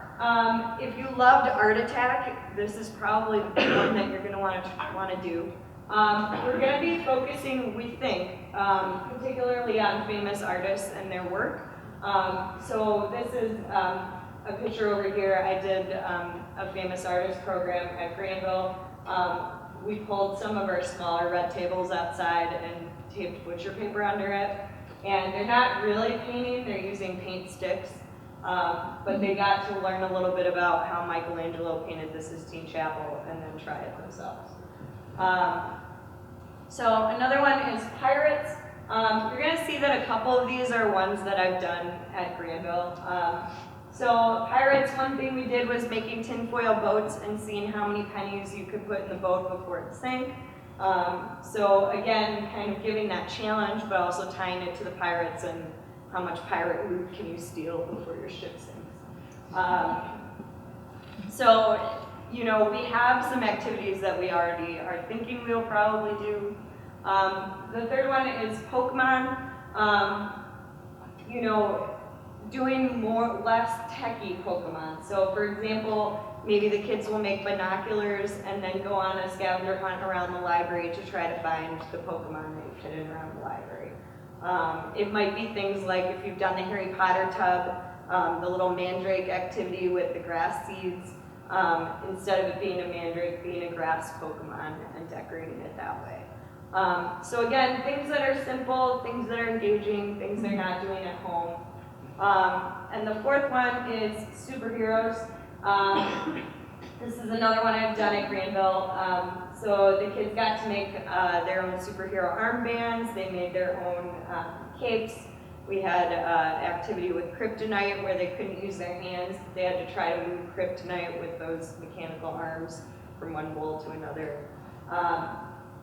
If you loved Art Attack, this is probably the one that you're going to want to do. We're going to be focusing, we think, particularly on famous artists and their work. So this is a picture over here. I did a famous artist program at Granville. We pulled some of our smaller red tables outside and taped butcher paper under it. And they're not really painting, they're using paint sticks. But they got to learn a little bit about how Michelangelo painted the Sistine Chapel and then try it themselves. So another one is pirates. You're going to see that a couple of these are ones that I've done at Granville. So pirates, one thing we did was making tinfoil boats and seeing how many pennies you could put in the boat before it sank. So again, kind of giving that challenge, but also tying it to the pirates and how much pirate loot can you steal before your ship sinks. So, you know, we have some activities that we already are thinking we'll probably do. The third one is Pokemon. You know, doing less techie Pokemon. So for example, maybe the kids will make binoculars and then go on a scavenger hunt around the library to try to find the Pokemon that you've hidden around the library. It might be things like if you've done the Harry Potter tub, the little mandrake activity with the grass seeds, instead of it being a mandrake, being a grass Pokemon and decorating it that way. So again, things that are simple, things that are engaging, things they're not doing at home. And the fourth one is superheroes. This is another one I've done at Granville. So the kids got to make their own superhero armbands. They made their own capes. We had activity with kryptonite where they couldn't use their hands. They had to try to move kryptonite with those mechanical arms from one bowl to another.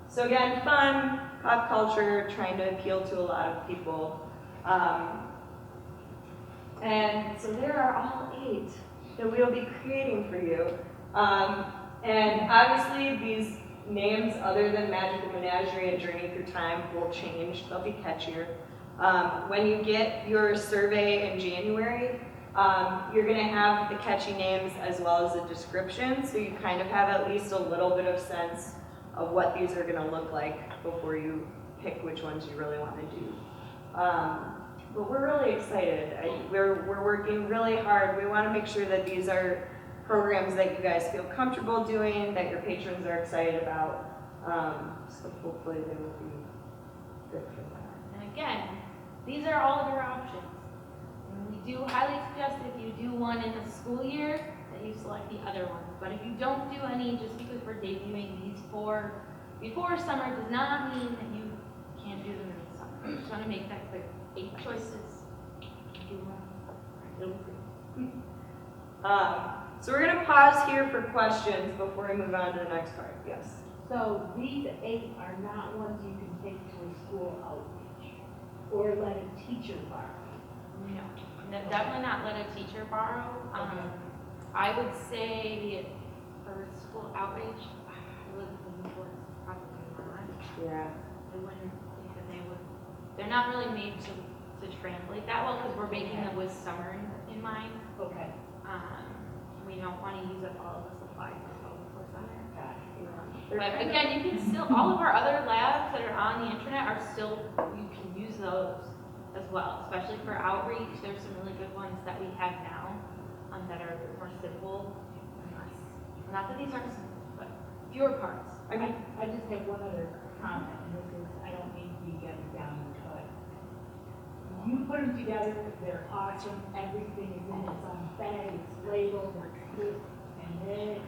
So again, fun, pop culture, trying to appeal to a lot of people. And so there are all 8 that we'll be creating for you. And obviously these names, other than Magical Menagerie and Journey Through Time, will change. They'll be catchier. When you get your survey in January, you're going to have the catchy names as well as a description, so you kind of have at least a little bit of sense of what these are going to look like before you pick which ones you really want to do. But we're really excited. We're working really hard. We want to make sure that these are programs that you guys feel comfortable doing, that your patrons are excited about. So hopefully they will be good for that. And again, these are all of your options. And we do highly suggest if you do one in the school year, that you select the other ones. But if you don't do any, just because we're debuting these 4 before summer does not mean that you can't do them in the summer. I just want to make that clear. 8 choices. Do one. So we're going to pause here for questions before we move on to the next part. Yes? So these 8 are not ones you can take to a school outreach or let a teacher borrow? No, definitely not let a teacher borrow. I would say for school outreach, I would lean towards probably not. Yeah. They wouldn't, because they're not really made to translate that well because we're making them with summer in mind. Okay. We don't want to use up all of the supplies before summer. Yeah. But again, you can still, all of our other labs that are on the internet are still, you can use those as well, especially for outreach. There's some really good ones that we have now that are more simple and less. Not that these aren't simple, but fewer parts. I just have one other comment, and this is, I don't mean to be getting down, but you put them together, they're awesome, everything is in its own bag, it's labeled, it's good, and then it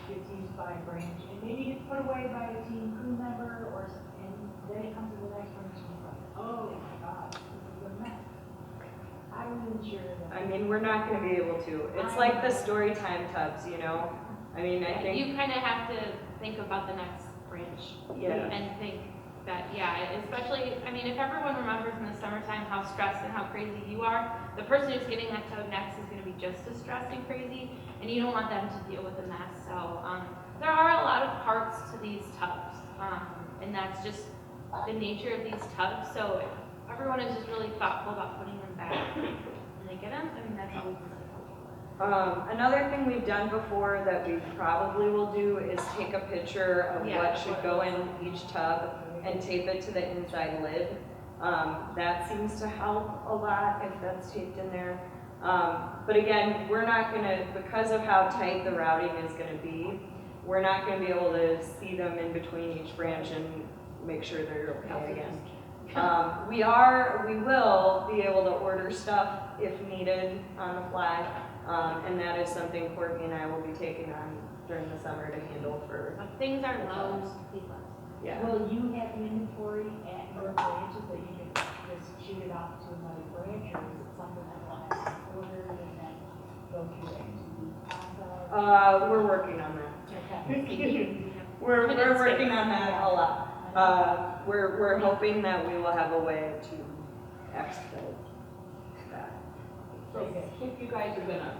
gets used by a branch, and maybe it's put away by a team crew member, and then it comes to the next one, and it's like, oh my God, this is a mess. I wasn't sure that. I mean, we're not gonna be able to. It's like the story time tubs, you know? I mean, I think. You kind of have to think about the next branch. Yeah. And think that, yeah, especially, I mean, if everyone remembers in the summertime how stressed and how crazy you are, the person who's getting that tub next is gonna be just as stressed and crazy, and you don't want them to deal with the mess. So, there are a lot of parts to these tubs, and that's just the nature of these tubs. So if everyone is just really thoughtful about putting them back when they get them, I mean, that's always Another thing we've done before that we probably will do is take a picture of what should go in each tub and tape it to the inside lid. That seems to help a lot if that's taped in there. But again, we're not gonna, because of how tight the routing is gonna be, we're not gonna be able to see them in between each branch and make sure they're okay again. We will be able to order stuff if needed on the fly. And that is something Courtney and I will be taking on during the summer to handle for. things are low. Yeah. Will you have inventory at your branches that you can just shoot it off to another branch, or is it something that will have to be ordered and then go through ATV? We're working on that. Okay. We're working on that a lot. We're hoping that we will have a way to expedite that. So if you guys are gonna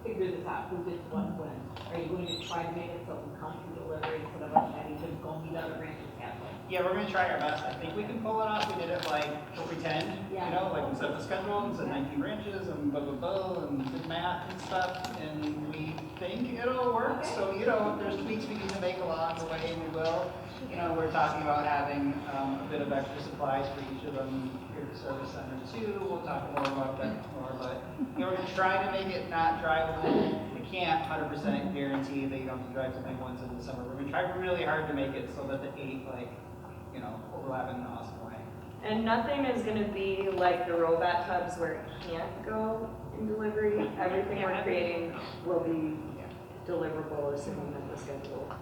figure this out, who gets what when, are you going to try to make it so we come to delivery instead of us having to go meet other branches halfway? Yeah, we're gonna try our best. I think we can pull it off. We did it like, what we pretend, you know, like we set the schedule and said 19 branches and blah, blah, blah, and did math and stuff, and we think it'll work. So, you know, if there's tweaks we need to make along the way, we will. You know, we're talking about having a bit of extra supplies for each of them here at the service center too. We'll talk more about that more, but you know, we're gonna try to make it not drivable. We can't 100% guarantee that you don't have to drive something once in the summer. We're gonna try really hard to make it so that the 8, like, you know, overlap in an awesome way. And nothing is gonna be like the robot tubs where it can't go in delivery. Everything we're creating will be deliverable assuming that the schedule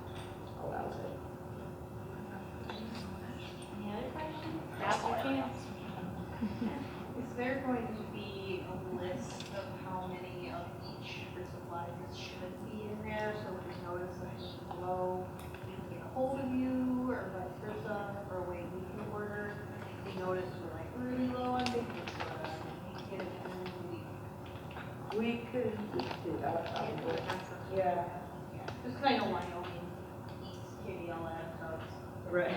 allows it. Any other questions? Now's your chance. Is there going to be a list of how many of each for supplies should be in there, so when you notice something below, we can get a hold of you, or vice versa, or a way we can order? If you notice we're like really low on baking soda, get it in the week. We could do that probably. Yeah. Just 'cause I know Wyoming eats KDLF, so it's. Right.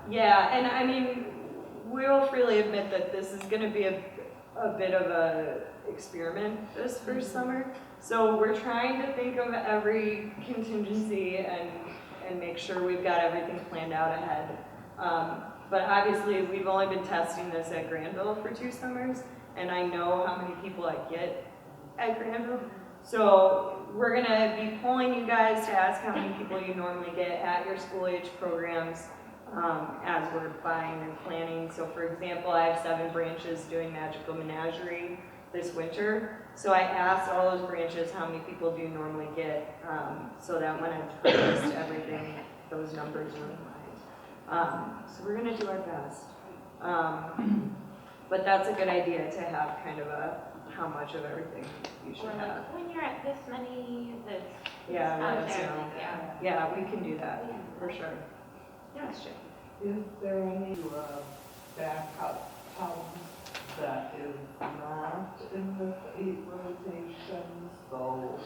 Yeah, and I mean, we will freely admit that this is going to be a bit of a experiment this first summer. So we're trying to think of every contingency and make sure we've got everything planned out ahead. But obviously, we've only been testing this at Granville for 2 summers, and I know how many people I get at Granville. So we're going to be polling you guys to ask how many people you normally get at your school age programs as we're buying and planning. So for example, I have 7 branches doing Magical Menagerie this winter. So I asked all those branches how many people do you normally get so that when I purchased everything, those numbers are in mind. So we're going to do our best. But that's a good idea to have kind of a how much of everything you should Or have. like, when you're at this many, this. Yeah, out let us there, know. yeah. Yeah, we can do that for sure. Yes, Jay. Is there any backup tubs that is not in this 8 rotations? So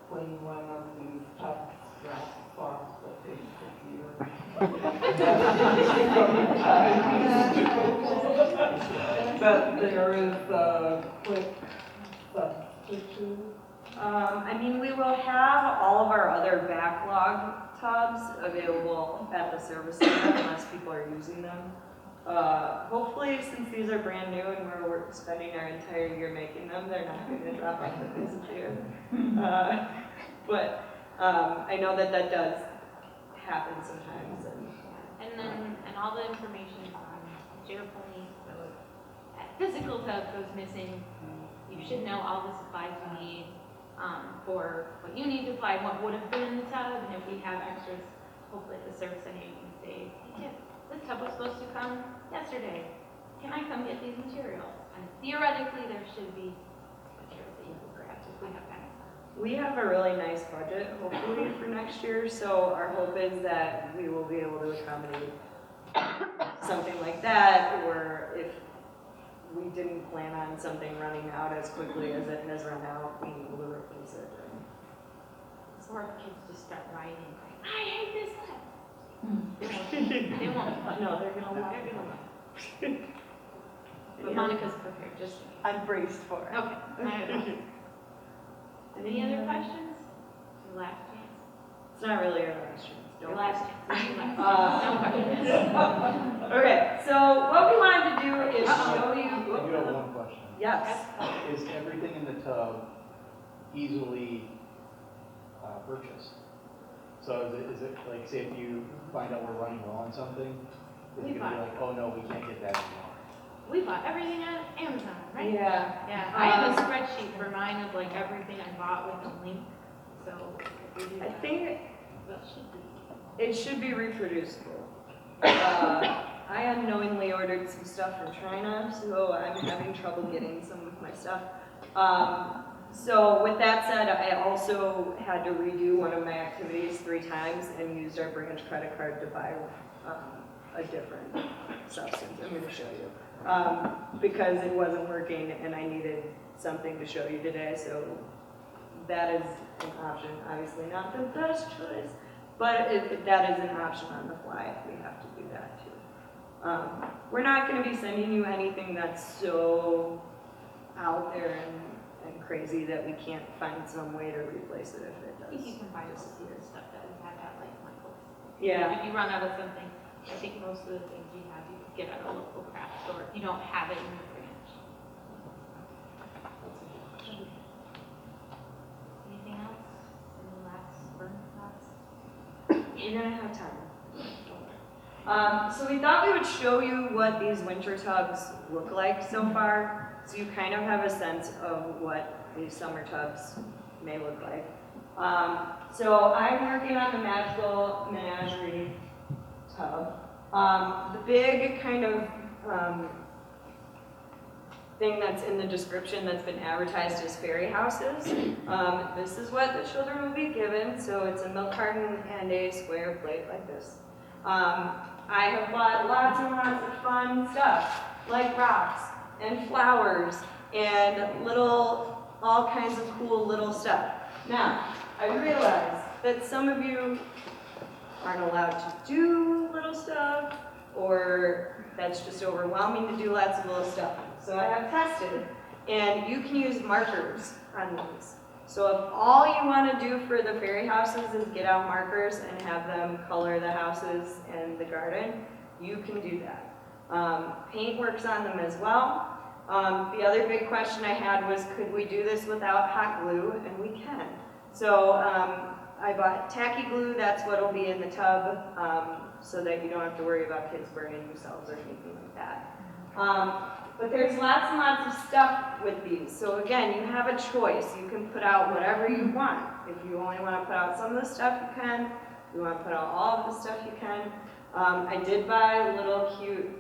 when one of these tubs drops off the face of but there is a quick substitute. I mean, we will have all of our other backlog tubs available at the service center unless people are using them. Hopefully, since these are brand new and we're spending our entire year making them, they're not going to drop off the face of the earth. But I know that does happen sometimes. And then, and all the information is on SharePoint, so physical tub goes missing, you should know all the supplies you need for what you need to apply, what would have been in the tub, and if we have extras, hopefully at the service center you can say, hey, this tub was supposed to come yesterday. Can I come get these materials? And theoretically, there should be materials that you can grab if we have time. We have a really nice budget, hopefully, for next year, so our hope is that we will be able to accommodate something like that, or if we didn't plan on something running out as quickly as it has run out, being able to replace it. Or if kids just start writing, like, I hate this tub. They won't. No, they're gonna. But Monica's prepared, just. I'm braced for it. Okay. Any other questions? Your last chance. It's not really your last chance. Your last chance. No questions. Okay, so what we wanted to do is show you. You have one question. Yes. Is everything in the tub easily purchased? So is it like, say if you find out we're running low on something, is it gonna be like, oh no, we can't get that anymore? We bought everything on Amazon, right? Yeah. Yeah. I have a spreadsheet for mine of like everything I bought with a link. So if we do I that, think that should be. it should be reproducible. I unknowingly ordered some stuff from China, so I'm having trouble getting some of my stuff. So with that said, I also had to redo one of my activities 3 times and used our branch credit card to buy a different substance. I'm going to show you. Because it wasn't working and I needed something to show you today, so that is an option. Obviously not the best choice, but that is an option on the fly if we have to do that too. We're not going to be sending you anything that's so out there and crazy that we can't find some way to replace it if it does. I think you can buy most of the stuff that we had at like Michael's. Yeah. If you run out of something, I think most of the things you have you can get at a local craft store if you don't have it in the branch. Anything else? Any last burn thoughts? You're gonna have time. So we thought we would show you what these winter tubs look like so far, so you kind of have a sense of what these summer tubs may look like. So I'm working on the Magical Menagerie tub. The big kind of thing that's in the description that's been advertised as fairy houses. This is what the children will be given, so it's a milk carton and a square plate like this. I have bought lots and lots of fun stuff, like rocks and flowers and little, all kinds of cool little stuff. Now, I realize that some of you aren't allowed to do little stuff, or that's just overwhelming to do lots of little stuff. So I have tested, and you can use markers on these. So if all you want to do for the fairy houses is get out markers and have them color the houses and the garden, you can do that. Paint works on them as well. The other big question I had was, could we do this without hot glue? And we can. So I bought tacky glue, that's what will be in the tub, so that you don't have to worry about kids burning themselves or anything like that. But there's lots and lots of stuff with these. So again, you have a choice. You can put out whatever you want. If you only want to put out some of the stuff, you can. If you want to put out all of the stuff, you can. I did buy little cute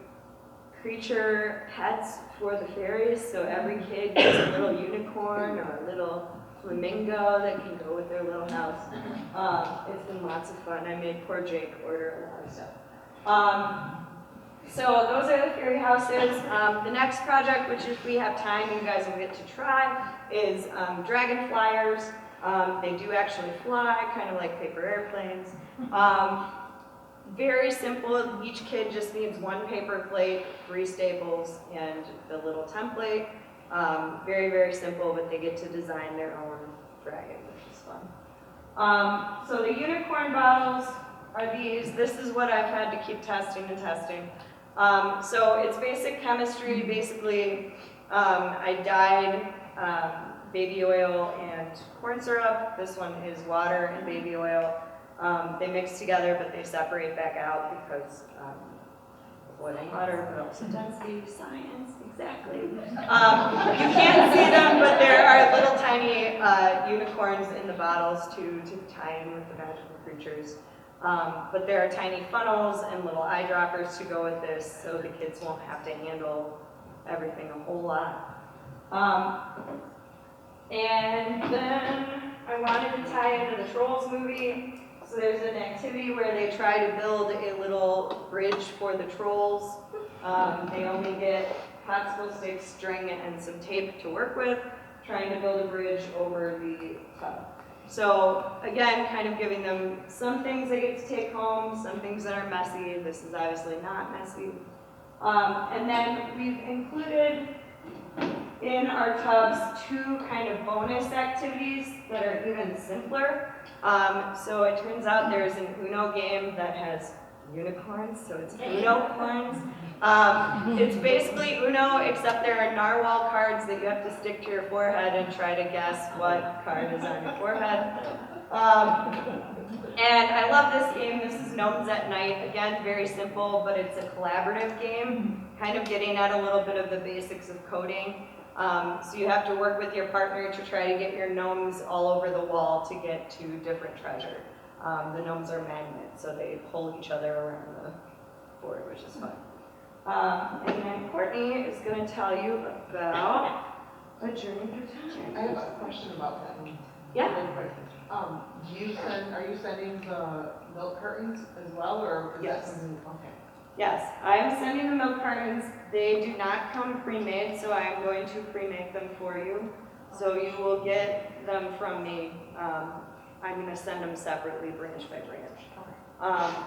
creature pets for the fairies, so every kid gets a little unicorn or a little flamingo that can go with their little house. It's been lots of fun. I made poor Jake order a lot of stuff. So those are the fairy houses. The next project, which if we have time you guys will get to try, is dragon flyers. They do actually fly, kind of like paper airplanes. Very simple. Each kid just needs one paper plate, 3 staples, and the little template. Very, very simple, but they get to design their own dragon, which is fun. So the unicorn bottles are these. This is what I've had to keep testing and testing. So it's basic chemistry. Basically, I dyed baby oil and corn syrup. This one is water and baby oil. They mix together, but they separate back out because oil and water, but also density, science, exactly. You can't see them, but there are little tiny unicorns in the bottles to tie in with the magical creatures. But there are tiny funnels and little eyedroppers to go with this, so the kids won't have to handle everything a whole lot. And then I wanted to tie into the Trolls movie. So there's an activity where they try to build a little bridge for the trolls. They only get popsicle sticks, string, and some tape to work with, trying to build a bridge over the tub. So again, kind of giving them some things they get to take home, some things that are messy. This is obviously not messy. And then we've included in our tubs 2 kind of bonus activities that are even simpler. So it turns out there's an Uno game that has unicorns, so it's Uno corns. It's basically Uno, except there are narwhal cards that you have to stick to your forehead and try to guess what card is on your forehead. And I love this game. This is Gnomes at Night. Again, very simple, but it's a collaborative game, kind of getting at a little bit of the basics of coding. So you have to work with your partner to try to get your gnomes all over the wall to get to different treasure. The gnomes are magnets, so they pull each other around the board, which is fun. And then Courtney is going to tell you about a journey through time. I have a question about that one. Yeah. Real quick. Are you sending the milk cartons as well, or is Yes. that something? Okay. Yes, I am sending the milk cartons. They do not come pre-made, so I am going to pre-make them for you. So you will get them from me. I'm going to send them separately, branch by branch.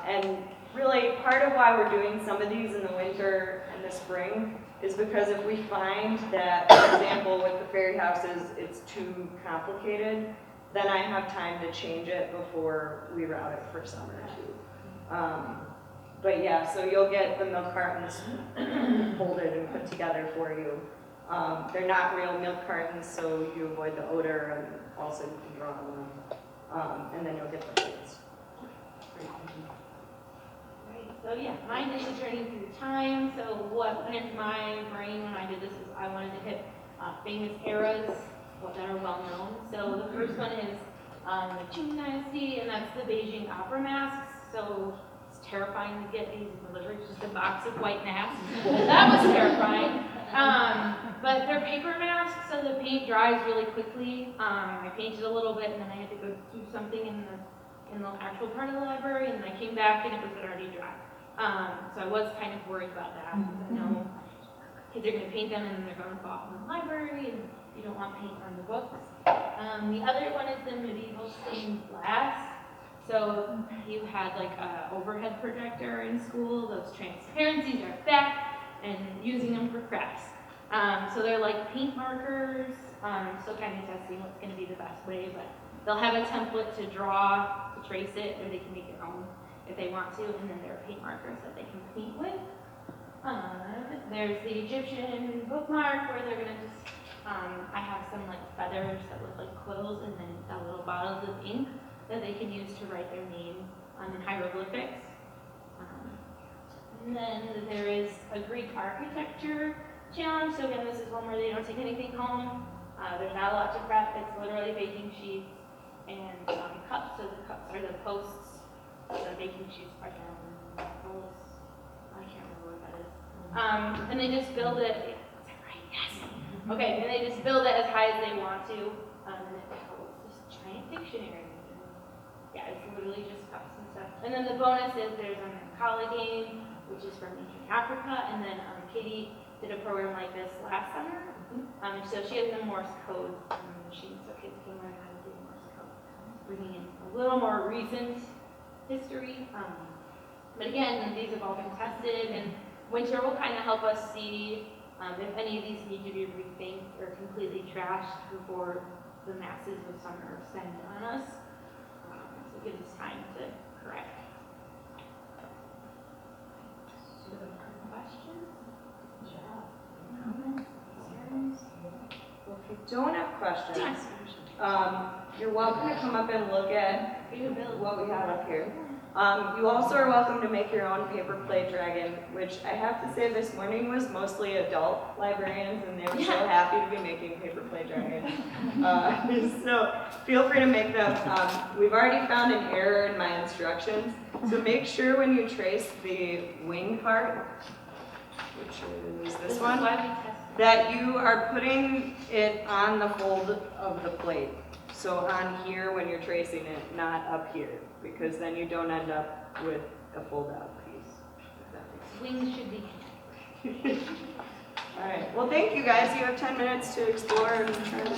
And really, part of why we're doing some of these in the winter and the spring is because if we find that, for example, with the fairy houses, it's too complicated, then I have time to change it before we route it for summer too. But yeah, so you'll get the milk cartons folded and put together for you. They're not real milk cartons, so you avoid the odor, and also you can draw on them. And then you'll get the plates. Right, so yeah, mine is a journey through time. So what went into my brain when I did this is I wanted to hit famous eras that are well known. So the first one is the Qing Dynasty, and that's the Beijing opera masks. So it's terrifying to get these delivered, just a box of white masks. That was terrifying. But they're paper masks, so the paint dries really quickly. I painted a little bit, and then I had to go do something in the actual part of the library, and I came back and it was already dry. So I was kind of worried about that. I know kids are going to paint them and then they're going to go off in the library, and you don't want paint on the books. The other one is the medieval stained glass. So you had like an overhead projector in school. Those transparencies are back, and using them for crafts. So they're like paint markers. So kind of testing what's going to be the best way, but they'll have a template to draw, to trace it, or they can make their own if they want to, and then there are paint markers that they can paint with. There's the Egyptian bookmark where they're going to just, I have some like feathers that look like quills, and then little bottles of ink that they can use to write their name in hieroglyphics. And then there is a Greek architecture challenge. So again, this is one where they don't take anything home. There's not a lot to prep. It's literally baking sheets and cups. So the cups are the posts. The baking sheets are the posts. I can't remember what that is. And they just build it. Is that right? Yes. Okay. And they just build it as high as they want to. And it holds this giant dictionary. Yeah, it's literally just cups and stuff. And then the bonus is there's a Macaulay game, which is from ancient Africa, and then Katie did a program like this last summer. So she has the Morse code machine, so kids can learn how to do Morse code, bringing in a little more recent history. But again, these have all been tested, and winter will kind of help us see if any of these need to be rethinked or completely trashed before the masses of summer send on us. So it gives us time to correct. Questions? Well, if you don't have questions, you're welcome to come up and look at what we have up here. You also are welcome to make your own paper plate dragon, which I have to say this morning was mostly adult librarians, and they were so happy to be making paper plate dragons. So feel free to make them. We've already found an error in my instructions, so make sure when you trace the wing part, which is this one, that you are putting it on the fold of the plate. So on here when you're tracing it, not up here, because then you don't end up with a fold out piece. If that makes Wings should be connected. All right, well, thank you guys. You have 10 minutes to explore and turn the